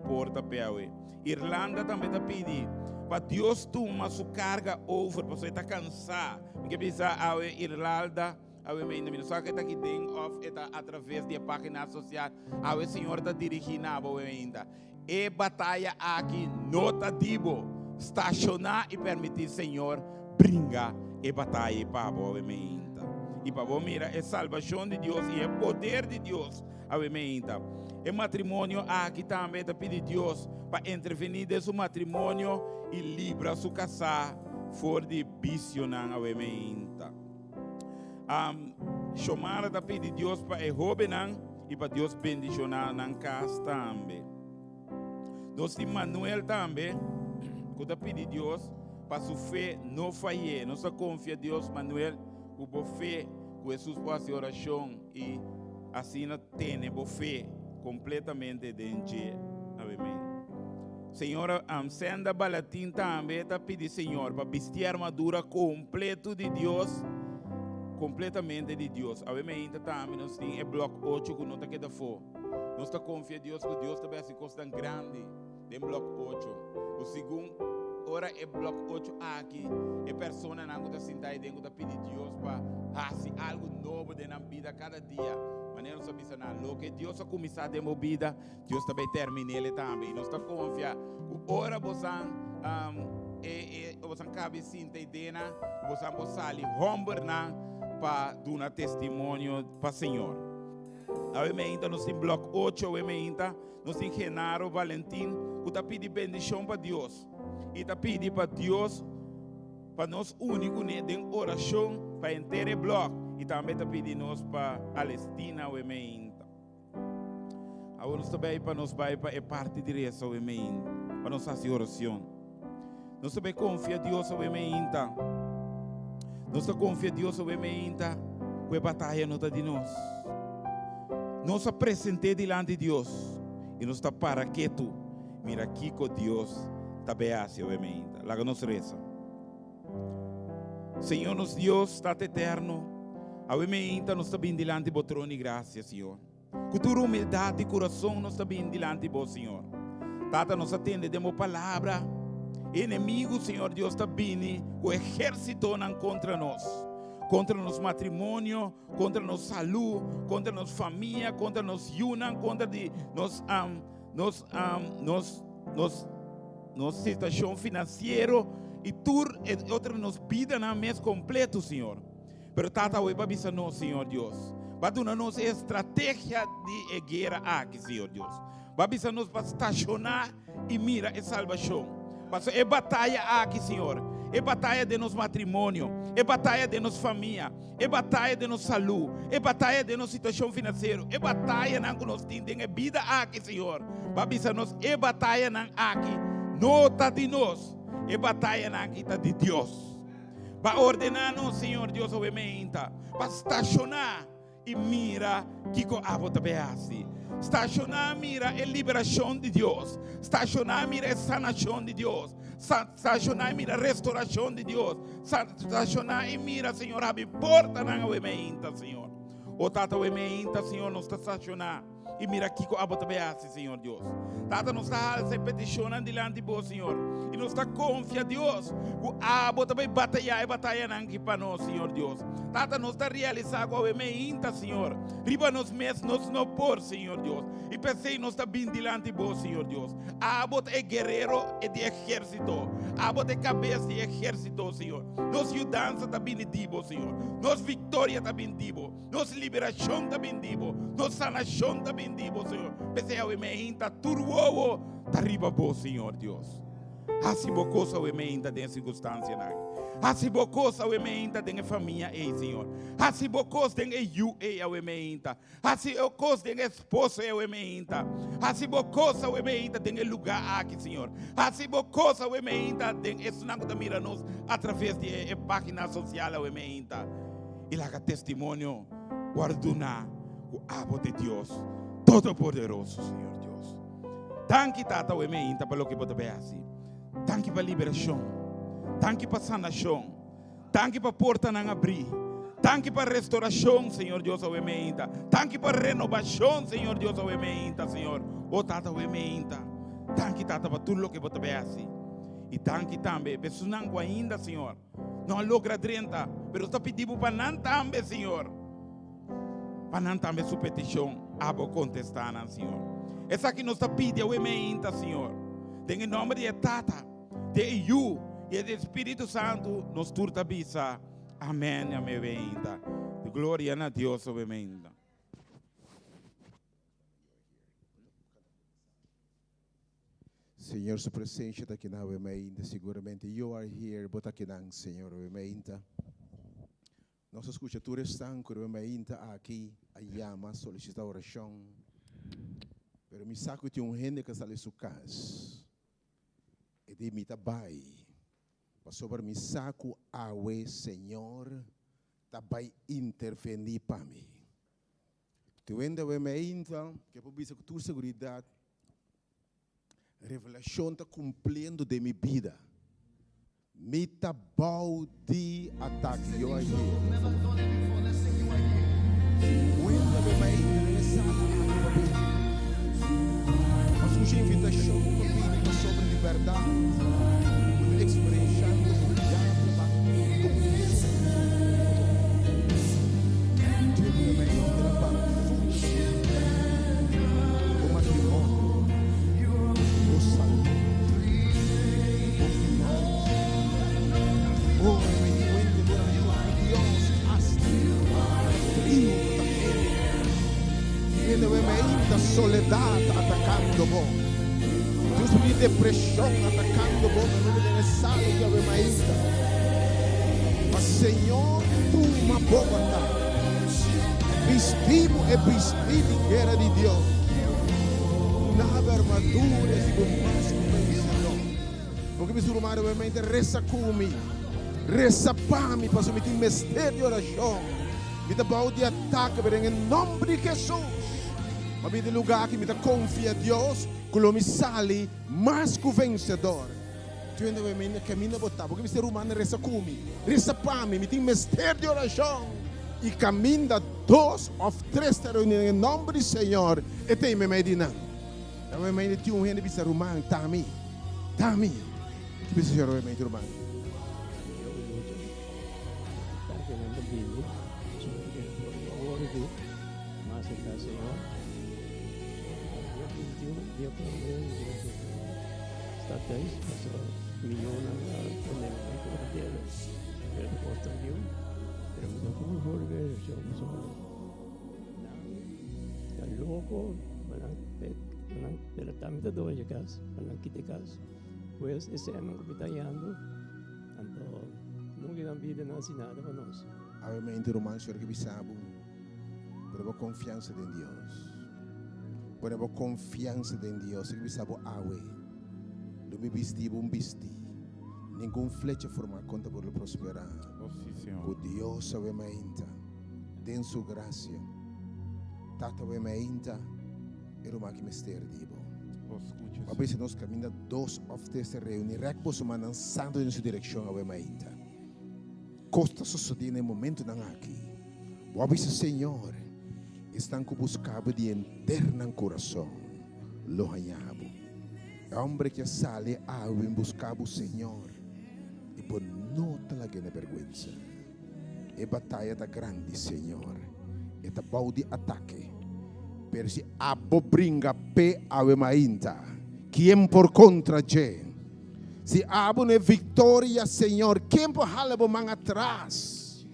porta para ela. Irlanda também te pedi para Deus tomar sua carga over, para você estar cansado. Porque pensa a Irlanda, obviamente, não sabe que está aqui dentro, está através da página social, o Senhor está dirigindo, obviamente. E batalha aqui, nota dibo, estacionar e permitir, Senhor, brincar e batalha para obviamente. E para você mirar, é salvação de Deus e é poder de Deus, obviamente. E matrimônio aqui também te pede Deus para intervenir nesse matrimônio e livrar seu casar fora de vício, obviamente. chamar da pedir Deus para errobenan e para Deus bendicionar na casa também. Nós temos Manuel também, que da pedir Deus para sua fé não falhar. Nós confia em Deus, Manuel, que boa fé, que Jesus faça oração e assim tem boa fé completamente dentro. Amém. Senhora, senda balatim também está pedindo, Senhor, para vestir a armadura completo de Deus, completamente de Deus. Amém. Também nós temos o bloco 8 que não está aqui da fora. Nós está confiando em Deus que Deus também se costa grande em bloco 8. O segundo, ora é bloco 8 aqui, a pessoa não está sentada dentro da pedir Deus para fazer algo novo na vida cada dia. Mas não sabia nada. O que Deus ha começado a vida, Deus também termina ele também. Nós está confiando. Ora você cabe sinta idena, você pode sair romper para dar testemunho para o Senhor. Então nós temos bloco 8, nós temos Genaro Valentim, que está pedindo bendição para Deus. E está pedindo para Deus, para nós únicos, em oração, para inteiro bloco. E também está pedindo para Palestina, agora nós também para nós vai para a parte de reza, para nós fazer oração. Nós também confiamos em Deus, nós confiamos em Deus, que a batalha não está de nós. Nós apresentamos diante de Deus e nós está para quieto. Mira aqui com Deus está bem assim, lá que nós reza. Senhor, nosso Deus está eterno. Nós estamos bem diante do trono de graça, Senhor. Com tua humildade de coração, nós estamos bem diante de você, Senhor. Tata, nós atendemos a palavra. Inimigo, Senhor Deus, está bem. O exército contra nós. Contra nosso matrimônio, contra nossa saúde, contra nossa família, contra nossa união, contra nossa situação financeira. E tudo outra nos vida na mês completo, Senhor. Pero tata hoje vai bisa nós, Senhor Deus. Vai dar nos estratégia de guerra aqui, Senhor Deus. Vai bisa nós para estacionar e mira a salvação. Mas é batalha aqui, Senhor. É batalha de nosso matrimônio, é batalha de nossa família, é batalha de nossa saúde, é batalha de nossa situação financeira, é batalha na que nós temos, é vida aqui, Senhor. Vai bisa nós é batalha na aqui, não está de nós, é batalha na aqui está de Deus. Para ordenar, Senhor Deus, para estacionar e mira que com a bota beasi. Estacionar, mira a liberação de Deus. Estacionar, mira a sanação de Deus. Estacionar, mira a restauração de Deus. Estacionar e mira, Senhor, abre porta na uementa, Senhor. O tata uementa, Senhor, não está estacionar. E mira aqui com a bota beasi, Senhor Deus. Tata nos está se peticionando diante de você, Senhor. E nos está confiando, Deus. A bota vai batalhar e batalhar aqui para nós, Senhor Deus. Tata nos está realizando com a emenda, Senhor. Riba nos mes, nos não por, Senhor Deus. E pensei, nos está bem diante de você, Senhor Deus. A bota é guerreiro e de exército. A bota é cabeça de exército, Senhor. Nos ajudança está bem de você, Senhor. Nos vitória está bem de você. Nos liberação está bem de você. Nos sanação está bem de você, Senhor. Pensei, a emenda, turbo. Está riba você, Senhor Deus. Assim bocosa o emenda dessa circunstância, assim bocosa o emenda da família, Senhor. Assim bocosa tem eu o emenda. Assim bocosa tem esposa o emenda. Assim bocosa o emenda tem lugar aqui, Senhor. Assim bocosa o emenda tem isso não da mira nos através de página social o emenda. E lá que testemunho guarduna o abo de Deus todo-poderoso, Senhor Deus. Tanque tata o emenda para o que pode ver assim. Tanque para liberação, tanque para sanação, tanque para porta não abrir, tanque para restauração, Senhor Deus, ao emenda, tanque para renovação, Senhor Deus, ao emenda, Senhor, o tata ao emenda, tanque tata para tudo o que você vê assim, e tanque também, pessoas não ainda, Senhor, não logra 30, mas está pedindo para não também, Senhor, para não também sua petição, abo contestar, Senhor, essa que nos está pedindo ao emenda, Senhor. Em nome de Tata, de You e do Espírito Santo, nos turta bisa. Amém, amém. Glória a Deus, amém. Senhor, sua presença está aqui na uementa. Seguramente, you are here, bota aqui na Senhor, uementa. Nós escuta tu restan quando me inta aqui a llama solicita oração. Pero mi saco ti gente que sale su casa. E de mi tabai. Passou para mi saco awe Senhor tabai intervenir para mim. Tu ainda me inta que por bisa tua segurança revelação está cumprindo de minha vida. Me tabau de ataque eu aí. Ainda me inta mas uma invitação para sobre liberdade, experienciando o diabo lá o matrimônio, o saúde, o finanças, o entendimento de Deus, hasta frio também. Ele me da soledade atacando vos. Deus me depressão atacando vos, não me necessário que eu me ainda. Mas Senhor, tu uma boa tarde. Vestido e vestido em guerra de Deus. Na armadura e com mais vencedor. Porque me surumar me mente reza comigo. Reza para mim, para me ter mistério de oração. Me dá bom de ataque, em nome de Jesus. Mas me dá lugar que me dá confia a Deus, que me sale mais que vencedor. Tu ainda me caminha botar, porque me ser humano reza comigo. Reza para mim, me tem mistério de oração. E caminha 2 ou 3 em nome do Senhor. E tem me medina. Eu me medina de gente que ser humano, tami. Que me ser humano. Pues ese año que está yendo, nunca dan vida nada sin nada para nós. Obviamente, romano, senhor que me sabe, por confiança em Deus. Por confiança em Deus, que me sabe, awe. Não me vesti, nenhum flecha forma conta por prosperar. Por Deus, obviamente, tem sua graça. Tata, obviamente, é o que me esterdivo. A veces nós caminhamos 2 ou 3 reuniões, recbos manando em sua direção, obviamente. Costa suceder no momento não aqui. A veces, Senhor, estão buscando de interno coração. Lo hanyabo. É homem que sale a buscar o Senhor. E por não talaga na vergonha. É batalha da grande, Senhor. É tabau de ataque. Pero se abo bringa pe ave mainta. Quem por contra je. Se abo ne vitória, Senhor. Quem por halabo man atrás.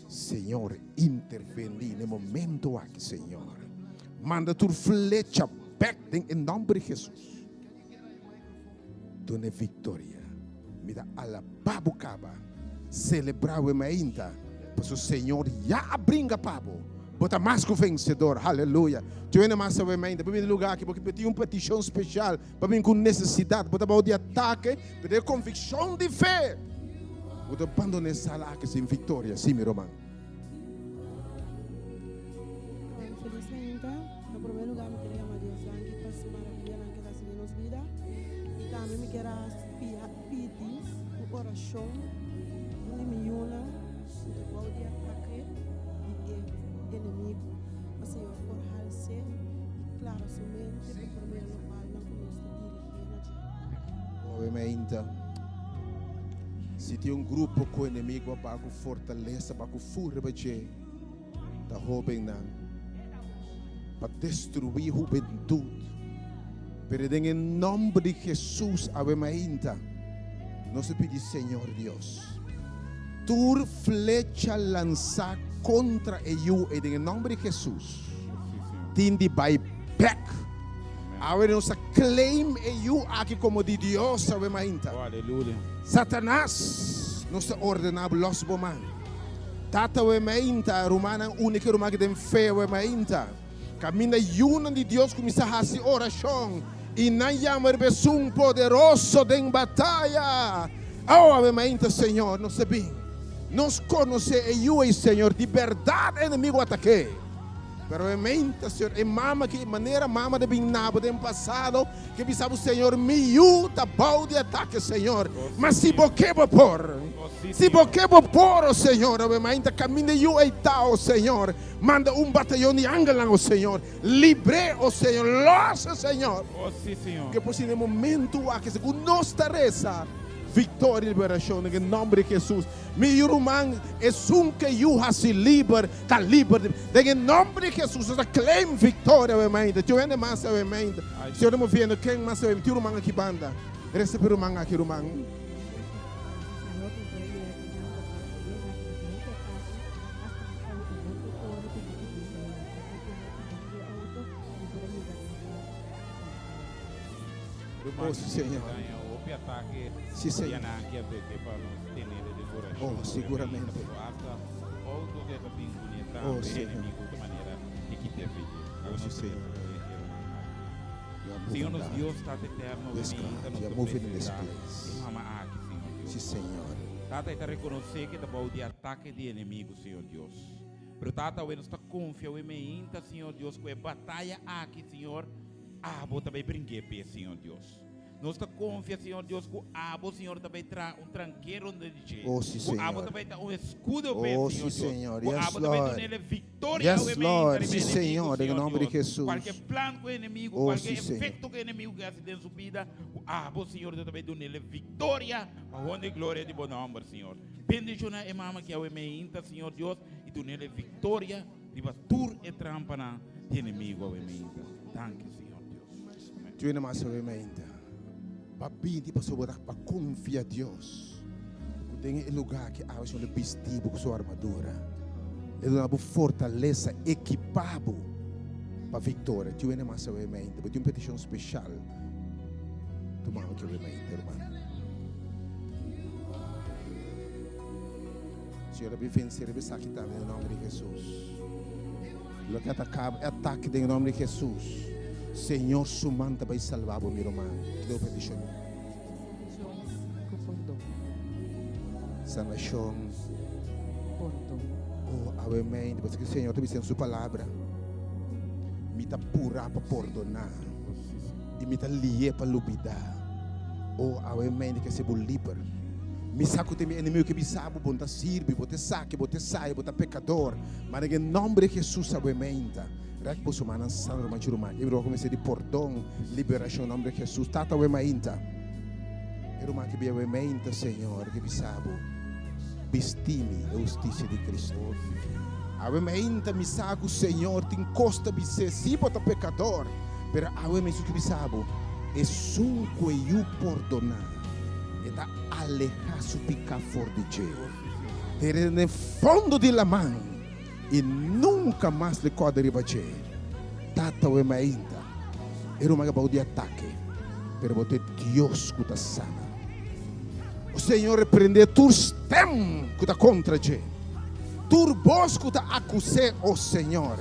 Senhor, interveni no momento aqui, Senhor. Manda tu flecha back em nome de Jesus. Dona vitória. Me dá alababo caba. Celebrar o mainta. Pois o Senhor já bringa pabo. Bota mais que o vencedor, aleluia. Tu ainda mais sabe ainda, para mim lugar aqui, porque tem uma petição especial, para mim com necessidade, para dar de ataque, para ter convicção de fé. Bota abandonar essa aqui sem vitória, sim, meu irmão. Felizmente, no primeiro lugar, me queria amar Deus, que faz maravilha, que está em nossa vida. E também me queria pedir o coração, de milhões, de de ataque. Inimigo, mas Senhor, por ser e claro, somente por primeiro lugar, não conosco Obviamente, se tem grupo com o inimigo, para que fortaleza, para que fura, para que está roubando, para destruir a juventude. Pero em nome de Jesus, obviamente, nós pedimos, Senhor Deus, tu flecha lançar contra eu e em nome de Jesus. Tindi by back. Agora nós claim eu aqui como de Deus, sabe mais? Aleluia. Satanás nós ordenamos los boman. Tata we mainta, Romana, única Romana que tem fé we mainta. Caminha yuna de Deus começa a fazer oração. E não chamar um poderoso em batalha. Oh, we mainta, Senhor, nós sabemos. Nós conhecemos eu e Senhor, de verdade inimigo ataque. Pero realmente, Senhor, é mama que maneira mama de binabo do passado, que pensava o Senhor me ajuda bom de ataque, Senhor. Mas se boqueba por, se boqueba por, Senhor, realmente caminha eu e tal, Senhor. Manda batalhão de ângelos, Senhor. Libre, o Senhor, loça, Senhor. Que por si no momento aqui, segundo nossa reza, vitória e liberação em nome de Jesus. Meu irmão, é que eu se livre, está livre. Em nome de Jesus, eu claim vitória, realmente. Tu ainda mais, realmente. Se eu não vendo quem mais, tu irmão aqui banda. Resta para o irmão aqui, irmão. Oh, Senhor. Sim, Senhor. Oh, seguramente. Oh, Senhor. Oh, Senhor. Senhor, nos Deus está eterno. You are moving in this place. Sim, Senhor. Tata está reconhecer que está de ataque de inimigo, Senhor Deus. Pero Tata, eu está confiando em mim, Senhor Deus, que é batalha aqui, Senhor. Vou também brincar, Senhor Deus. Nós está confiando, Senhor Deus, que o Senhor também traz tranqueiro onde diz. Oh, sim, Senhor. Também dá escudo, oh, Senhor. Sim, Senhor. Yes, Lord. Vitória, yes, Lord. Sim, Senhor. Em nome de Jesus. Qualquer plano com o inimigo, qualquer efeito que o inimigo quer dentro da sua vida, o Senhor também dá nele vitória, a honra e glória de bom nome, Senhor. Bendicionar a mama que é o emeinta, Senhor Deus, e dá nele vitória, de batur e trampa na inimigo, o emeinta. Thank you, Senhor Deus. Tu ainda mais o emeinta. Papi, di pessoa para confiar em Deus. Tem lugar que há um vestido com sua armadura. Ele dá fortaleza, equipado para a vitória. Tu ainda mais o emeinta. Mas tem uma petição especial. Tu mama que o emeinta, irmão. Senhor, eu vencer, eu saque também em nome de Jesus. Lo que ataque em nome de Jesus. Senhor, sumanta vai salvar o meu irmão. Que Deus petição. Salvação. Oh, amém. Porque o Senhor está dizendo sua palavra. Me está pura para perdonar. E me está lié para lubidar. Oh, amém. Que se vou livre. Me saco tem meu inimigo que me sabe, bota sirve, bota saque, bota sai, bota pecador. Mas em nome de Jesus, amém. Rek posso manan sangue manchuruma. Eu comecei de perdão, liberação em nome de Jesus. Tata o emainta. Eu não que o emainta, Senhor, que sabe. Vestime a justiça de Cristo. O emainta me sabe, Senhor, te encosta me ser sim para pecador. Pero o emainta que sabe, é um que eu perdonar. E da alejar su pica for de Deus. Ter no fundo de la mão. E nunca mais lhe pode ribater. Tata o emainta. Era uma gabau de ataque. Pero bote Deus que está sana. O Senhor repreende tus tem que está contra je. Tur bos que está acusé o Senhor.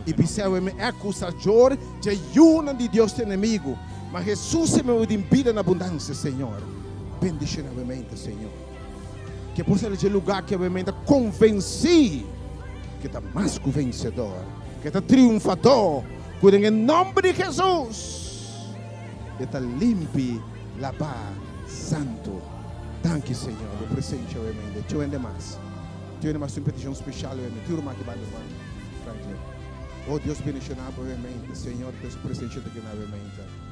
E pensava me acusador de uma de Deus inimigo. Mas Jesus se me impide na abundância, Senhor. Bendice novamente, Senhor. Que possa ser o lugar que realmente convenci que está mais que vencedor, que está triunfador, que em nome de Jesus está limpo, lavar, santo. Thank you, Senhor, do presente realmente. Tu ainda mais uma petição especial realmente. Tu irmão que vai levar, Franklin. Oh Deus bendicionado realmente, Senhor, Deus presente aqui na realmente.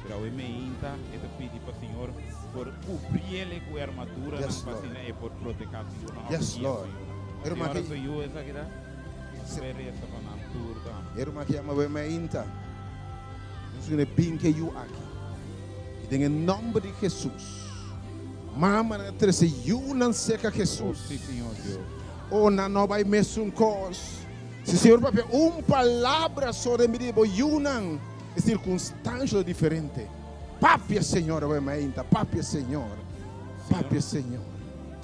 Para o emeinta, eu pedi para o Senhor por cobrir ele com a armadura e por proteger o Senhor. Yes, Lord. Era uma que eu essa aqui da. Experiência para a natureza. Era uma que ama o emeinta. Nós não bem que eu aqui. E em nome de Jesus. Mama na terceira, eu não seca Jesus. Sim, Senhor Deus. Oh, não vai mesmo cos. Se Senhor papel, palavra sobre mim, Yunan, é circunstância diferente. Papi, Senhor, vai mainta, papi, Senhor. Papi, Senhor.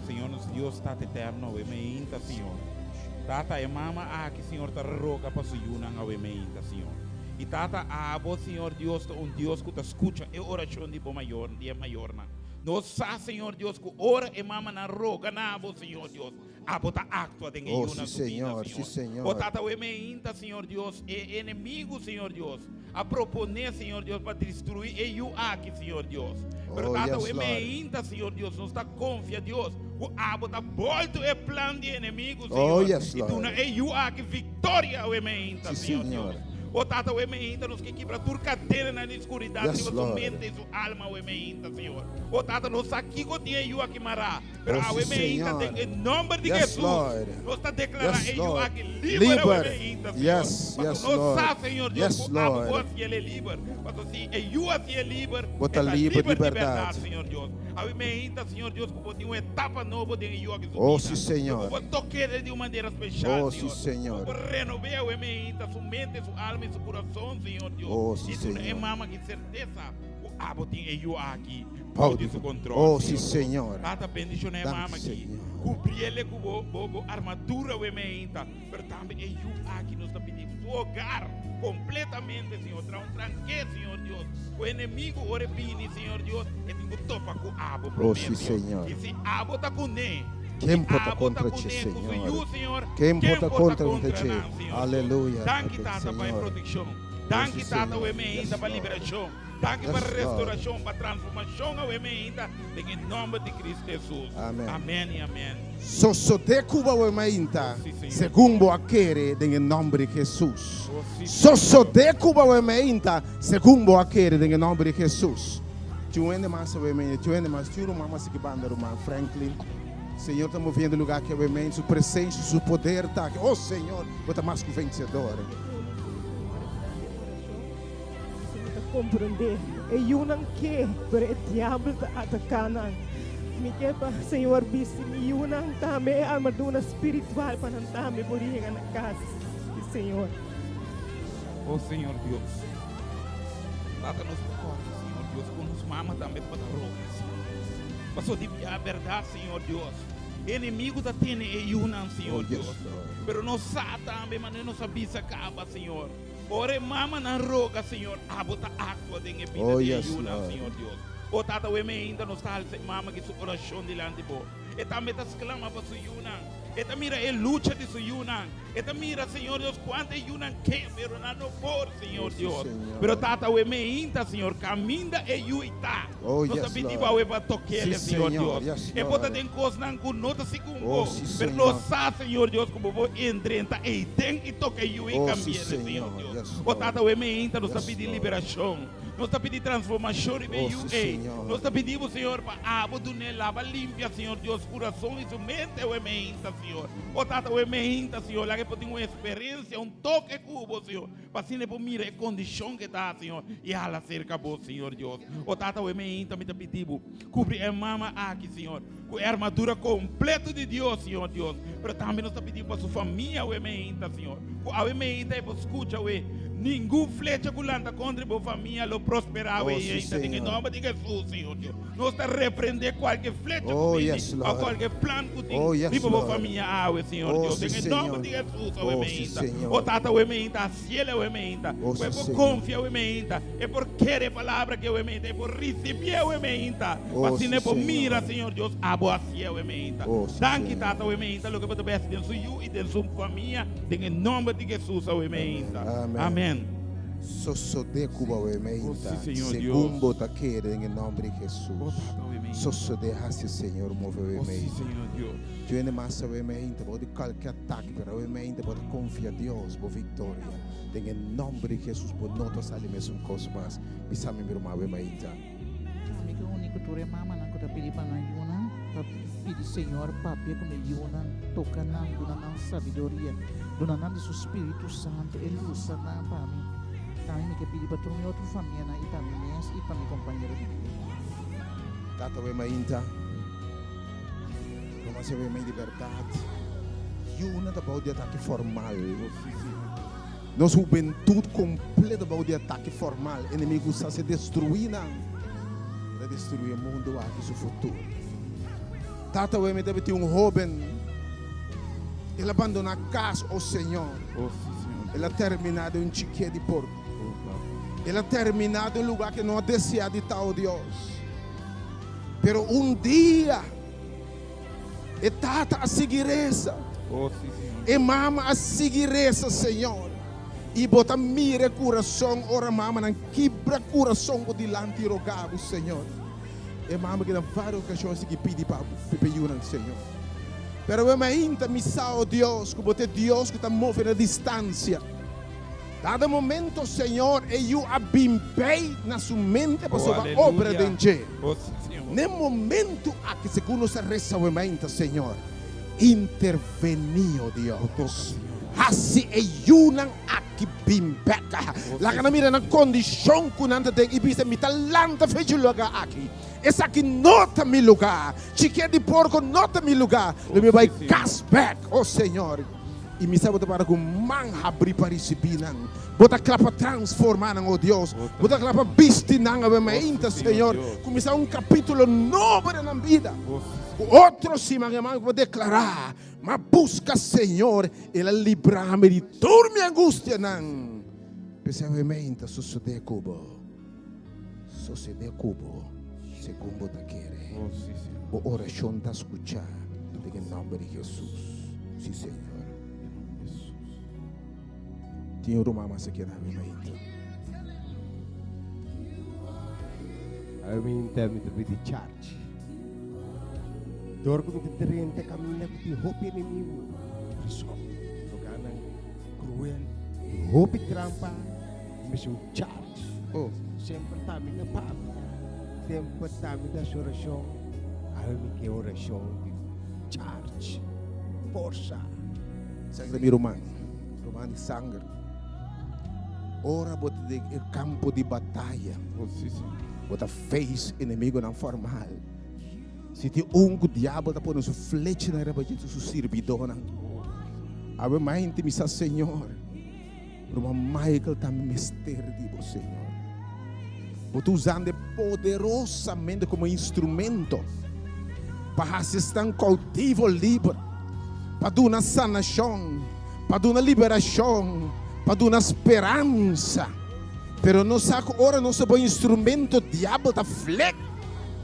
Senhor, nos Deus está eterno, vai mainta, Senhor. Tata e mama, que Senhor te roga para su Yunan, vai mainta, Senhor. E tata, Senhor Deus, Deus que te escuta, é oração de maior, dia maior, Nós sabemos, Senhor Deus, que ora e mama na roga, Senhor Deus. Bota actua de sim, Senhor, sim, Senhor. Bota o emeinta, Senhor Deus, e inimigo, Senhor Deus. A proponer, Senhor Deus, para destruir e o aqui, Senhor Deus. Pero o emeinta, Senhor Deus, não está confia, Deus. O bota volta e plano de inimigo, Senhor. E tu na e o aqui vitória o emeinta, Senhor Deus. O tata o emeinta nos que quebra tur cadeira na escuridade de sua mente e sua alma o emeinta, Senhor. O tata nos aqui que tem eu aqui mará. Pero o emeinta tem em nome de Jesus. Nós está declarando eu aqui livre o emeinta, Senhor. Nós sabe, Senhor Deus, que a voz ele é livre. Mas se eu aqui é livre, bota liberdade, Senhor Deus. A emeinta, Senhor Deus, que pode uma etapa nova de eu aqui. Oh, sim, Senhor. Vou tocar de uma maneira especial, oh, sim, Senhor. Vou renovar o emeinta, sua mente, sua alma e seu coração, Senhor Deus. Oh, sim, e tu Senhor. é mama que certeza o abo tem eu aqui. Pode seu controle. Oh, sim, Senhor. Tata bendição é mama aqui. Cobrir ele com armadura o emeinta. Mas também eu aqui nós está pedindo o hogar completamente, Senhor. Tranque, Senhor Deus. O inimigo ora bem, Senhor Deus. E tem que topar com o abo. Oh, sim, Senhor. E se abo está com ele. Quem pode contra ti, Senhor? Quem pode contra ti? Aleluia. Danke, Tata, para proteção. Danke, Tata, o emeinta para liberação. Danke para restauração, para transformação, o emeinta. Em nome de Cristo Jesus. Amém. Amém e amém. Sosote cuba o emeinta, segundo aquele, em nome de Jesus. Sosote cuba o emeinta, segundo aquele, em nome de Jesus. Tuende mais o emeinta, tuende mais, tiro mama se que banda romano, Franklin. Senhor, estamos vendo o lugar que é o emeinta, sua presença, seu poder está aqui. Oh, Senhor, você é mais que vencedor. Compreender e eu não quero para o diabo atacar me quer para Senhor bici me eu não também armadura espiritual para não também por ir na casa Senhor. Oh Senhor Deus, dá-nos corte, Senhor Deus, com nos mama também para rogas. Passou de a verdade, Senhor Deus. Inimigo da tene e eu não, Senhor Deus. Pero não sabe também, mas não sabia se acaba, Senhor. Ore mama na roga, Senhor, bota água de vida de ajuda, Senhor Deus. O tata o ainda não está mama que sua oração de lá de boa. E também está exclama para sua Yunan. E também mira luta de sua Yunan. E também mira, Senhor Deus, quanto Yunan quer, pero não por, Senhor Deus. Pero tata o ainda, Senhor, caminha e yuita. Nós pedimos ao para tocar, Senhor Deus. E bota tem coisa não nota segundo. Pero nós sabe, Senhor Deus, como vou entrar e tem que tocar e cambiar, Senhor Deus. O tata o ainda nós pedimos liberação. Nós está pedindo transformação e veio. Nós está pedindo, Senhor, para a água do lava limpia, Senhor Deus, coração e sua mente, o ementa, Senhor. O tata o ementa, Senhor, lá que pode ter uma experiência, um toque cubo, Senhor, para assim por mirar a condição que está, Senhor, e ela cerca bom, Senhor Deus. O tata o ementa, me está pedindo, cobrir a mama aqui, Senhor, com a armadura completa de Deus, Senhor Deus. Mas também nós está pedindo para sua família, o ementa, Senhor. O ementa é para escutar, nenhum flecha que landa contra a família lo prosperava em nome de Jesus, Senhor Deus. Nós está repreender qualquer flecha ou qualquer plano que tem para a família, Senhor Deus. Em nome de Jesus, o ementa. O tata o ementa, a cielo o ementa. É por confiar o ementa. É por querer a palavra que o ementa. É por receber o ementa. Assim é por mira, Senhor Deus, a boa cielo o ementa. Danke, tata o ementa, lo que você vai fazer em e de sua família, em nome de Jesus, o ementa. Amém. Sosode cuba o ementa, segundo taquere em nome de Jesus. Sosode hace Senhor move o ementa. Tu é massa o ementa, pode qualquer ataque para o ementa, pode confiar Deus por vitória. Em nome de Jesus, por notas alimentos cosmas, bisame meu irmão o ementa. Amigo único tu mama na kota pedi panayuna, pedi Senhor papi como yuna, toca na dona sabedoria, dona de seu Espírito Santo, ele usa na para mim. Também me pedi para tu outra família na Itamines e para minha companheira de vida. Tata o ementa, como se o ementa liberdade. Yuna about de ataque formal. Nossa juventude completa about de ataque formal. Inimigo está se destruindo. Para destruir o mundo aqui, seu futuro. Tata, eu me deve ter jovem. Ele abandona a casa, o Senhor. Ele ha terminado um chiquete de porco. Ele ha terminado um lugar que não deseja de tal Deus. Pero dia, e tata a seguireza. E mama a seguireza, Senhor. E bota mire coração, ora mama, não quebra coração por dilante rogado, Senhor. E mama que dá várias ocasiões que pede para o Senhor. Pero eu ainda me salvo Deus, que bote Deus que está movendo a distância. Cada momento, Senhor, eu abimbei na sua mente para sua obra de Deus. No momento a que segundo se reza o momento, Senhor, interveniu Deus. Assim é uma aqui bimbeca. Lá que não mira na condição que não tem e bisa me talanta fez lugar aqui. Essa aqui nota meu lugar. Chiquete de porco nota meu lugar. Eu me vai cast back, oh Senhor. E me sabe para com man abrir para receber não. Bota clapa transformar não, oh Deus. Bota clapa vestir não, a mente, Senhor. Começar capítulo novo na vida. Outro cima que man vou declarar. Mas busca, Senhor, ele livrar-me de toda minha angústia não. Pensamento sucede cubo. Sucede cubo. Segundo da querer. O oração da escuchar. Em nome de Jesus. Sim, Senhor. Tinha uma massa que era a minha I mean, tell me to be the church. Dor ko nagtitirente kami na kuti hopi ni Mimo. Riso, lugar ng cruel, hopi trampa, mission church. Oh, sempre tami na pa. Tempo tami na orasyon. Ayaw mi ke orasyon di church. Força. Sangue mi Roman di sangue. Ora bota de campo de batalha. Bota face inimigo não formal. Se tem que diabo está pondo sua flecha na reba de sua servidora. A minha mãe me diz, Senhor, para Michael também mistério de você, Senhor. Você usando poderosamente como instrumento para assistir um cautivo livre, para dar uma sanação, para dar uma liberação, para dar uma esperança. Pero não sabe ora não sabe instrumento diabo está flecha.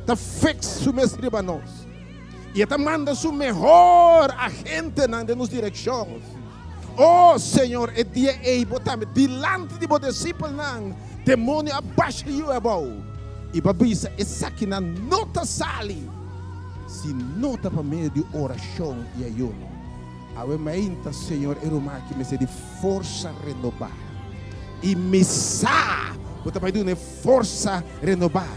Está fixo mesmo para nós. E está manda seu melhor agente na nos direção. Oh Senhor, é dia ei botar dilante de você discípulo não. Demônio abaixa you abau. E babisa essa aqui na nota sali. Se nota para meio de oração e ayuno. A meinta Senhor é uma que me se de força renovar. E me sa, botar para de força renovar.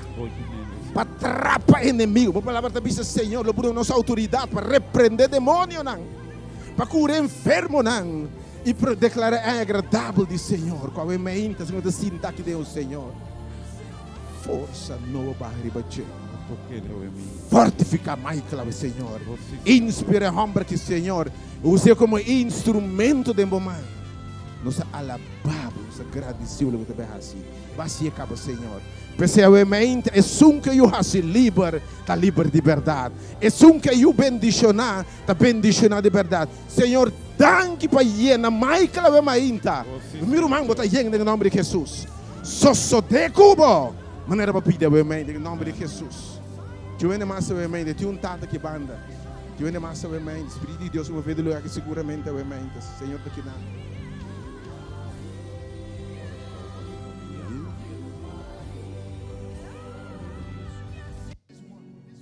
Para atrapar inimigo. Por palavra da Bíblia, Senhor, lo por nossa autoridade para repreender demônio não. Para curar enfermo não. E para declarar agradável de Senhor. Com a mente, Senhor, de sinta que Deus, Senhor. Força nova para ribater. Fortificar mais clave, Senhor. Inspira homem que Senhor use como instrumento de momento. Nos alabamos, nos agradecemos que você assim. Vai se acaba, Senhor. Pessoalmente, é um que eu faço livre, está livre de verdade. É um que eu bendicionar, está bendicionar de verdade. Senhor, danke para llena mais que a mainta. Meu irmão, bota llena em nome de Jesus. Sosso de cubo. Maneira para pedir a mãe em nome de Jesus. Tu é massa a mãe, tu tanta que banda. Tu é massa a mãe, Espírito de Deus, uma vez de lugar que seguramente a mãe, Senhor, daqui nada.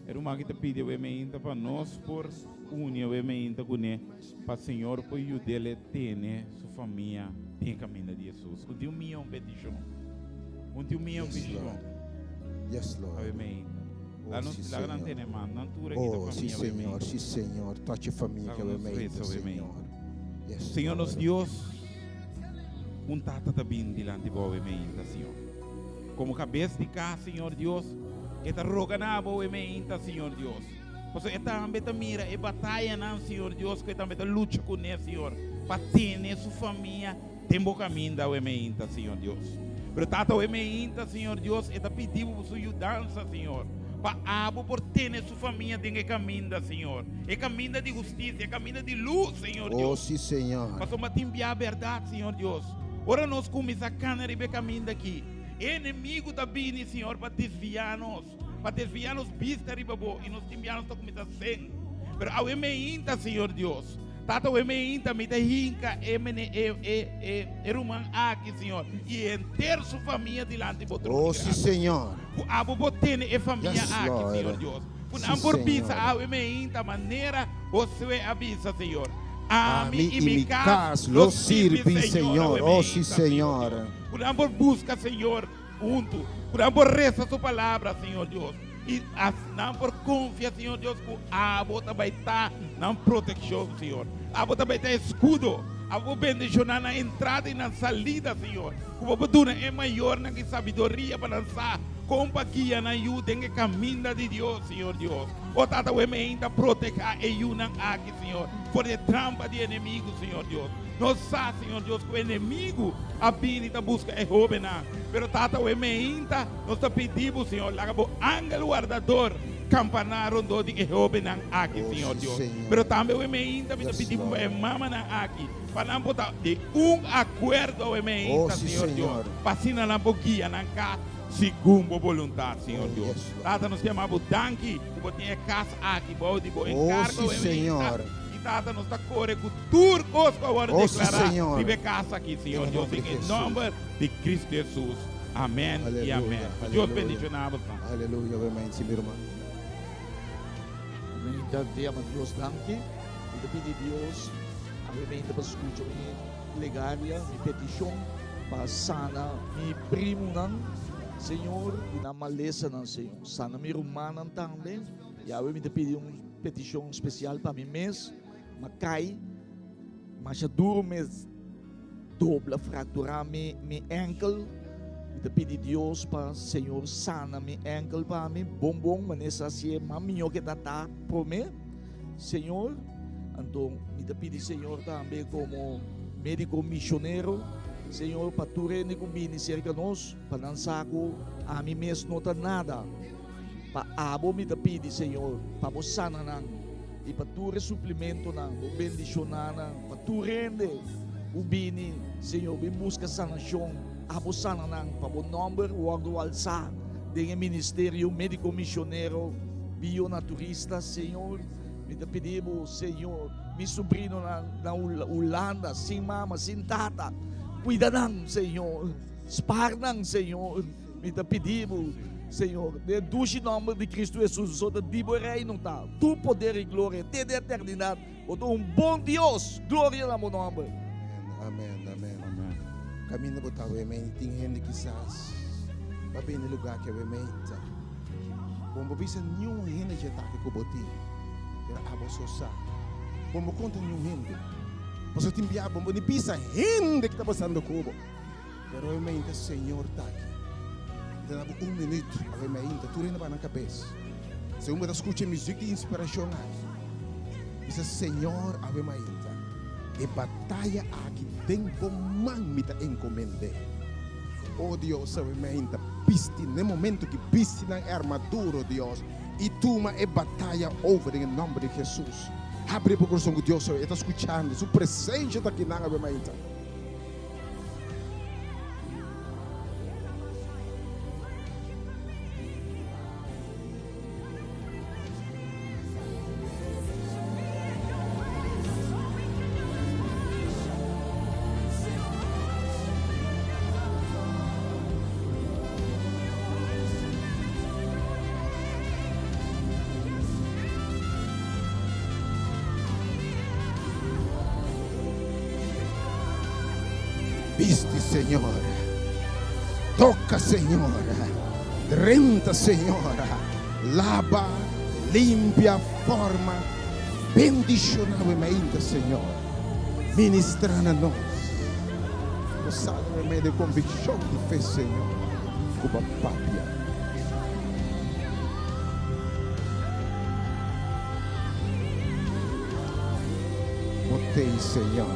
Era uma que te pede obviamente para nós por unir obviamente com ele, para o Senhor por ajudar ter sua família tem caminho de Jesus. Um dia minha petição, Yes, Lord. Obviamente. Lá não tem mais, não tu oh, sim, Senhor, sim, Senhor. Toque a família que obviamente, Senhor. Yes, Senhor, nosso Deus, tata também diante de obviamente, Senhor. Como cabeça de casa, Senhor Deus. Que te roga na boa mente, Senhor Deus. Porque eu também mira e batalha, não, Senhor Deus, que eu também luta com ele, Senhor, para ter sua família, tem bom caminho da UMINTA, Senhor Deus. Mas tata UMINTA, Senhor Deus, eu pedindo por sua ajudança, Senhor, para abo por ter sua família tem que caminhar, Senhor. É caminho de justiça, é caminho de luz, Senhor Deus. Oh, sim, Senhor. Para somos enviar a verdade, Senhor Deus. Ora nós começamos a canar e caminho daqui. Inimigo da bini, Senhor, para desviar-nos. Para desviar-nos vista ribabo e nos enviar-nos a começar sem. Mas a UMINTA, Senhor Deus. Tata UMINTA me da hinca rumang aqui, Senhor. E inteira sua família diante de outro. Oh, sim, Senhor. A botene e família aqui, Lord. Senhor Deus. Por Sim, ambor bisa Senhor. a UMINTA maneira você avisa, Senhor. A mim e mi casa lo sirvi, Senhor. Oh, sim, Senhor. Por ambor busca, Senhor, junto. Por ambor reza sua palavra, Senhor Deus. E não por confia, Senhor Deus, que a bota vai estar na proteção, Senhor. A bota vai estar escudo. A bota bendição na entrada e na saída, Senhor. O bota é maior na sabedoria para lançar. Compaquia na ajuda em caminho de Deus, Senhor Deus. O tata o ainda proteger e unam aqui, Senhor. Por a trampa de inimigo, Senhor Deus. Nós sabemos, Senhor Deus, que o inimigo habilita busca e rouba. Pero tata o ainda nós pedimos, Senhor, lagabo ángel guardador. Campanário do de Jehová aqui, Senhor Deus. Pero também o ainda me pedimos para mama aqui. Para não botar de acordo ao ainda, Senhor Deus. Para assim não guia na casa. Segundo a vontade, Senhor Deus. Tata nos chamamos Danki, que tem casa aqui, pode encargo, Senhor. E Tata nos está correndo com turcos que agora declarar. Senhor. Vive casa aqui, Senhor Deus, em nome de Cristo Jesus. Amém e amém. Deus bendicionamos. Aleluia, amém, sim, meu irmão. Amém, diamo a Deus danke. E da pedi Deus, amém, da escuta mi plegaria, mi petição, para sana mi primo nan, Senhor, e na maleza nan, Senhor. Sana mi rumanan também. E eu me pedi uma petição especial para mim mês, macai, mas duro mês dobla fraturar mi ankle. E pedi Deus para Senhor sana mi ankle para mim, bom, mas assim é maminho que tá por mim, Senhor. Então, me pedi Senhor também como médico missionário, Senhor, para tu reine combine cerca nós, para não saco a mim mesmo não tá nada, para abo me pedi Senhor, para você sana não, e para tu suplemento não, para bendicionar não, para tu rende o bini, Senhor, me busca sanação. Abo sana nang pabonumber wag alça de ministério médico missionário bionaturista, Senhor. Me pedimos, Senhor, mi sobrino na Holanda, sem mama, sem tata, cuida nang, Senhor, spar nang, Senhor. Me pedimos, Senhor, de nome de Cristo Jesus, so de Bibo reino tá, tu poder e glória, te de eternidade, o bom Deus, glória na meu nome. Amém. Caminho para o amém, tem gente quizás para bem no lugar que o amém está. Como bisa nenhum gente já está aqui com boti, pero abo sosa. Como conta nenhum gente, você tem biar, como nem bisa gente que está passando cubo, pero o amém, Senhor está aqui. Então, minuto, o amém, tu ainda vai na cabeça. Se uma das escuta música de inspiração, diz Senhor, o amém, e batalha aqui. Tempo man te encomendé. Oh Deus, aumenta, pisti, no momento que pisti na armadura, Deus, e toma e batalha over em nome de Jesus. Abre o coração de Deus, está escutando, sua presença está aqui na aumenta. Viste, Senhor, toca, Senhor, renta, Senhor, lava, limpia, forma, bendicionalmente, Senhor, ministrando a nós, o salve de convicção de fé, Senhor, como papia. te, Senhor.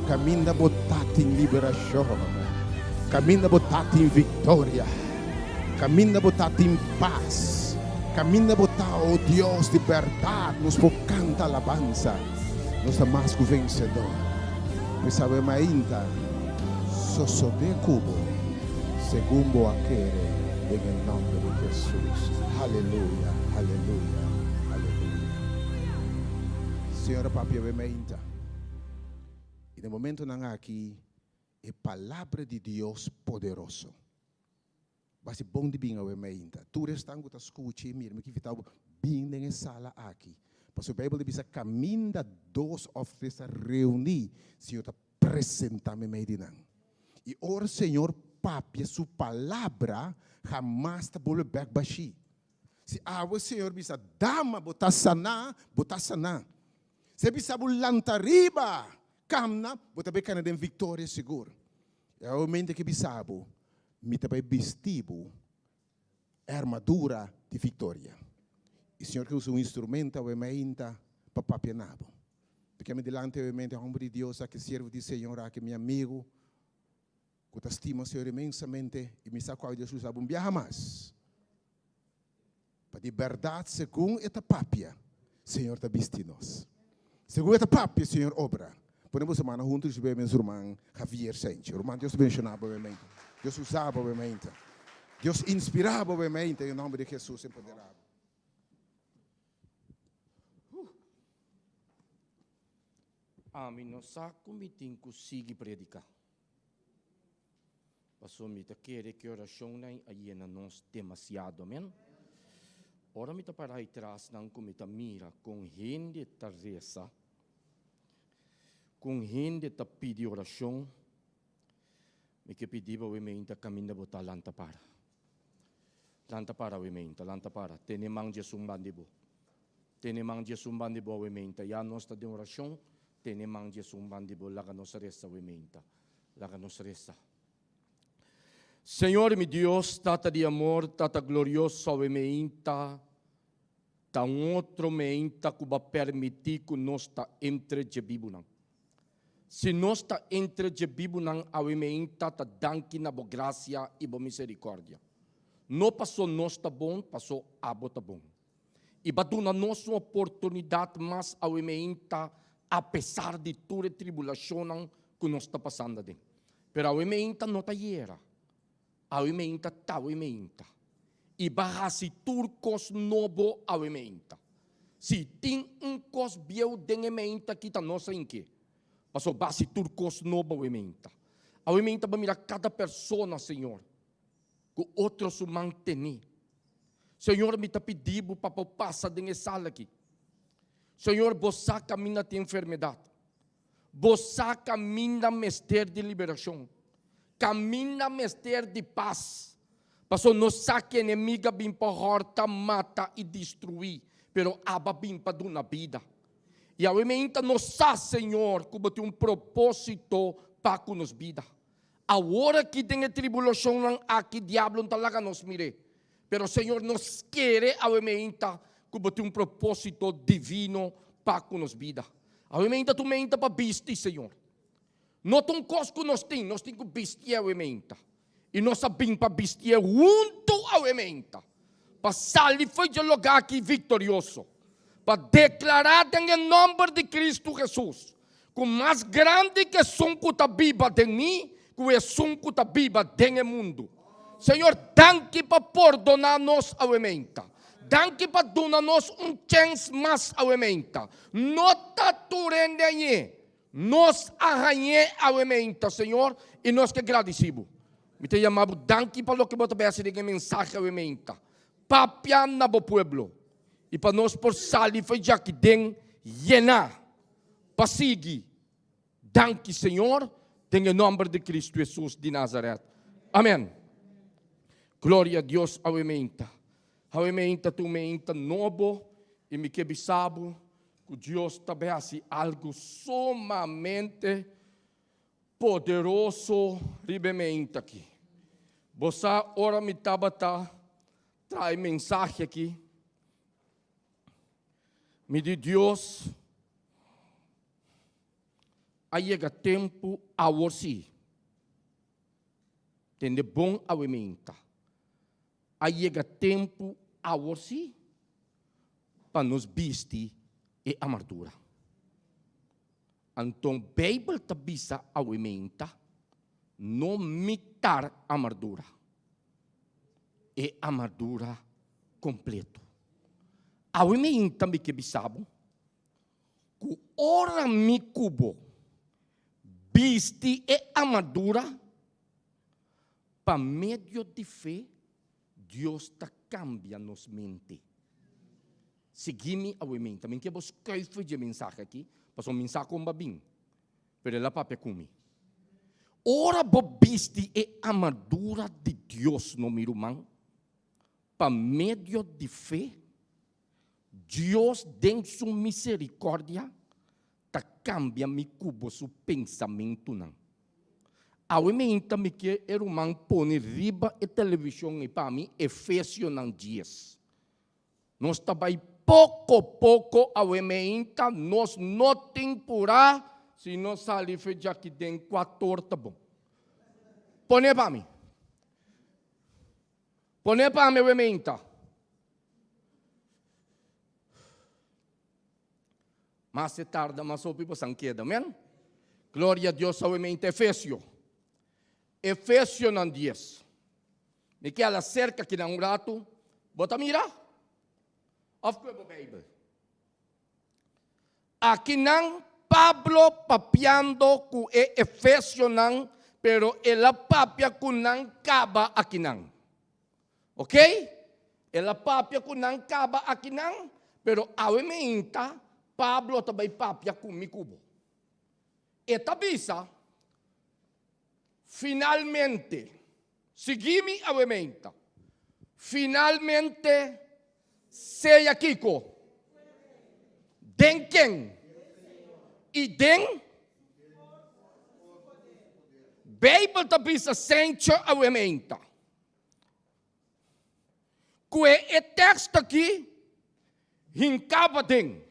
Caminha botati em liberação. Caminha botati em vitória. Caminha botati em paz. Caminha botati, oh Deus, liberdade. Nos por canta alabanza. Nos é mais que vencedor. Pois sabemos ainda, só de cubo, segundo a querer, em nome de Jesus. Aleluia, aleluia, aleluia. Senhora Papi, ainda. E no momento não aqui, é palavra de Deus poderoso. Vai ser bom de bem ao ainda. Tu restando a escutar, mira, que estava bem na sala aqui. Porque a Bíblia diz que caminha dois ou três reunir, Senhor está apresentando me dinang. E ora, Senhor, Papi, sua palavra jamais está volver baixi. Se o Senhor diz, dama, botar sana. Se bisa bulantariba, kamna, botar bem cana de vitória segura. É o momento que bisabo, me também vestido armadura de vitória. E o Senhor que usa um instrumento, obviamente, para papianabo. Porque me delante, obviamente, o homem de Deus, que servo de Senhor, que meu amigo, que te estima, Senhor, imensamente, e me sabe qual Jesus sabe um viaja mais. Para de verdade, segundo esta papia, Senhor te viste nós. Segundo esta papia, Senhor, obra. Podemos semana juntos, meu irmão Javier Sánchez. Irmão, Deus mencionava, obviamente. Deus usava, obviamente. Deus inspirava, obviamente, em nome de Jesus empoderado. Amin, não saco me tem que conseguir predicar. Passou me te querer que oração nem aí na nós demasiado, amém? Ora me te para aí atrás não como te mira com gente taresa, com gente te pedi oração, me que pedi para o mente caminho botar lanta para o mente, lanta para, tem mangje sumbandibo, tem mangje sumbandibo o mente, já nós está de oração. Tene mangje sumbandibo laga nos resta wementa, laga nos resta. Senhor meu Deus, tata de amor, tata glorioso wementa, ta outro menta que vai permitir que nós ta entre de bibunang. Se nós ta entre de bibunang a wementa ta danki na bo gracia e bo misericórdia. Não passou nós ta bom, passou abo ta bom. E batuna nós uma oportunidade mais a wementa apesar de toda a tribulação que nós está passando. Pero a ementa não está hiera. A ementa está a ementa. E bahasi turcos novo a ementa. Se tem cos biel de ementa que está nossa em que. Passou base turcos novo a ementa. A ementa vai mirar cada pessoa, Senhor. Que outros se mantenir. Senhor, me está pedindo para passar de sala aqui. Senhor, você caminha de enfermidade. Você caminha mester de liberação. Caminha mester de paz. Passou, não sabe que inimiga vem para horta, mata e destruir. Pero aba vem para dar uma vida. E a ementa não sabe, Senhor, como tem propósito para nos vida. A hora que tem tribulação, aqui diabo talaga nos mire. Pero Senhor, nos quer a ementa como tem propósito divino para nos vida. A ementa tu menta para vestir, Senhor. Não tem coisa que nós temos que vestir a ementa. E nós sabemos para vestir junto a ementa. Para sair foi de lugar aqui vitorioso. Para declarar em nome de Cristo Jesus. Que mais grande que som que está viva de mim, que é som que está viva do mundo. Senhor, danke para perdonar-nos a ementa. Danke para dar-nos chance mais a ementa. Nota turende nos arranhe a ementa, Senhor, e nós que agradecemos. Me te chamamos danke para o que você vai fazer mensagem a ementa. Papia na bo pueblo. E para nós por salir foi já que den llenar. Pasigi. Danke, Senhor, em nome de Cristo Jesus de Nazaré. Amém. Glória a Deus a ementa. A ementa tu menta novo e me que bisabo que Deus também assim algo sumamente poderoso ribementa aqui. Você ora me tabata traz mensagem aqui. Me de Deus Aí chega tempo a você. Tem de bom alimento. Aí chega tempo a você para nos vestir e armadura. Então, a Bíblia está bisa alimenta, não mitar a armadura. E armadura completo. Alimenta me que bisabo, que ora me cubo, viste e armadura, para meio de fé, Deus está cambiando nos mente. Segui-me alimenta. Me que vos escrever de mensagem aqui, passou mensagem com babim, pero ela papel comi. Ora bo viste e armadura de Deus no meu irmão, para meio de fé, Deus, em sua misericórdia, tá cambia me cubo su pensamento não. Aumenta me que o irmão põe riba e televisão e para mim Efésios 10. Nós também pouco aumenta nós não temporada se nós sair já que tem 14 tá bom. Põe para mim. Põe para mim aumenta. Mas se tarda, mas o pipo sanqueda, amém? Glória a Deus, somente Efésios. Efésios 10. Me que ela cerca que não rato, bota mira. Of que Bible. Aqui não Pablo papiando com Efésios não, pero ela papia com não caba aqui não. Ok? Ela papia com não caba aqui não, pero aumenta Pablo também papia com mi cubo. Eta bisa, finalmente, segui-me aumenta. Finalmente, seja Kiko. Den quem? E den? Bíblia ta bisa sente aumenta. Que é texto aqui, hincaba den.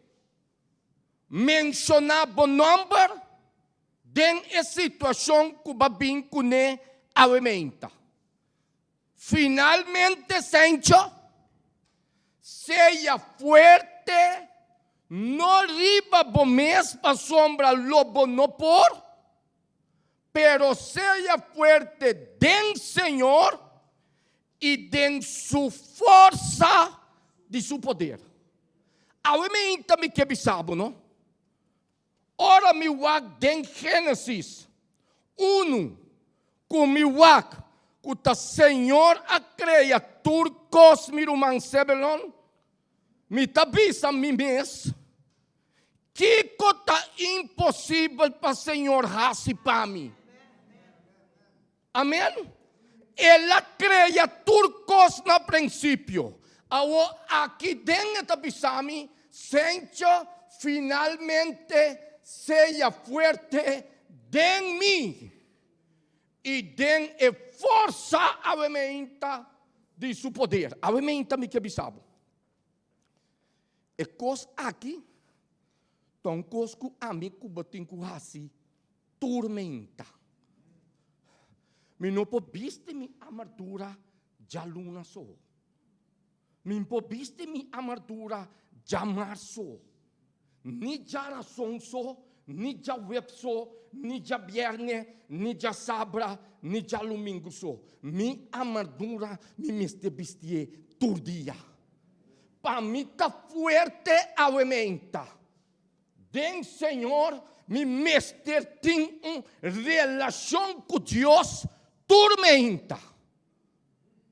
Mencionar o número de situação que vai vir com a alimenta. Finalmente, Senhor, seja forte, não riba o mês para sombra lobo no por, pero seja forte den Senhor e den sua força de seu poder. Alimenta me que bisabo, não? Ora mi wag den Gênesis 1, com mi wag, que o Senhor a creia turcos mi ruman sebelon, mi tabisa mi mes, que tá impossível para o Senhor hasi para mim. Amém? Ela creia turcos na princípio. Aqui dentro da bisami, Senhor, finalmente seja forte de mim e den a força aumenta de seu poder. Aumenta me que bisabo. E cos aqui, tão cos que amigo batin com hasi tormenta. Me não pobiste mi armadura já luna só. Me pobiste mi armadura já março. Ni já razão só, ni já web só, ni já viernes, ni já sabra, ni já domingo só. Mi armadura me meste vestir todo dia. Para mim tá forte aumenta. Den Senhor, me meste tem relação com Deus tormenta.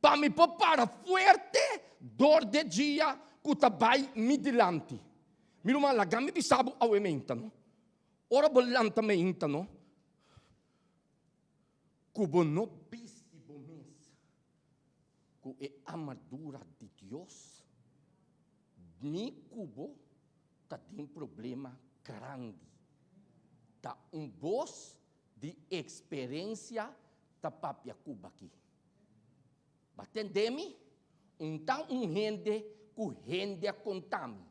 Para me para forte dor de dia que tá vai me dilante. Miro ma lagami bisabo aumenta, no? Ora bolanta me inta, no? Cubo no bisti bomes. Cu é armadura de Deus. Ni cubo tá tem problema grande. Tá voz de experiência da papia cuba aqui. Batendemi? Então rende que rende contami.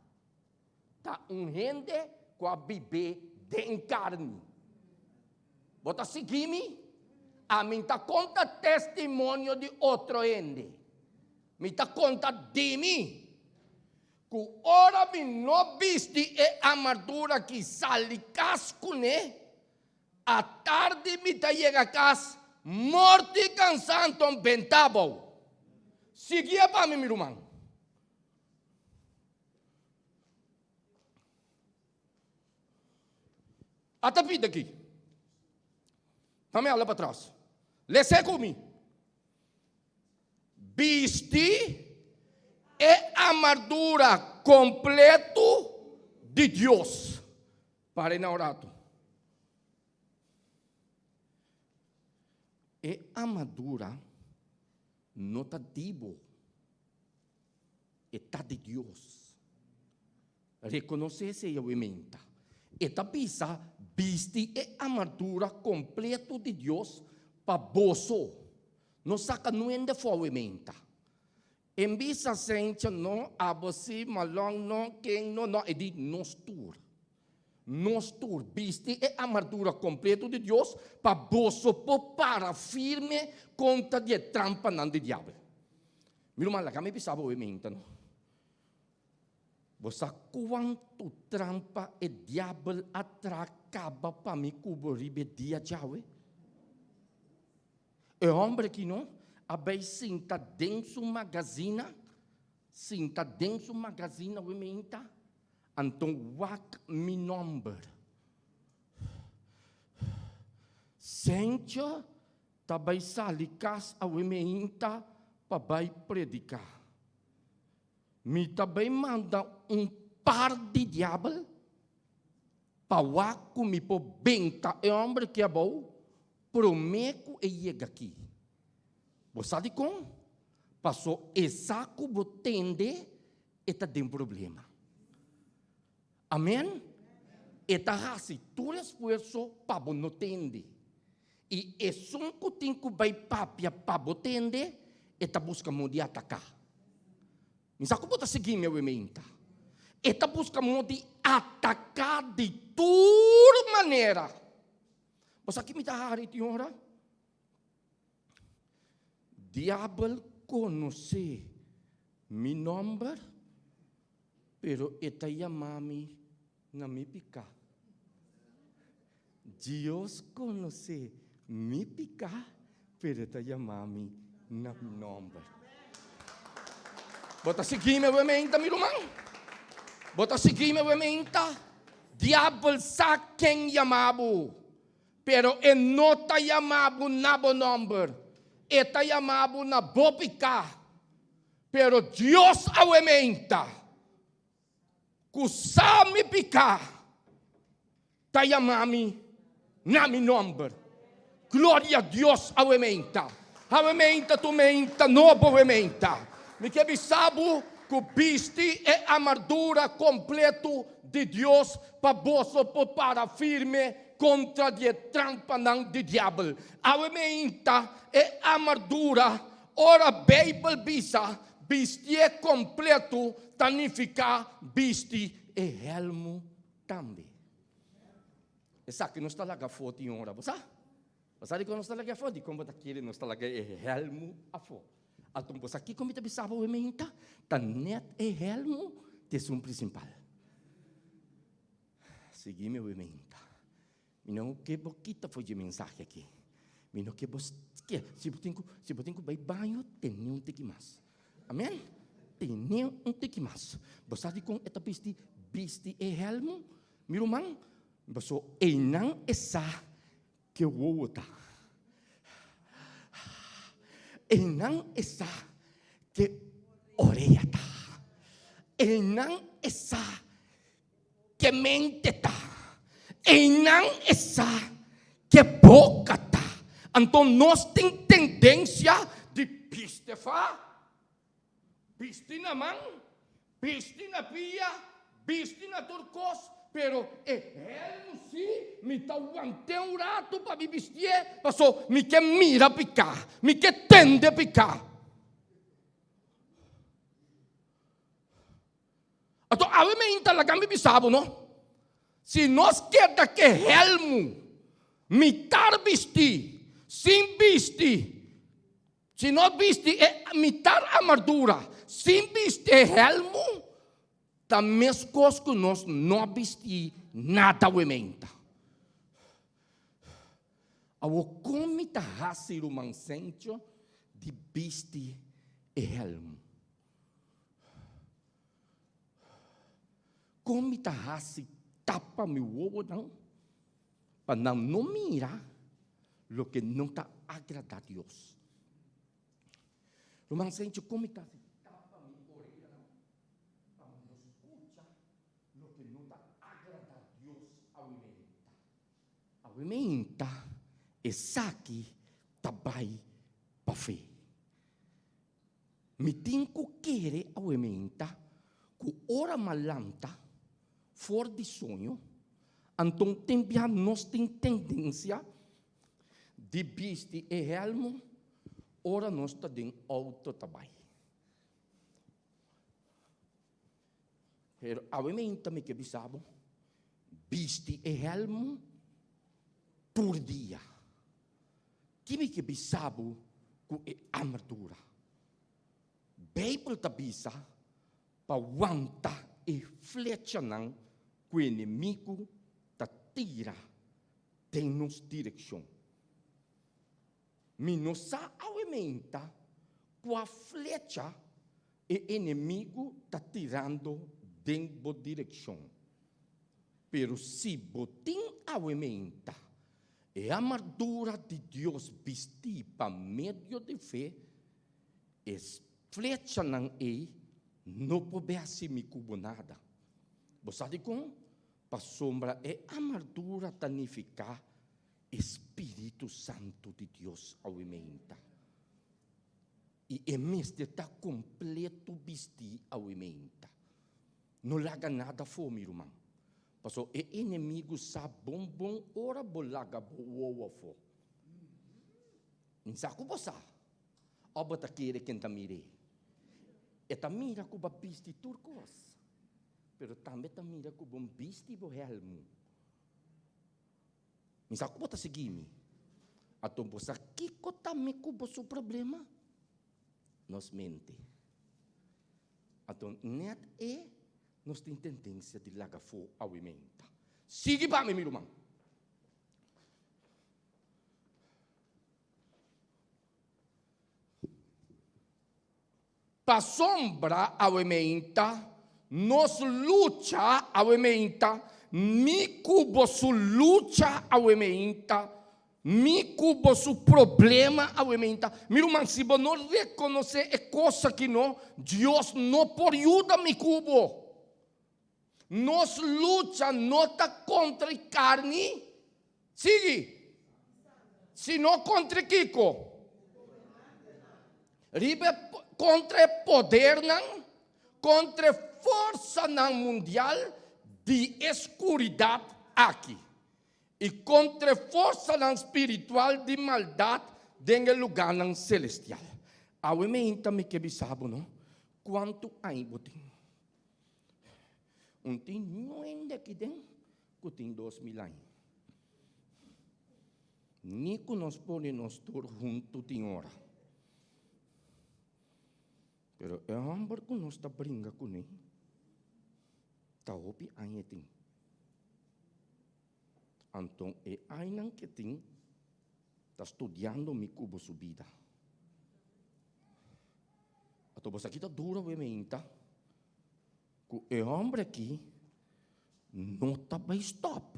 Tá gente com a bebê de carne. Bota seguimi, a mim tá conta testemunho de outro ende. Me tá conta de mim. Que ora me não viste e armadura que sali casco, né? A tarde me tá chega a casa, morto e cansado, um pentavo. Seguia para mim, meu irmão. Até pida aqui. Também olha para trás. Lê comigo. Viste e armadura completo de Deus. Para inaugurado. E armadura não está divo. Está de Deus. Reconhecer-se e aumenta. Eta bisa viste e armadura completo de Deus para bolso. Não saca nuende fomenta. Em bisa sente não abosi malong não quem não é de nostur. Nostur viste e armadura completo de Deus para bolso para firme contra de trampa não de diabo. Meu irmão, lá kami bisa fomenta não. Bosa quanto trampa e diabo atracaba para me cobrir dia jawe. E homem que não, abai sinta dentro magazina, o menta, então wak mi number. Sente, tabai salikas a menta para vai predicar. Me também manda par de diabo para o me por benta é homem que é bom, prometo e chega aqui. Você sabe como? Passou essa que você tende e está tem problema. Amém? E está assim, todo esforço para você não tende. E é só que tem que vai papia para você tende e está buscando de atacar. Mas como está seguindo meu ementa? Está buscando de atacar de toda maneira. Você aqui me dá a hora? Diabo conhece meu nome, pero está chamando na me pica. Deus conhece me pica, pero está chamando na meu nome. Bota seguir meu ementa, meu irmão. Bota seguir meu ementa. Diabo sabe quem chamava. Pero ele não está chamado na bom nome. Ele está chamado na boa pica. Pero Deus ao ementa. Que sabe pica. Está chamando na meu nome. Glória a Deus ao ementa. Ao ementa, tu menta, não boa ementa. Me que sabe que viste e armadura completo de Deus para você para firme contra a trampa de diabo. A menta e armadura, ora Bíblia bisa, viste e completo, significa viste e helmo também. Essa que não está lá foto em hora, você? Você sabe que não está lá foto, como está querendo não está lá e helmo a foto. Atong po sa kiko mita bisaba we menta tanet e helmo te sum principal. Seguime we menta. Mino que boquita foi de mensagem aqui. Mino que bos que se botinho vai banho tem um tique mais. Amém? Tem um tique mais. Bosadi com eta bisti e helmo. Miro man boso enang esa que wota. Enang esa que oreata. Enang esa que menteta. Enang esa que bocata. Então nós tem tendência de pistefa. Pisti na mão, pisti na pia, pisti na turcos. Pero ele sim me tá aguantando um rato para me vestir, passou me quer mira picar, me quer tende picar. Então a me inta lá me bisabo, não? Se nós quer que helmo Mitar bisti, sin bisti. Se não bisti é mitar armadura, sin bisti é helmo, também coisas que nós não bisti nada aumenta. Ao como tá hasi o mansencho de bisti e helmo. Como tá hasi tapa meu ovo não, para não mirar o que não tá agrada a Deus. O mansencho como tá tapa minha orelha não, para não escutar o que não tá agrada a Deus ao imenta. Ao imenta essa aqui também para fé. Me tenho que querer ao imenta que ora malanta fora de sonho, então também nós temos tendência de vestir e helmo, ora nós temos auto também. Pero ao imenta me que bisabo, vestir e helmo por dia. Que me que bisabo com a armadura. Bíblia ta bisa para aguentar e flecha não que o inimigo ta tira tem nos direção. Minosa aumenta com a flecha e inimigo ta tirando dentro da direção. Pero se botim aumenta e a armadura de Deus vestir para meio de fé, es flecha não é, não pode assim me cubo nada. Você sabe como? Para sombra é a armadura tanificar Espírito Santo de Deus aumenta. E em vez de estar completo vestir aumenta. Não larga nada fome, irmão. Pastor, e inimigo sabe bom, ora bolaga boa fo. Não sabe como você? Oba ta querer quem ta mire. E ta mira com ba bisti turcos. Pero também ta mira com bom bisti bo helmo. Não sabe como ta seguir-me. Atom você kiko também com bo seu problema. Nos mente. Atom net é nós temos tendência de largar fogo ao aumenta. Siga para mim, meu irmão. Para sombra ao aumenta, nós luta ao aumenta, mi cubo su luta ao aumenta, mi cubo su problema ao aumenta. Meu irmão, se você não reconhecer é coisa que não, Deus não pode ajudar mi cubo. Nos luta não está contra a carne, sigue, sino contra Kiko. Ribe contra poder não, contra força não mundial de escuridade aqui. E contra força não espiritual de maldade dentro do lugar não celestial. Ao momento me que bisabo não, quanto ainda tem. Tem não ainda aqui dentro, que tem 2000 anos. Nem que nós podemos todos juntos tem hora. Pero é amor que nós está brinca com ele. Tá opi ainda tem. Então é ainda que tem, está estudando mi cubo subida. Então você aqui está dura o ementa. Que o homem aqui não está bem stop.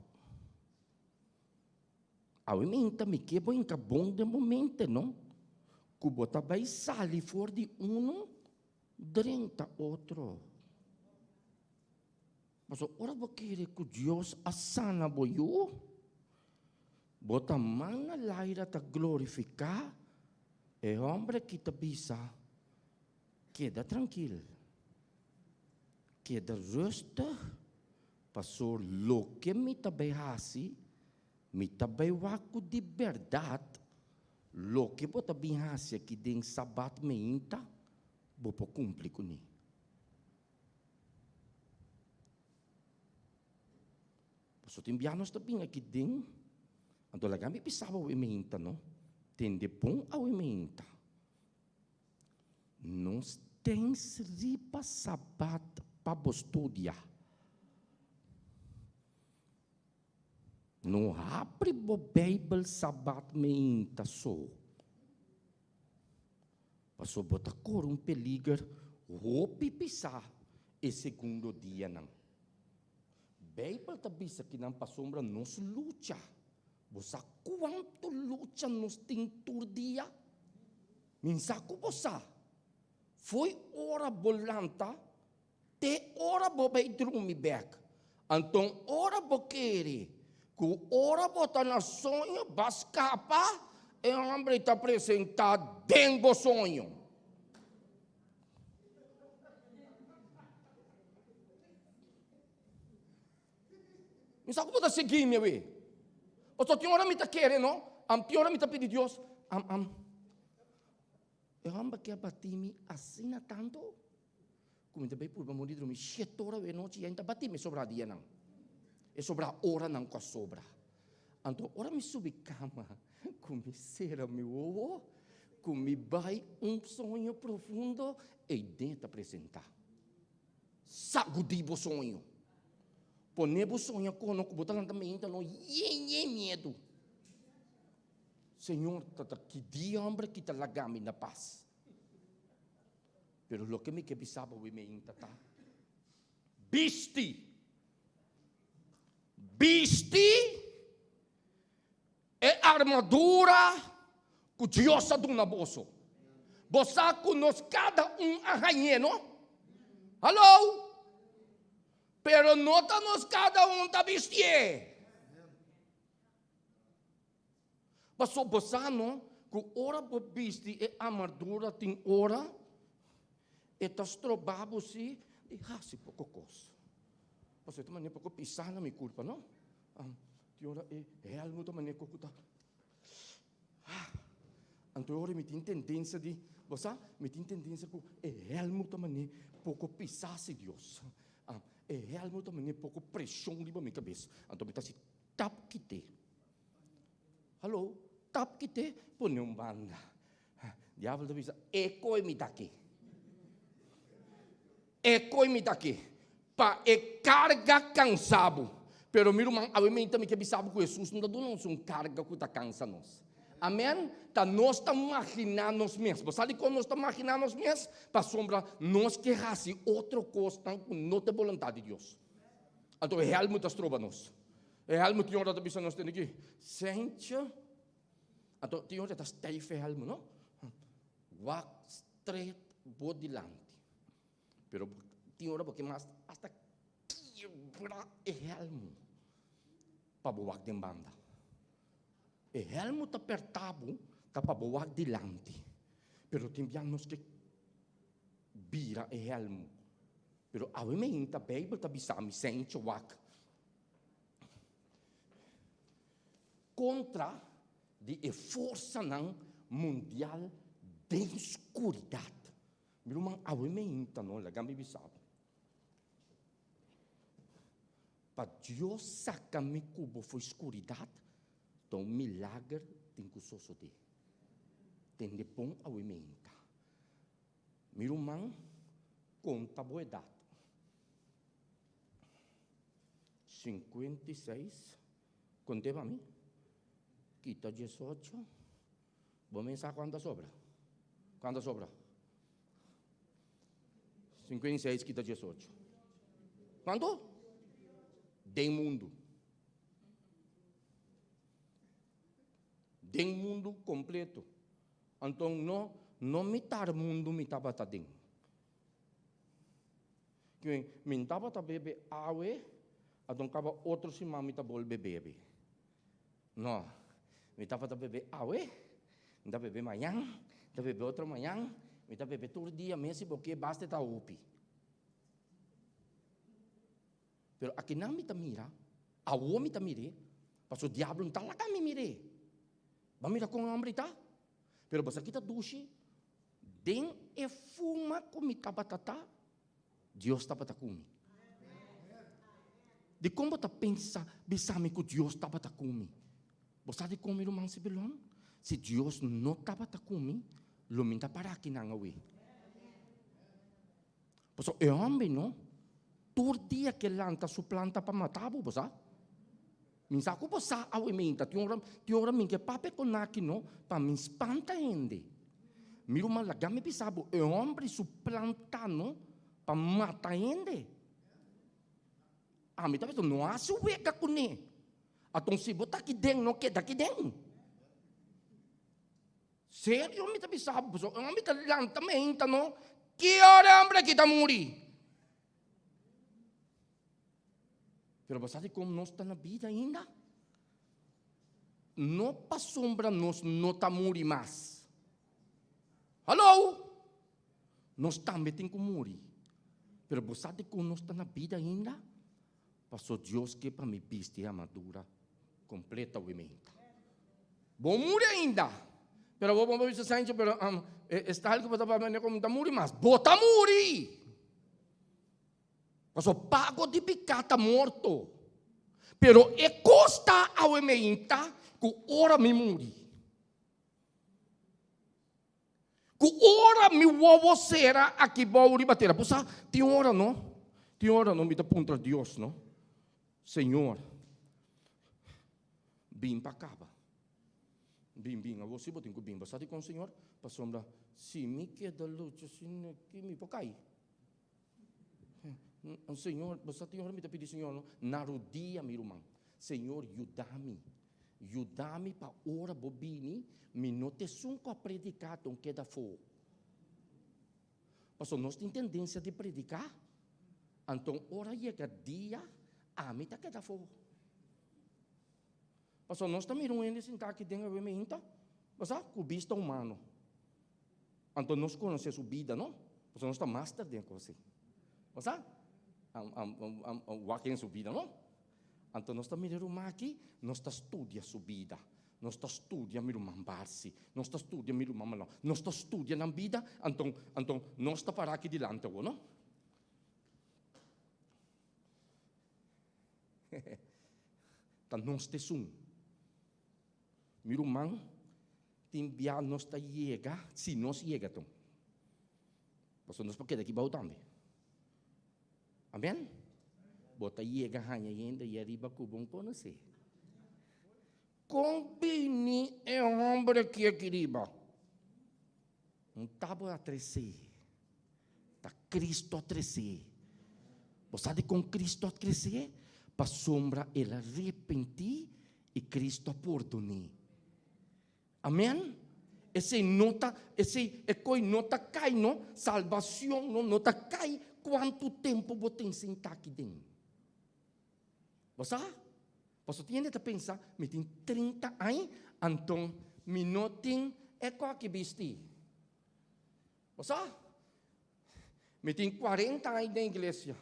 A ementa me quebra em bom de momento, não? Que bota bem sali fora de drenta outro. Mas ora vou querer que Deus assana boiu, bota mana laira ta glorificar, e homem que te bisa, queda tranquilo. Queda rusta, passou lo que me também hasi, me também waku de verdade, lo que bota bem hasi aqui dentro sabat me inta, vou por cumprir com ele. Passou tem bianos também aqui dentro, Então, lagami pisava o ementa, não? Tende bom ao ementa. Nós temos ripa sabat para estudar. Não abre a Bíblia sabat meinta só. Passou botar cor peligro, roupa pisar e segundo dia não. Bíblia está bisa que não passombra nos luta. Você quanto luta nos tem por dia? Minsaco você. Foi hora bolanta, te hora bo vai dormir back. Então hora bo querer, que hora botar na sonho, bascapa, e o homem está apresentado dentro do sonho. Minsaco pode seguir, meu filho. Porque tem hora me está querendo, não? Tem hora me está pedindo Deus. Eu amo que abatimi assim tanto. Como também por morrer dormir 7 horas de noite e ainda batimi sobra dia não. E sobra hora não com sobra. Então, hora me subi cama, come cera meu ovo, come vai sonho profundo e dentro apresentar. Sacudir o sonho. Poner o sonho com o que botar também então não medo. Senhor, que dia homem que te lagami na paz. Pero lo que me que bisaba o me intata. Bisti é armadura que Deus do naboso. Você conosco cada arranheno. Alô? Pero nota nos cada tá vestir. Passou bosano, que ora bo bisti e armadura tem ora, e tas trobabo si, e hasi pouco coisa. Passou também nem pouco pisar na minha culpa, não? Ti ora é algo também pouco tá. Então ora me tem tendência de, você me tem tendência que é algo também pouco pisar se Deus. É algo também pouco pressão de minha cabeça. Então me tá se tap kite. Alô? Tap kita punyong banda. Diablo tu bisa ekoi mitaki. Ekoi mitaki. Pa e carga cansado. Pero miro mang awe minta me que bisabo com Jesus não dá não são carga que tá cansa nós. Amém? Tá nós tá imaginando nós mesmos. Sabe como nós tá imaginando nós mesmos? Pa sombra nós que raci outro coisa não tem vontade de Deus. Então é real muitas trova nós. É real muito hora da bisa nós tem aqui. Sente. Atau tiada ada stay halmo, no? Walk straight body lante. Pero tiada porque mas hasta quebra halmo. Pabuwag din banda. Halmo ta pertabo ta pabuwag di lante. Pero timbianos que bira halmo. Pero awe me inta Bible ta bisami sente wak. Contra de força não mundial de escuridade. Meu irmão, a mim ainda não, lá me bisava. Para Deus sacar-me cubo foi escuridade, então milagre tem que suceder. Tem de bom a mim ainda. Meu irmão, conta a boa idade. 56, contei para mim. Quita 18. Vamos pensar quanto sobra. Quanto sobra? 56 quita 18. Quanto? Dem mundo. Dem mundo completo. Então não mitar mundo mitaba ta dem. Que mitaba ta bebe awe, então cava outro se mamita bol bebe. Não. Me estava a beber awe, me estava a beber manhã, me estava a beber outro manhã, me estava a beber todo dia, mesmo porque basta estar upi. Pero aqui não me está mira, a homem está mire, mas o diabo não está lá me mire. Vai mirar com o homem, tá? Pero você aqui está duche, den e fuma com me estava tata, Deus estava tá comigo. De como está pensa, bisame que Deus estava tá comigo. Você de comer o manse belon? Se Deus não estava a comer, lo minta para que não awe. Pois é homem, não? Todo dia que lanta su planta para matar, você? Minsa ko po sa awe minta, tiora minke pape ko naki no, para me espanta ende. Miro malagame pisabo, homem su planta no, para matar ende. Ami tapi não há suega com ne. Atong si botar aqui dentro, não quer daqui dentro. Sério, mi tapi sabe, so, mi talang também, no. Que hora ambra kita muri. Pero basado como nós está na vida ainda, não passombra nós não tá muri mais. Hello? Nós também tem que muri. Pero basado como nós está na vida ainda, passou Deus que para me vestir a armadura completa o imenta. Bom muri ainda. Pero vou ver se sente, pero está algo para me como tá muri mais. Bota muri. Passou pago de picata morto. Pero e costa ao imenta que ora me muri. Que ora me uovo será aqui bauri batera. Poxa, tem hora não? Tem hora não me dá contra Deus, não? Senhor, bim para cá. Bim, a você botem com bim. Sabe com o Senhor? Para sombra, se me queda luz, se me pocai. O Senhor, você tem hora me pedir Senhor, não? Narudia, meu irmão. Senhor, ajuda-me para ora bobini, me não te sunco a predicar, então queda fogo. Pastor, nós temos tendência de predicar, então ora chega dia, a mim tá queda fogo. Pastor, nós estamos mirando sentar aqui dentro da minha pastor, com vista humano. Então nós conhecemos a vida, não? Pastor, nós estamos master dentro de você. Pastor? Walking sua vida, não? Então nós estamos mirando aqui, nós estamos estudando sua vida. Nós estamos estudando a minha barsi, nós estamos estudando a minha mamãe, nós estamos estudando a vida, então nós estamos para aqui diante, não? Então nós estamos meu irmão, timbiar nós está chega, se nós chega então. Pastor, nós porque daqui baú também. Amém? Bota chega hanya ainda e arriba com bom por você. Combine é homem que aqui riba. Tabo a crescer. Tá Cristo a crescer. Você sabe com Cristo a crescer? Para sombra ele arrepentir e Cristo perdonar. Amém? Esse nota cai, não? Salvação não nota cai. Quanto tempo você tem sentar aqui dentro? Você tem que pensar, me tem 30 anos, então me não tem que vestir. Você? Me tem 40 anos na igreja.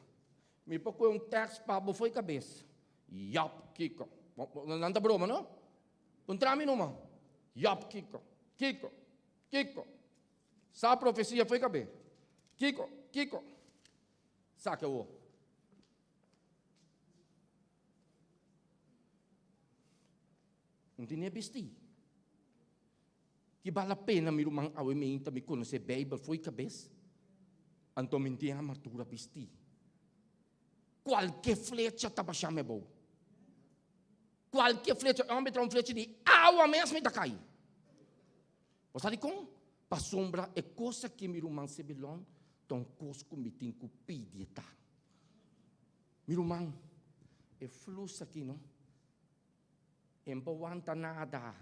Me procura texto para você cabeça. Yap, Kiko. Não está broma, não? Contra mim, não? Yap, Kiko. Sa profecia foi cabeça. Kiko. Saca o. Não tinha vestir. Que vale a pena, meu irmão, ao ementa, me conhecer a Bíblia, foi cabeça. Então, me tinha armadura vestir. Qualquer flecha estava chamando. Qualquer flecha, homem tem uma flecha de água mesmo e está caindo. Você sabe como? Para sombra é coisa que meu irmão se belon, então coisa que me tem que pedir. Meu irmão, é fluxo aqui, não? Não aguenta nada.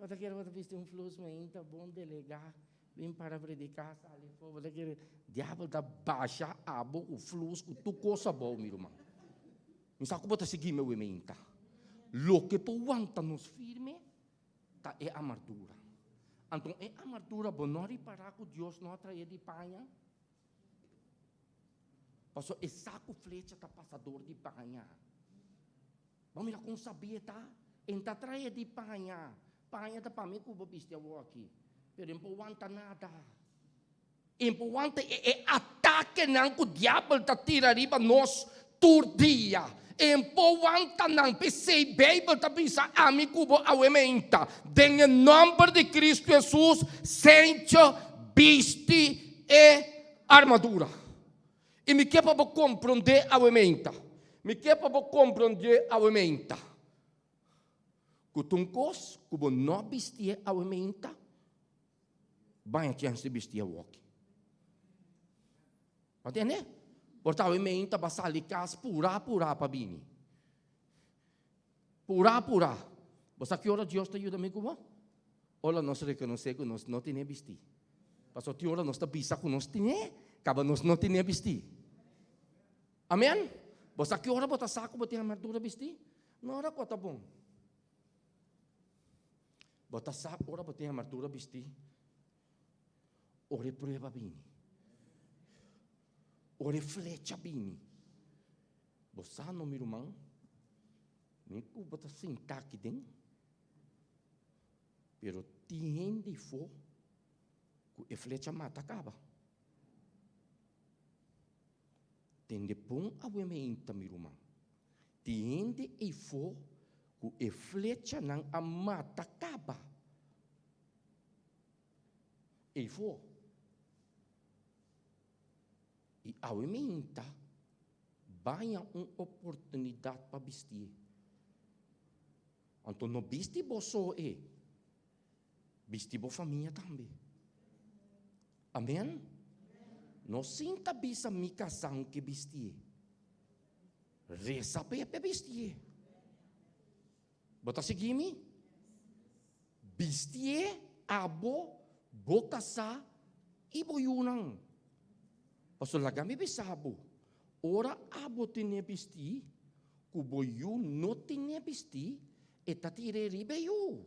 Você quer vestir um fluxo, mas está bom delegar. Vem para predicar, você quer diabo da baixa, abo, o fluxo, tu coisa boa, meu irmão. Não sabe como seguir meu ementa. Lo que aguenta nos firme, é a armadura. Então, é a armadura, bonori para que Deus não atraia de panha. Passou, é saco flecha, está passador de panha. Vamos lá com sabia, tá? Entra atraia de panha. Panha está para mim, que eu vou vestir aqui. Pero não aguenta nada. Importante é ataque não que o diabo está tirando riba nós todo dia. Empoang tanang pesei Bible tabisa ami kubo awementa. Dengan nome de Cristo Jesus, sente, viste e armadura. E me quer para compreender awementa. Me quer para compreender awementa. Kutungkos kubo no vestir awementa. Banha chance de vestir walk. Entende? Portanto, awementa basali kas pura para bini. Pura. Basta que ora Deus te ajuda me kubo. Ola nós reconhecer que nós não temos vestir. Pastor ti ora nós ta bisa que nós temos, acaba nós não temos vestir. Amém? Basta que ora bota saco bota armadura vestir. Não ora quota bom. Bota saco ora bota armadura vestir. Ore prova bini. Ore flecha bini. Bosa no mirumang. Niku bota sentar aqui dentro. Pero tiende fo. E flecha mata acaba. Tende pon awementa mirumang. Tiende e fo. E flecha nang amata acaba. E fo. E awementa banha oportunidade para vestir. Então não viste só viste família também. Amém? Não sinta bisa mi casang que vestir. Reza para vestir. Bota seguir-me. Vestir abo bocasa e boyunang. Pastor lagami bisabo. Ora abo tinha bisti, kuboyu no tinha bisti, etatire ribeyu.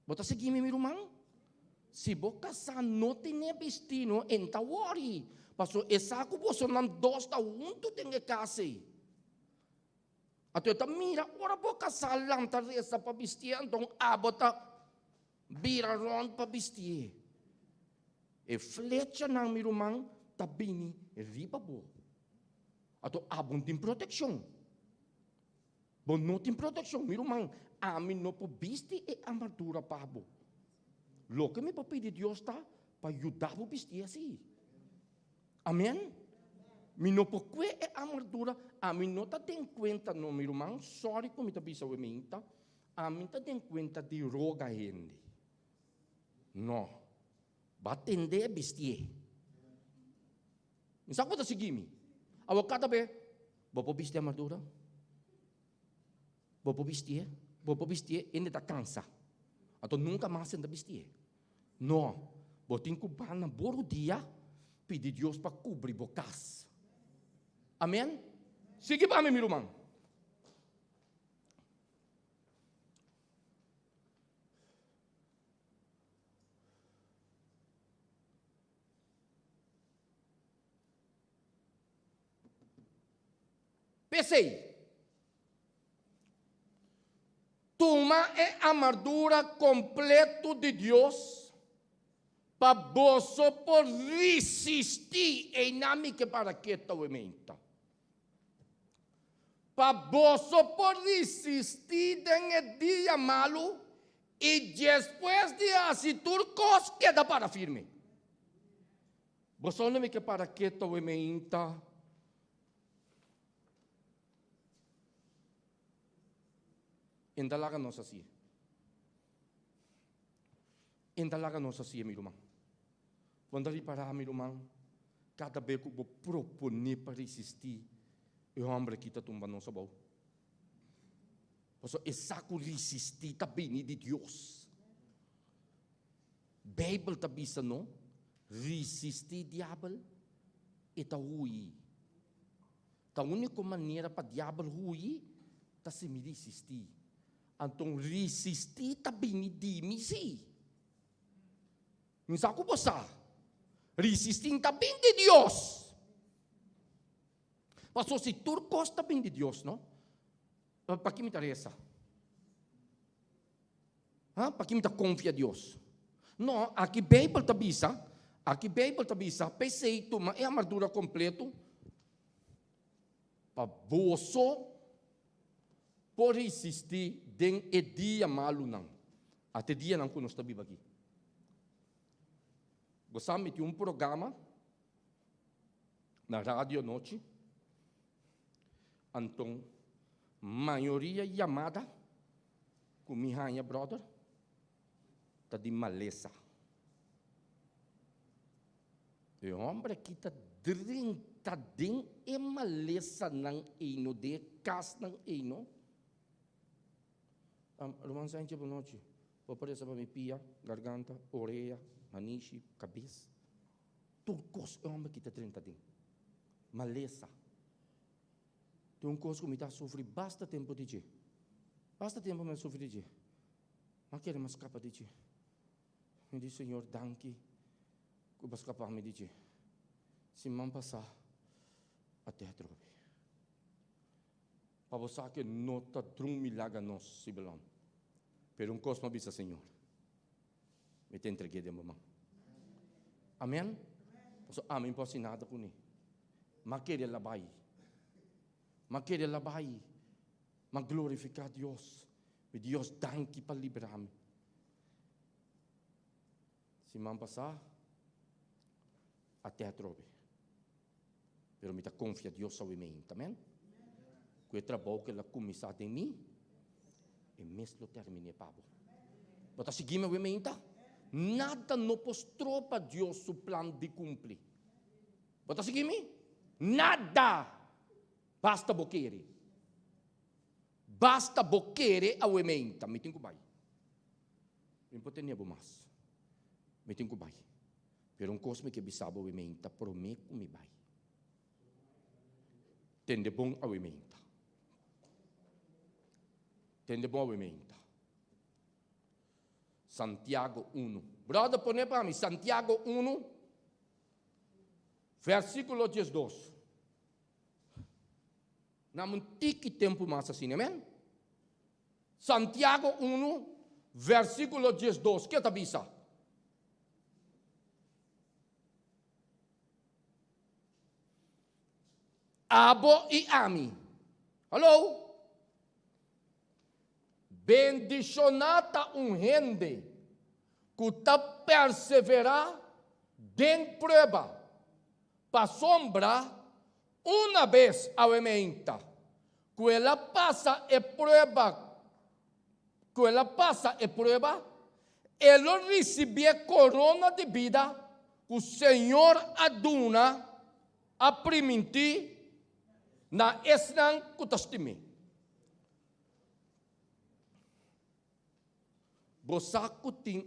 Bota seguir mi rumang. Si boca sa no tinha bisti no entawori. Pastor esa kuboso nan dos ta unto tinha kasi. Ato eta mira ora boca sa lang ta resa pa bisti antong abo ta biraron pa bisti. E flecha ng mirumang tabini ribabo. Ato abon din proteksyon. Bono din proteksyon. Mirumang amin no po bisti e armadura pabo. Lo que me papidi Dios ta pa ayudabo bisti asi. Amen? Mino po kwe e armadura amin no ta den cuenta no mirumang. Sorry kung mitabisa wementa. Amin ta den cuenta di roga hindi. No. Batende bestie. Minsan ko ta sigimi. Awag kata be, bopo bestie armadura. Bopo bestie, hindi ta kansa. Ato nunca mais da bestie. No, botin ko ba na boro dia, pedi Dios pa cubri bocas. Amen? Sige ba mi mirumang? Pensei, toma a armadura completo de Deus para você por resistir em nome que para que tu ementa. Para você por resistir em dia malo e depois de assim turcos queda para firme. Você não me que para que tu ementa. Indalaga nos assim. Indalaga nos assim, meu irmão. Quando ali para meu irmão, cada vez que eu propor para resistir, o homem que está tumbando no sabão. Porque essa que resistir também de Deus. Bíblia está bisa não? Resistir diabo e tá ruim. A única maneira para diabo ruim tá se me resistir. Então, resistir também de mim, sim. Não sabe como você? Resistir também de Deus. Pastor, se turcos também de Deus, não? Para que me interessa? Para que me confia em Deus? Não, aqui Bíblia está bisa, pensei, toma, é a armadura completa, paboso por existir den e dia malu não. Até dia não que nós estamos aqui. Gostamos de programa na rádio noite. Então, maioria chamada com minha brother tá de maleza. E o homem que está drinta den e maleza não ino de cas não ino. Roman Sanchez boa noite. Paparesa para me pia, garganta, orelha, maniche, cabeça. Tudo coisa é homem que está drinta den. Maleza. Tem coisa que me dá sofrer basta tempo de dia. Basta tempo me sofrer de dia. Mas quero mais escapar de dia. Me diz Senhor, danke. Que eu vou escapar me de dia. Se me passar até a trobe. Para você que nota drum milagre nós se belong. Pero coisa me bisa Senhor. Me te entreguei de mamãe. Amém? So, amém posso nada com ele. Mas quero labai. Mas quero labai. Mas glorificar Deus. E Deus danke para liberar-me. Se me passar até a trobe. Pero me confia Deus ao mim, amém? Que o trabalho que ela começou em mim, e mesmo termine pabo. Bota seguir meu mim, tá? Nada não postrou para Deus o plano de cumprir. Bota seguir me? Nada. Basta boquere. Basta boquere ao mim, tá? Me tem que vai. Não pode nem mais. Me tem que vai. Pero coisa que bisabo o mim, tá? Prometo que me vai. Tende bom ao emenda. Tende bom ao emenda. Santiago 1. Brother, põe para mim. Santiago 1, versículo 12. Não tique tempo mais assim, amém? Santiago 1, versículo 12. Que está bisa? Abo e ami. Hello? Bendicionata gente que ta perseverar den prova para sombra uma vez ao ementa. Que ela passa e prova, ela recebe corona de vida que o Senhor aduna a priminti na esnang kutastimi. Bosa ko ting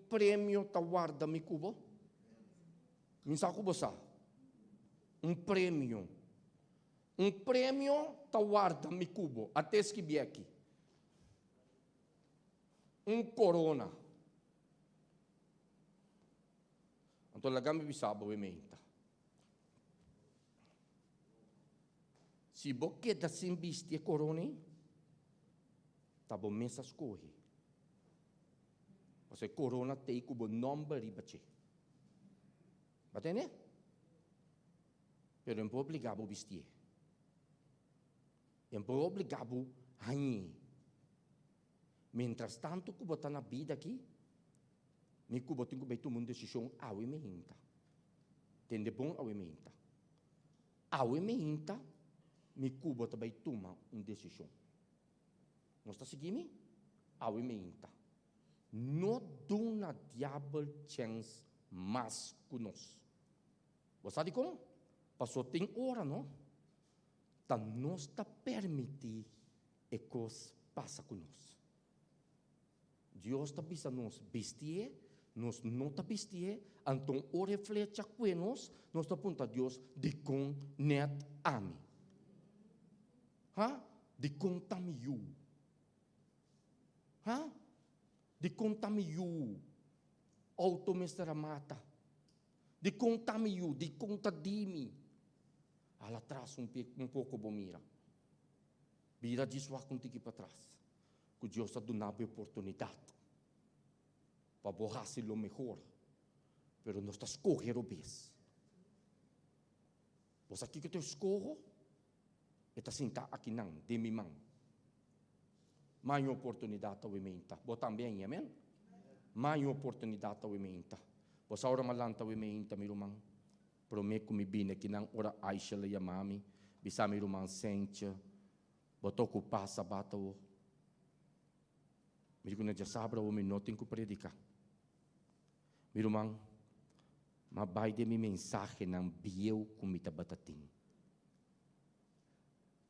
prêmio tawar da mi kubo. Minsa ko bosa. Prêmio. Prêmio tawar da mi kubo. Até que bieki. Corona. Então lagami bisabo e meita. Se você da simbiste a corona, tá bom mensas corre. Você corona tem como nome ribache. Batene? Pero não pode obrigar a vestir. Não pode obrigar a hanhir. Mientras tanto, que você na vida aqui, me que você tem que tomar uma decisão ao ementa. Tende bom ao ementa. Ao ementa, me cuba também toma uma decisão. Nós está seguindo? Ao ementa. Não dá diabo chance mais conosco. Você sabe como? Passou tem hora, não? Tá nós está permitir que coisa passa conosco. Deus está bisa nos vestir, nós não está vestir, então o reflete com nós está aponta a Deus de com net ami. De contamiu. De contamiu. Automestra mata. De contamiu, de contadimi. Ela traz um pouco bomira. Vira de sua contigo para trás. Que Deus está dando a oportunidade para borrar-se o melhor. Pero nós estamos escorrer o bes. Você aqui que eu escorro, Eta sinta aqui não, de mim mão. Mais oportunidade ao ementa. Bo também, amém? Mais oportunidade ao ementa. Bo saura malanta ao ementa, meu irmão. Prometo me bine que não ora Aisha le yamami, bisa meu irmão sente. Bo toco passa bata o. Me digo na já sabra o minuto tem que predicar. Meu irmão, mas vai de minha mensagem não bieu com me tabatatim.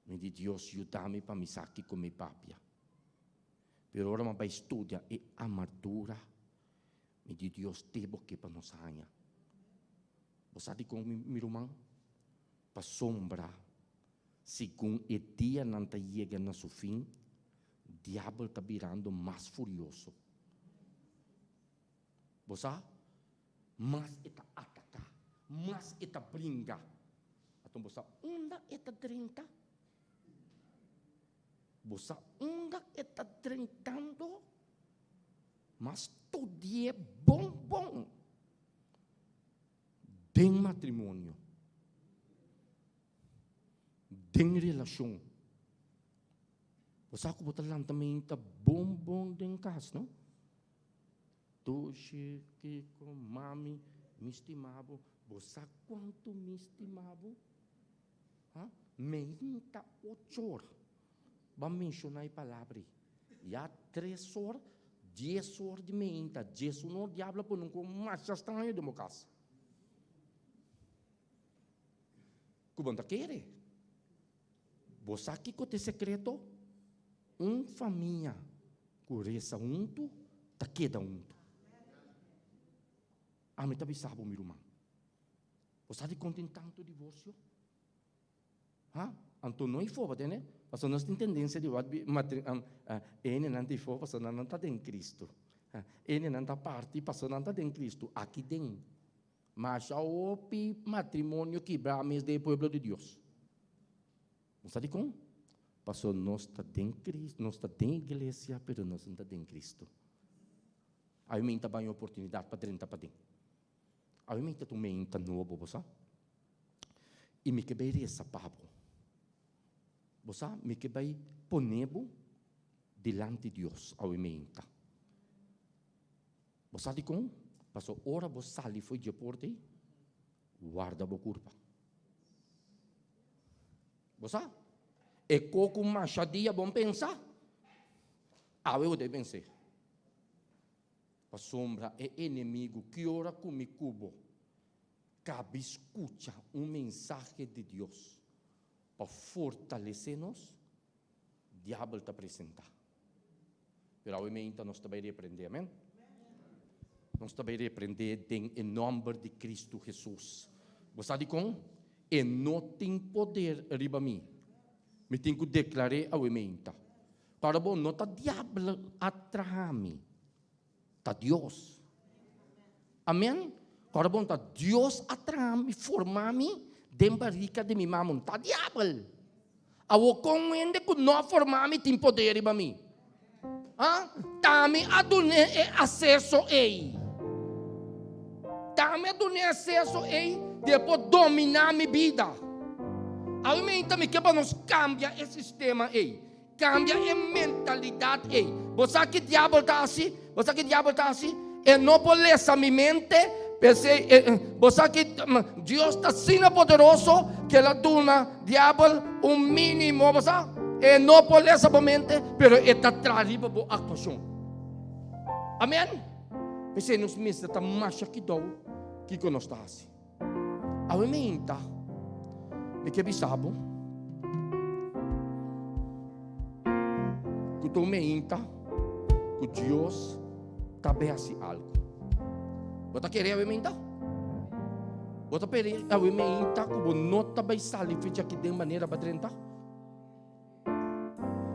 Me diz Deus ajuda-me para me sair com minha papia. Pero ora vai estudar e amargura. Me diz Deus tebo que para nos ganhar. Você sabe como meu irmão? Para sombra, segundo o dia não está chegando no seu fim, o diabo está virando mais furioso. Você? Mais está atacar, mais está brincar. Então você, onde está 30? Você onde está drinkando? Mas todo dia bom. Tem matrimônio. Tem relação. Você que lang também está bom em casa, não? Tu, Chico, mami, me estimava. Você quanto me estimava? Meinta 8 horas. Vamos mencionar a palavra. Já 3 horas, 10 horas de meinta. Jesus não diabo por não como mais estranho de uma casa. Como está querendo? Você aqui com o secreto? Família. Cureza unto, tá queda unto. Me tá bisabo, meu irmão. Você está contentando o divórcio? Então não é foda, né? Mas nós temos tendência de ele não tem fogo, porque não está em Cristo. Ele não está parte, porque não está em Cristo. Aqui tem. Mas o matrimônio quebra mês do povo de Deus. Não sabe como? Porque nós estamos em Cristo, nós estamos em igreja, mas nós não estamos em Cristo. Aí me dá uma oportunidade para dentro para dentro. Aí me dá uma novo, você? E me quebrei essa papo. Você me quebrei ponebo delante de Deus ao ementa. Você sabe como? Porque ora você sali foi de porte, guarda a curva. Você? E coco machadia bom pensar? Eu devo pensar. A sombra é inimigo que ora comigo cubo. Cabe escuta mensagem de Deus para fortalecer-nos. O diabo está apresentar. Mas ao momento nós também repreender, amém? Nós também repreender em nome de Cristo Jesus. Você sabe como? E não tem poder riba mim. Me tenho que declarar ao momento. Para bom, não está diabo atrás mim. Está Deus. Amém? Para bom, está Deus atrás me formar-me dentro da rica de minha mão. Está diabo. Ao compreender que não formar-me tem poder para mim. Tá-me a dar acesso a ele. Tá-me a dar acesso a ele depois dominar minha vida. Ao momento que nós cambia o sistema aí, cambia a mentalidade aí. Você que diabo está assim? Você que diabo está assim? E não pode ler minha mente. Você que Deus está assim poderoso que ela dona diabo mínimo, você? E não pode ler minha mente, mas está traído por actuação. Amém? Você nos mestres está mais aqui do que nós está assim. Ao momento me que bisabo que tu me inta que Deus também assim algo. Você quer a emenda? Você quer a emenda que não também sali fecha aqui de maneira badrenta?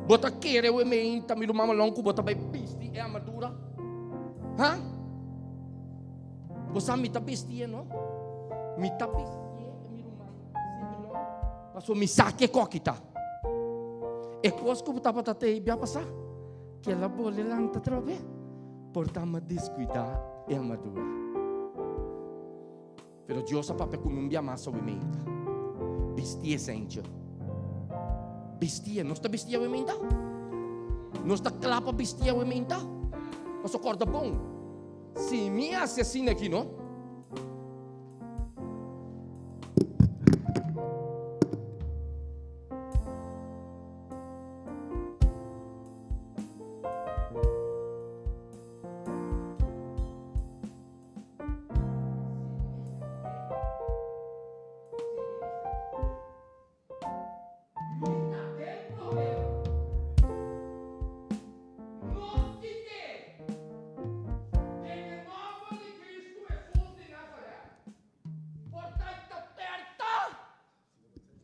Você quer a emenda meu irmão longo que você também piste é amadura? Você me tá pistia não? Me tá pistia. Pastor, me saque coquita. E coisa que eu estava tentando ia passar, que ela boleh lantar trobe, portama descuidar e amadura. Pero Deus a papai como um dia mais sobre mim, vestia sente. bestia, não está bestia o emenda. Não está clapa bestia o emenda. Mas acorda bom. Se me assassina aqui, não?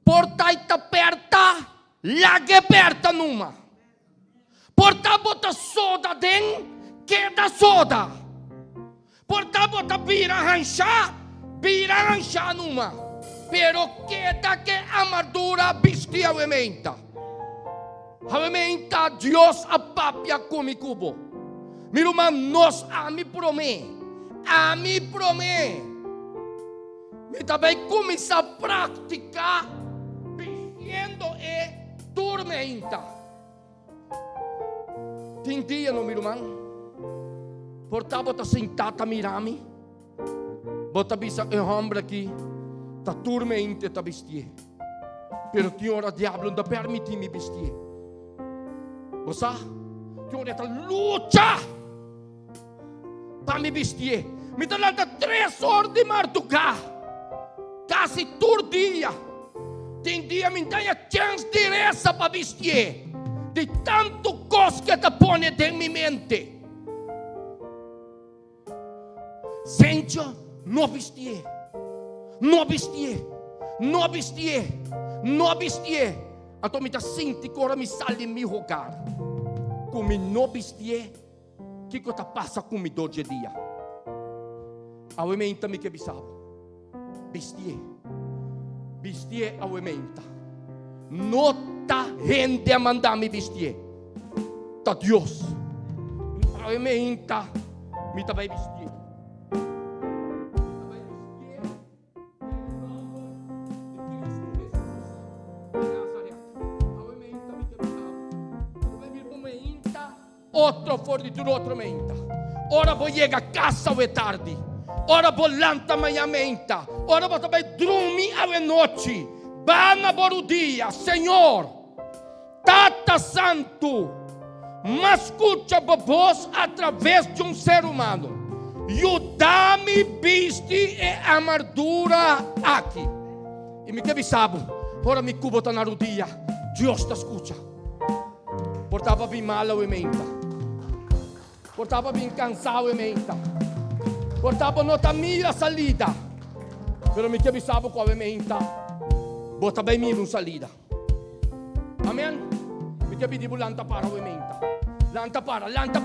Porta aperta, laga aperta numa. Porta bota soda den, queda soda. Porta bota bira rancha numa. Pero queda que amargura bestia o ementa. A ementa Deus a papia come cubo. Mira uma nós a me promê. Me também começa a praticar e tormenta. Tem dia, no meu irmão, porta bota sentata mirami, bota bisa e ombra aqui, ta tormenta ta bestie. Pero ti ora diablo não permite me bestie. Você, ti ora ta luta para me bestie. Me ta lanta 3 horas de martucar, quase todo dia. Tem dia me dá a chance de reza para vestir. De tanto coisa que te põe em minha mente. Sente, não vestir. Então me dá sente que ora me sale em meu lugar. Como não vestir, que te passa comigo hoje dia? A mente me que bisava. Vestir a ementa. Nota gente a mandar me vestir. Ta Deus. A ementa me também vestir. Outro for de tudo outro menta. Ora vou chegar a casa ou é tarde. Ora vou lanta minha menta. Ora vou também dormir à noite. Bana por dia, Senhor. Tata Santo. Mas escuta a voz através de ser humano. Ajuda-me viste e amargura aqui. E me teve sábado. Ora me cubo tá na rodilha. Deus te escuta. Portava bem mal a menta. Portava bem cansado a menta. Portava nota mira salida. Pero me teve sábado com a menta. Bota bem mira salida. Amém? Me teve de lanta para a menta. Lanta para a menta,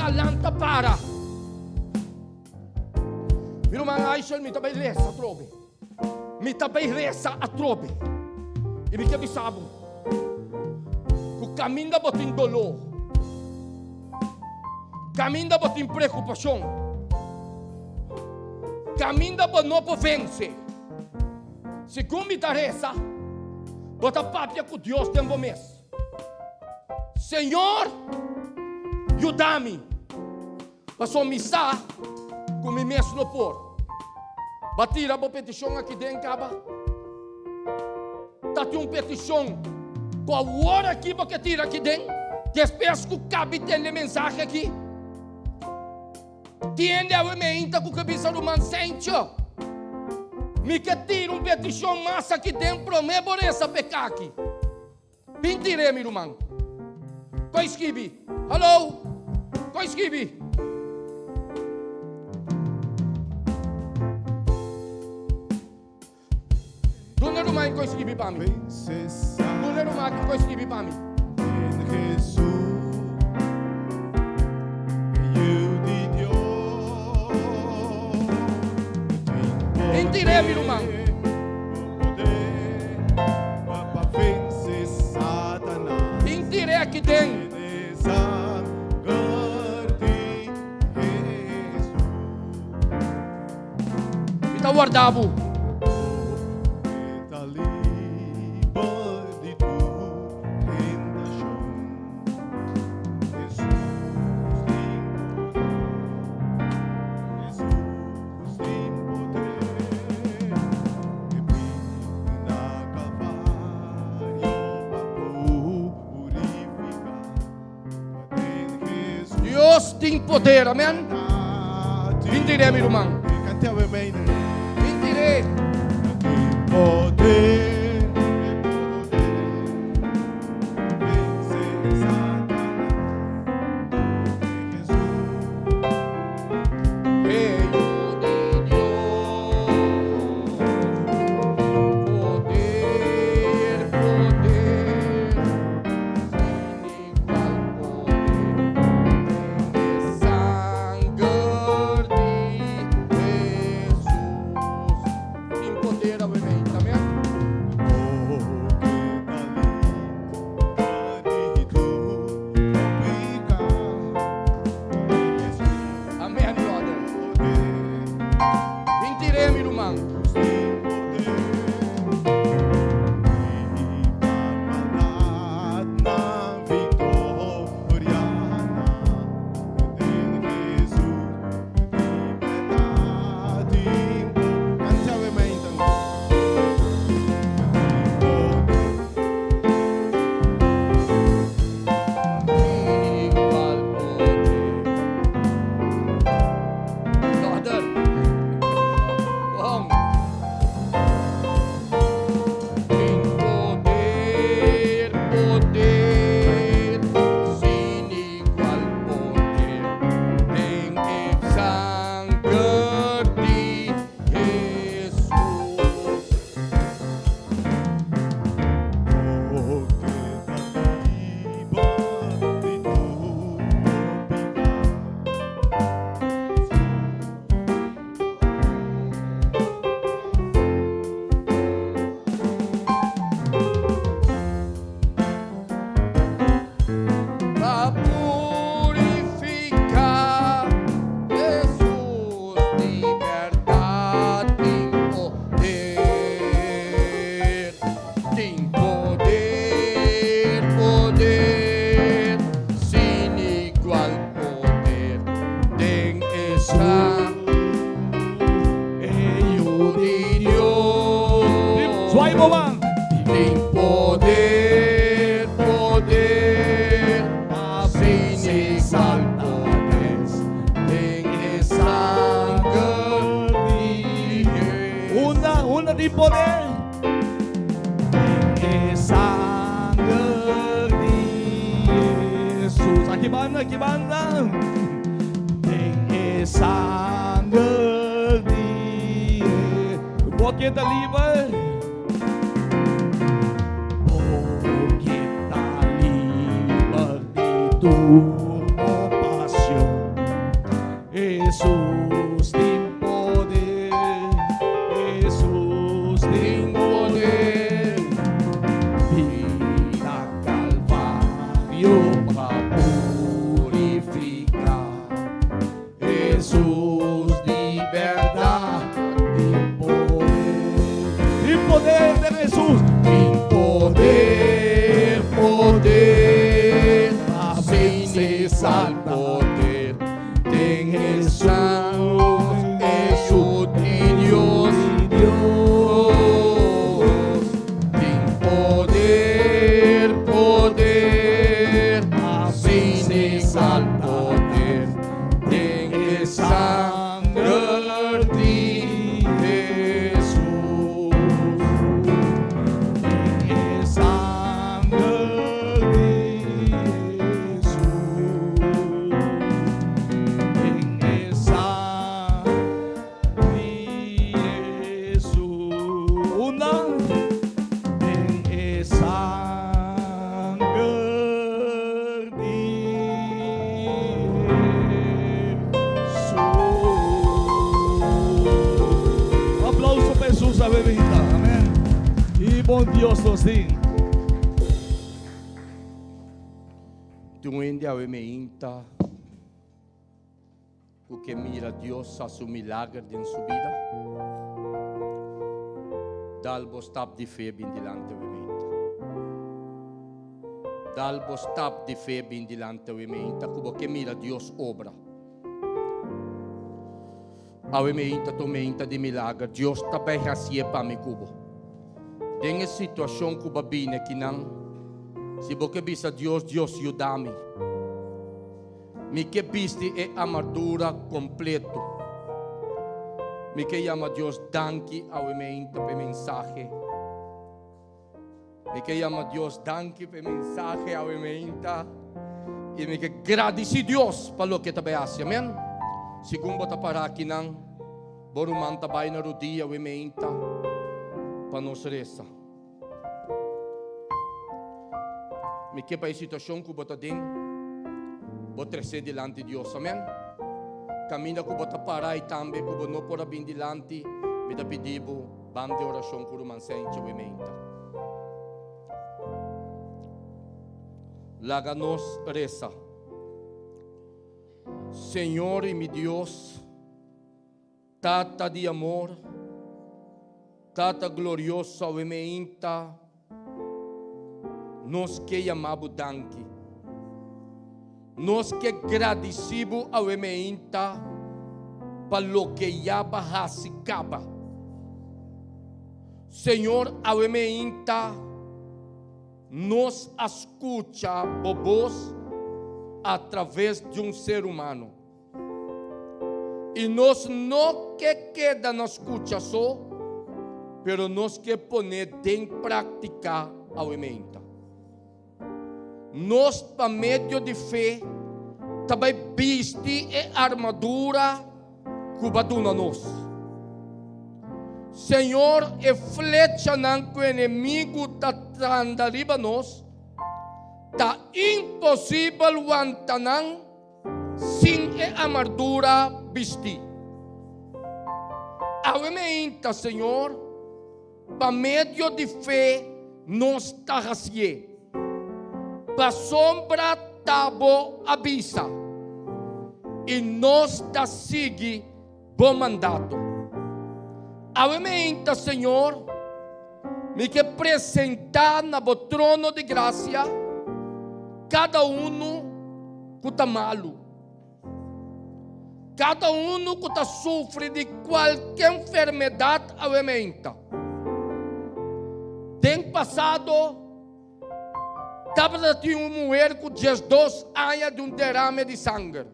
lanta para. Mira uma Aisha, me também reza a trobe. E me teve sábado. O caminho da bota em dolor. Caminho da bota em preocupação. Caminho da bota não pode vencer. Segundo me reza, bota papia com Deus tem bom mês. Senhor, ajuda-me. Passou missa com me mês no por. Batira a petição aqui dentro, caba. Tá uma petição. Com a hora aqui, porque tira aqui dentro. Depois que o cabe tem a mensagem aqui. Tiende a emenda com a cabeça do mancente. Me que tira petição massa aqui dentro para me por essa pecar aqui. Pintirei, meu irmão. Coi esquibi. Alô? Coi esquibi. Dona Romã, coi esquibi para mim. Dona Romã, coi esquibi para mim. Pintirei, meu irmão. Pintirei aqui dentro. Me dá guardado. Ting poder, amen. Vintire mi rumang. Cantiamo Emainta. Vintire. Poder. Porque mira Dios a su milagre en su vida. Dalbo stap di fe bin dilante wementa. Dalbo stap di fe bin dilante wementa. Kubo que mira Dios obra. A wementa tomenta de milagre. Dios tabai hasie pa mi kubo. Dengue situação kuba bine kinang. Si boke bisa Dios ayudami. Mi que viste e armadura completo. Mi que llama Dios danki a meinta pe mensaje. Mi que llama Dios danki pe mensaje a meinta. E mi que agradeci Dios pa lo que tabe asya. Amen. Segundo ta para kinang boruman tabay na rodia a meinta pa nos resa. Mi que pa a situação que bota din, bota ser delante de Deus, amém? Camina que bota parar e também que bota não por abrir delante, me dá pedido, bam de oração que o mansente o ementa. Laga nos reza. Senhor e meu Deus, tata de amor, tata glorioso o ementa, nos que chamamos danke. Nos que agradecemos ao ementa pelo que já bahasicaba. Senhor, ao ementa nos escuta bobos através de ser humano. E nós não que queda na escuta só, pero nós que poner em prática ao ementa. Nós, por meio de fé, também viste a armadura que baduna nós. Senhor, e flecha não que o inimigo está trandariba nós, está impossível o antanang sem a armadura vestir. Awementa, Senhor, por meio de fé, nós está assim. A sombra tabo avisa e nós da sigue bom mandato. Awementa, Senhor, me que apresentar na bo trono de graça cada que está malo, cada que está sofre de qualquer enfermidade. Awementa. Tem passado estava tinha uma mulher com 12 anos de derrame de sangue.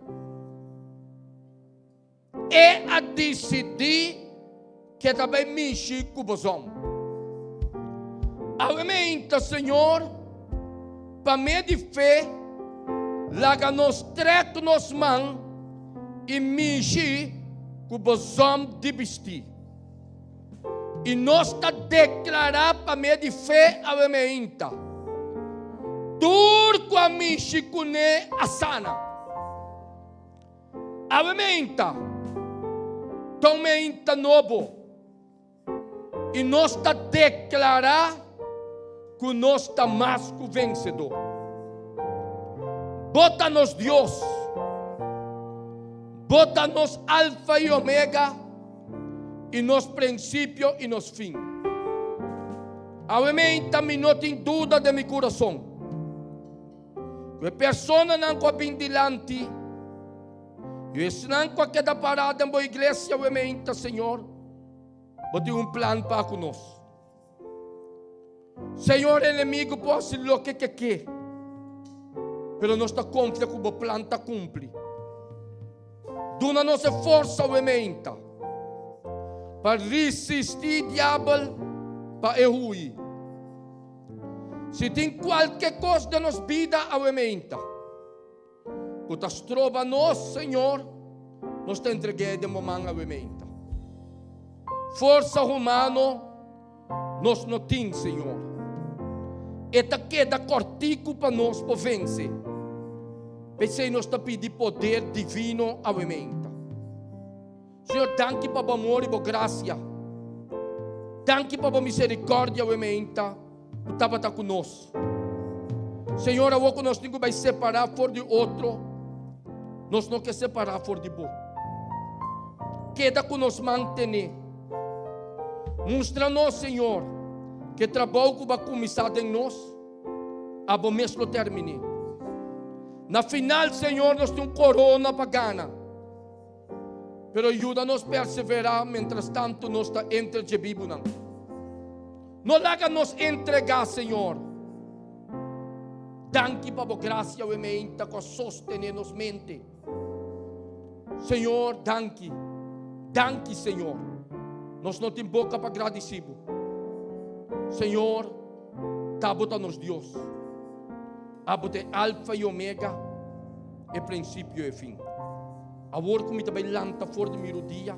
E a decidir que também mexe com o bosom. Aumenta, Senhor, para meio de fé, laga nos treco nos mãos e mexe com o bosom de vestir. E nós está declarar para meio de fé, aumenta. Turco a Michicune Asana. Avementa. Tomenta novo. E nós está declarar que nós está mais que vencedor. Bota-nos Deus. Bota-nos Alfa e Omega. E nos princípio e nos fim. Avementa me não tem dúvida de meu coração. A pessoa não com a bindilante, e não com a que da parada em boa igreja, o ementa, Senhor, bote plano para conosco. Senhor, inimigo pode ser o que quer, mas nós está confiando que o plano está cumpre. Dona nossa força, o ementa, para resistir o diabo, para erruir. Se tem qualquer coisa de nossa vida, aumenta. Quando se trova nós, Senhor, nós te entreguei de momento aumenta. Força humana, nós não temos, Senhor. E ta queda cortico para nós para vencer. Pensei nós te pedir poder divino aumenta. Senhor, danke para o amor e para a graça. Danke para a misericórdia aumenta. Estava conosco. Senhor, a que nós temos que separar for de outro, nós não queremos separar for de bom. Queda que nos manter. Mostra-nos, Senhor, que o trabalho que vai começar em nós, a bom mesmo termine. Na final, Senhor, nós temos corona pagana. Pero ajuda-nos a perseverar, mientras tanto, nós está entre de Bíblia. Não laga nos entregar, Senhor. Danke para a graça, o meinta, que sostene nos mente. Senhor, danke. Danke, Senhor. Nós não temos boca para agradecer. Senhor, tabota-nos Deus. Abote alfa e omega, é princípio e fim. Agora, como também lanta fora de melodia,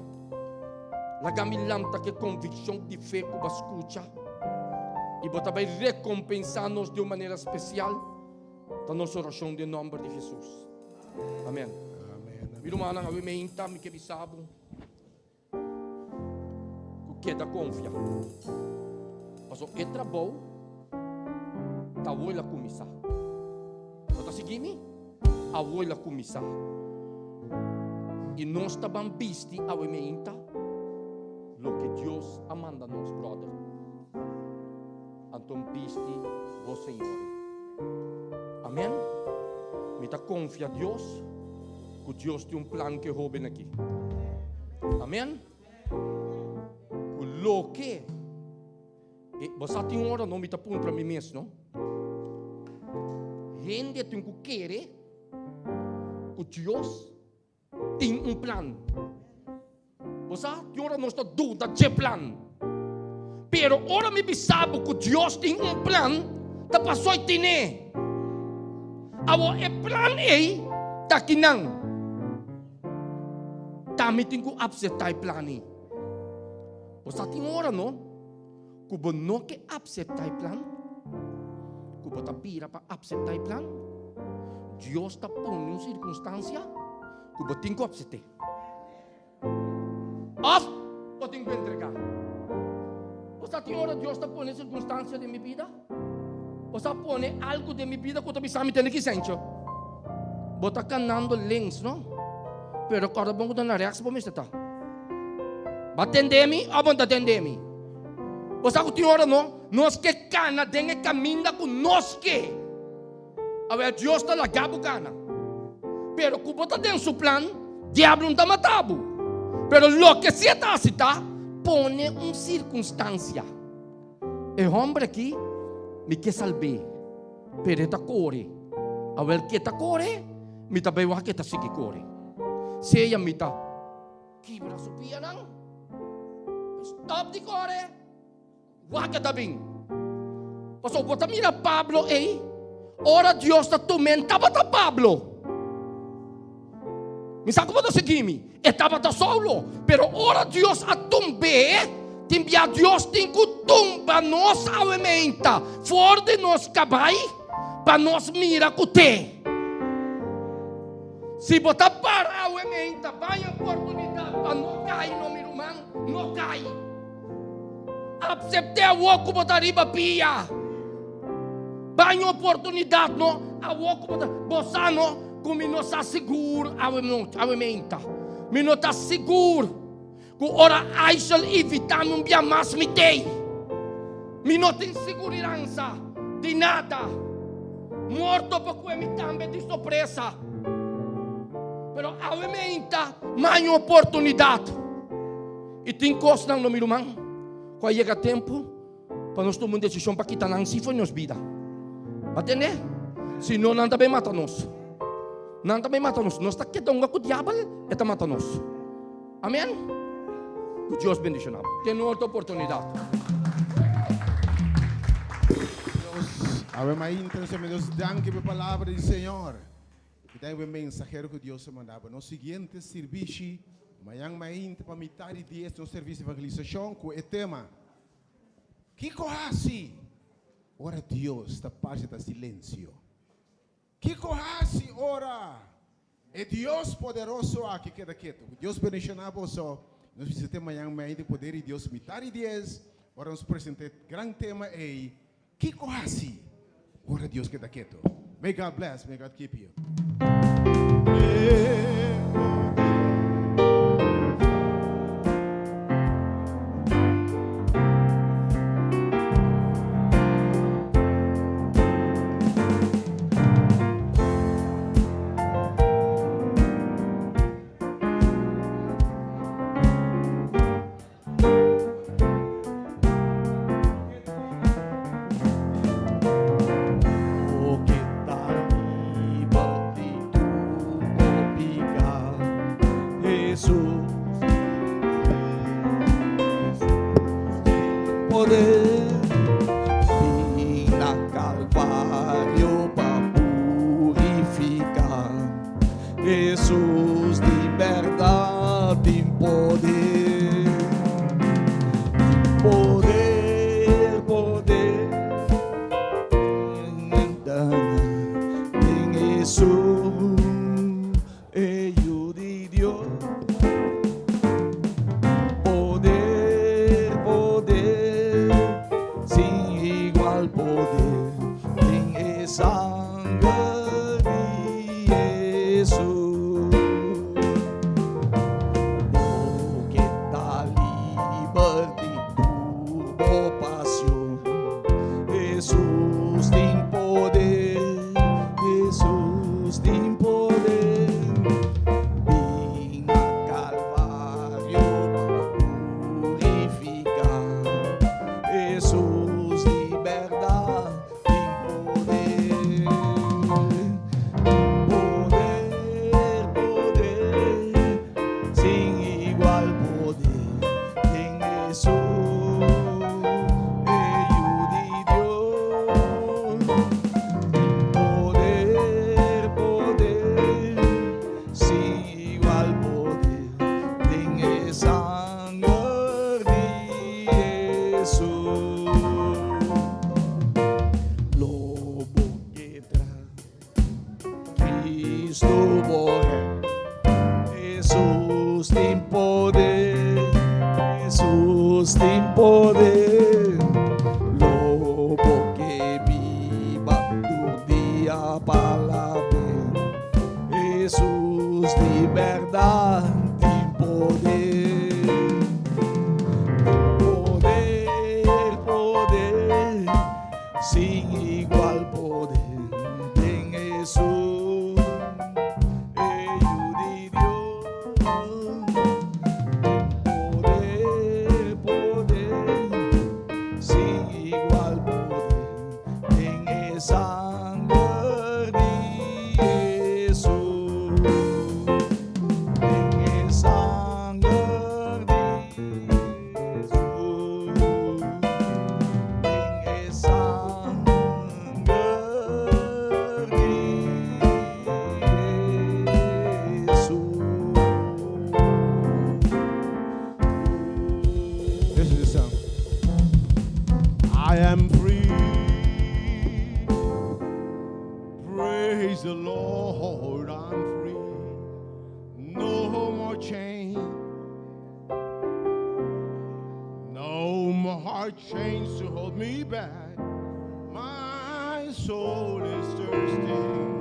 lagami lanta que convicção de fé que você escuta, e você vai recompensar-nos de uma maneira especial, da nossa oração em nome de Jesus. Amém. Meu irmão, eu me inta, me que bisabo, que da confia. Mas o trabalho, tá olha começar. Você segue-me? A olha começar. E nós estamos visto a emenda lo que Deus amanda nos, brother. Então, visto o Senhor. Amém? Me ta confia a Deus, que Deus tem plano que jovem aqui. Amém? O lo que você tem hora não me ta punto para mim mesmo, não? Gente tem que querer que Deus tem plano. Você tem hora não está dúvida de plano. Pero ora me sabe que Deus tem plano, tá passou e tem. Awo plano tá aqui não. Tá me tem que aceitar plano. Você tem hora não? Que você não quer aceitar plano? Que você pira para aceitar plano? Deus está pondo em circunstância que você tem que aceitar. Você tem que entregar. Você tem hora Deus está pondo em circunstância de minha vida? Você põe algo de minha vida que você precisa me ter que sentir. Você está canando links, não? Pero cada bom que na reação para me estar. Batende-me ou não atende-me? Você tem hora não? Nós que cana dengue caminha com nós que. A ver Deus está lá gabo cana. Pero que você tem seu plano, diabo não está matado. Pero lo que se está põe uma circunstância. E homem aqui me quer salvar. Pero está corre. A ver que está corre, me está bem que está sigue corre. Se ela me está quebra sua pia não. Stop de corre. Waka está bem. Pastor, você mira Pablo aí. Ora Deus está tormentava tá Pablo. Me sabe como você seguir-me? Estava tá solo. Pero ora Deus a tumbe. Timbia Deus tem que tumba nós a emenda. Fora de nós cabai. Para nós mira com te. Se botar para a emenda, vai a oportunidade para não cair no meu irmão. Não cai. Accepte a woku botar riba pia. Vai a oportunidade não. A woku botar. Bossa não. Como não está seguro a emenda. Me não está seguro. Que ora Aisel evitar um dia mais me tem. Me não tem segurança de nada. Morto porque me também de surpresa. Pero a emenda mais oportunidade. E tem coisa não, meu irmão. Quando chega tempo para nós tomar uma decisão para quitar não se foi nos vida. Entende? Se não nada bem mata nós. Nada bem mata nós. Nós está quietos com o diabo e está mata nós. Amém? Que Deus bendiga. Tem outra oportunidade. Deus, a intenção de Deus, danke pela palavra do Senhor. E daí o mensageiro que Deus mandava. No seguinte serviço, amanhã mais para metade de este serviço de evangelização com o tema. Que corrase? Ora Deus está parte do silêncio. Que corrase? Ora. É Deus poderoso aqui queda quieto. Deus bendiga você. Nós precisamos amanhã mais de poder de Deus metade de 10. Ora nos apresentar grande tema aí. Que corrase? Ora Deus queda quieto. May God bless. May God keep you. poder. Vina Calvario para purificar. Jesús, liberdad y poder. Poder, poder. En Jesús, ello de Dios. Poder, poder, sin igual poder, en esa sangre de Jesús. Porque tal libertad tuvo pasión, Jesús tem poder, Jesús tem poder. Vim a Calvário para purificar, Jesús, liberdade tem poder. Poder, poder, sem igual poder, em Jesús, ello de Dios. Poder, poder, sem igual poder, em sangre de Jesús. Lobo que traz Cristo morrer, Jesus tem poder, Jesus tem poder. Lobo que viva do dia palavra, Jesus, liberdade tem poder. Poder, poder, sem igual poder, em Jesus, ello de Dios. Poder, poder, sem igual poder, em sangre de Jesús. En sangre de Jesús. En sangre de Jesús. This is the song. I am free. Praise the Lord, I'm free. No more chain. No more chains to hold me back. My soul is thirsty.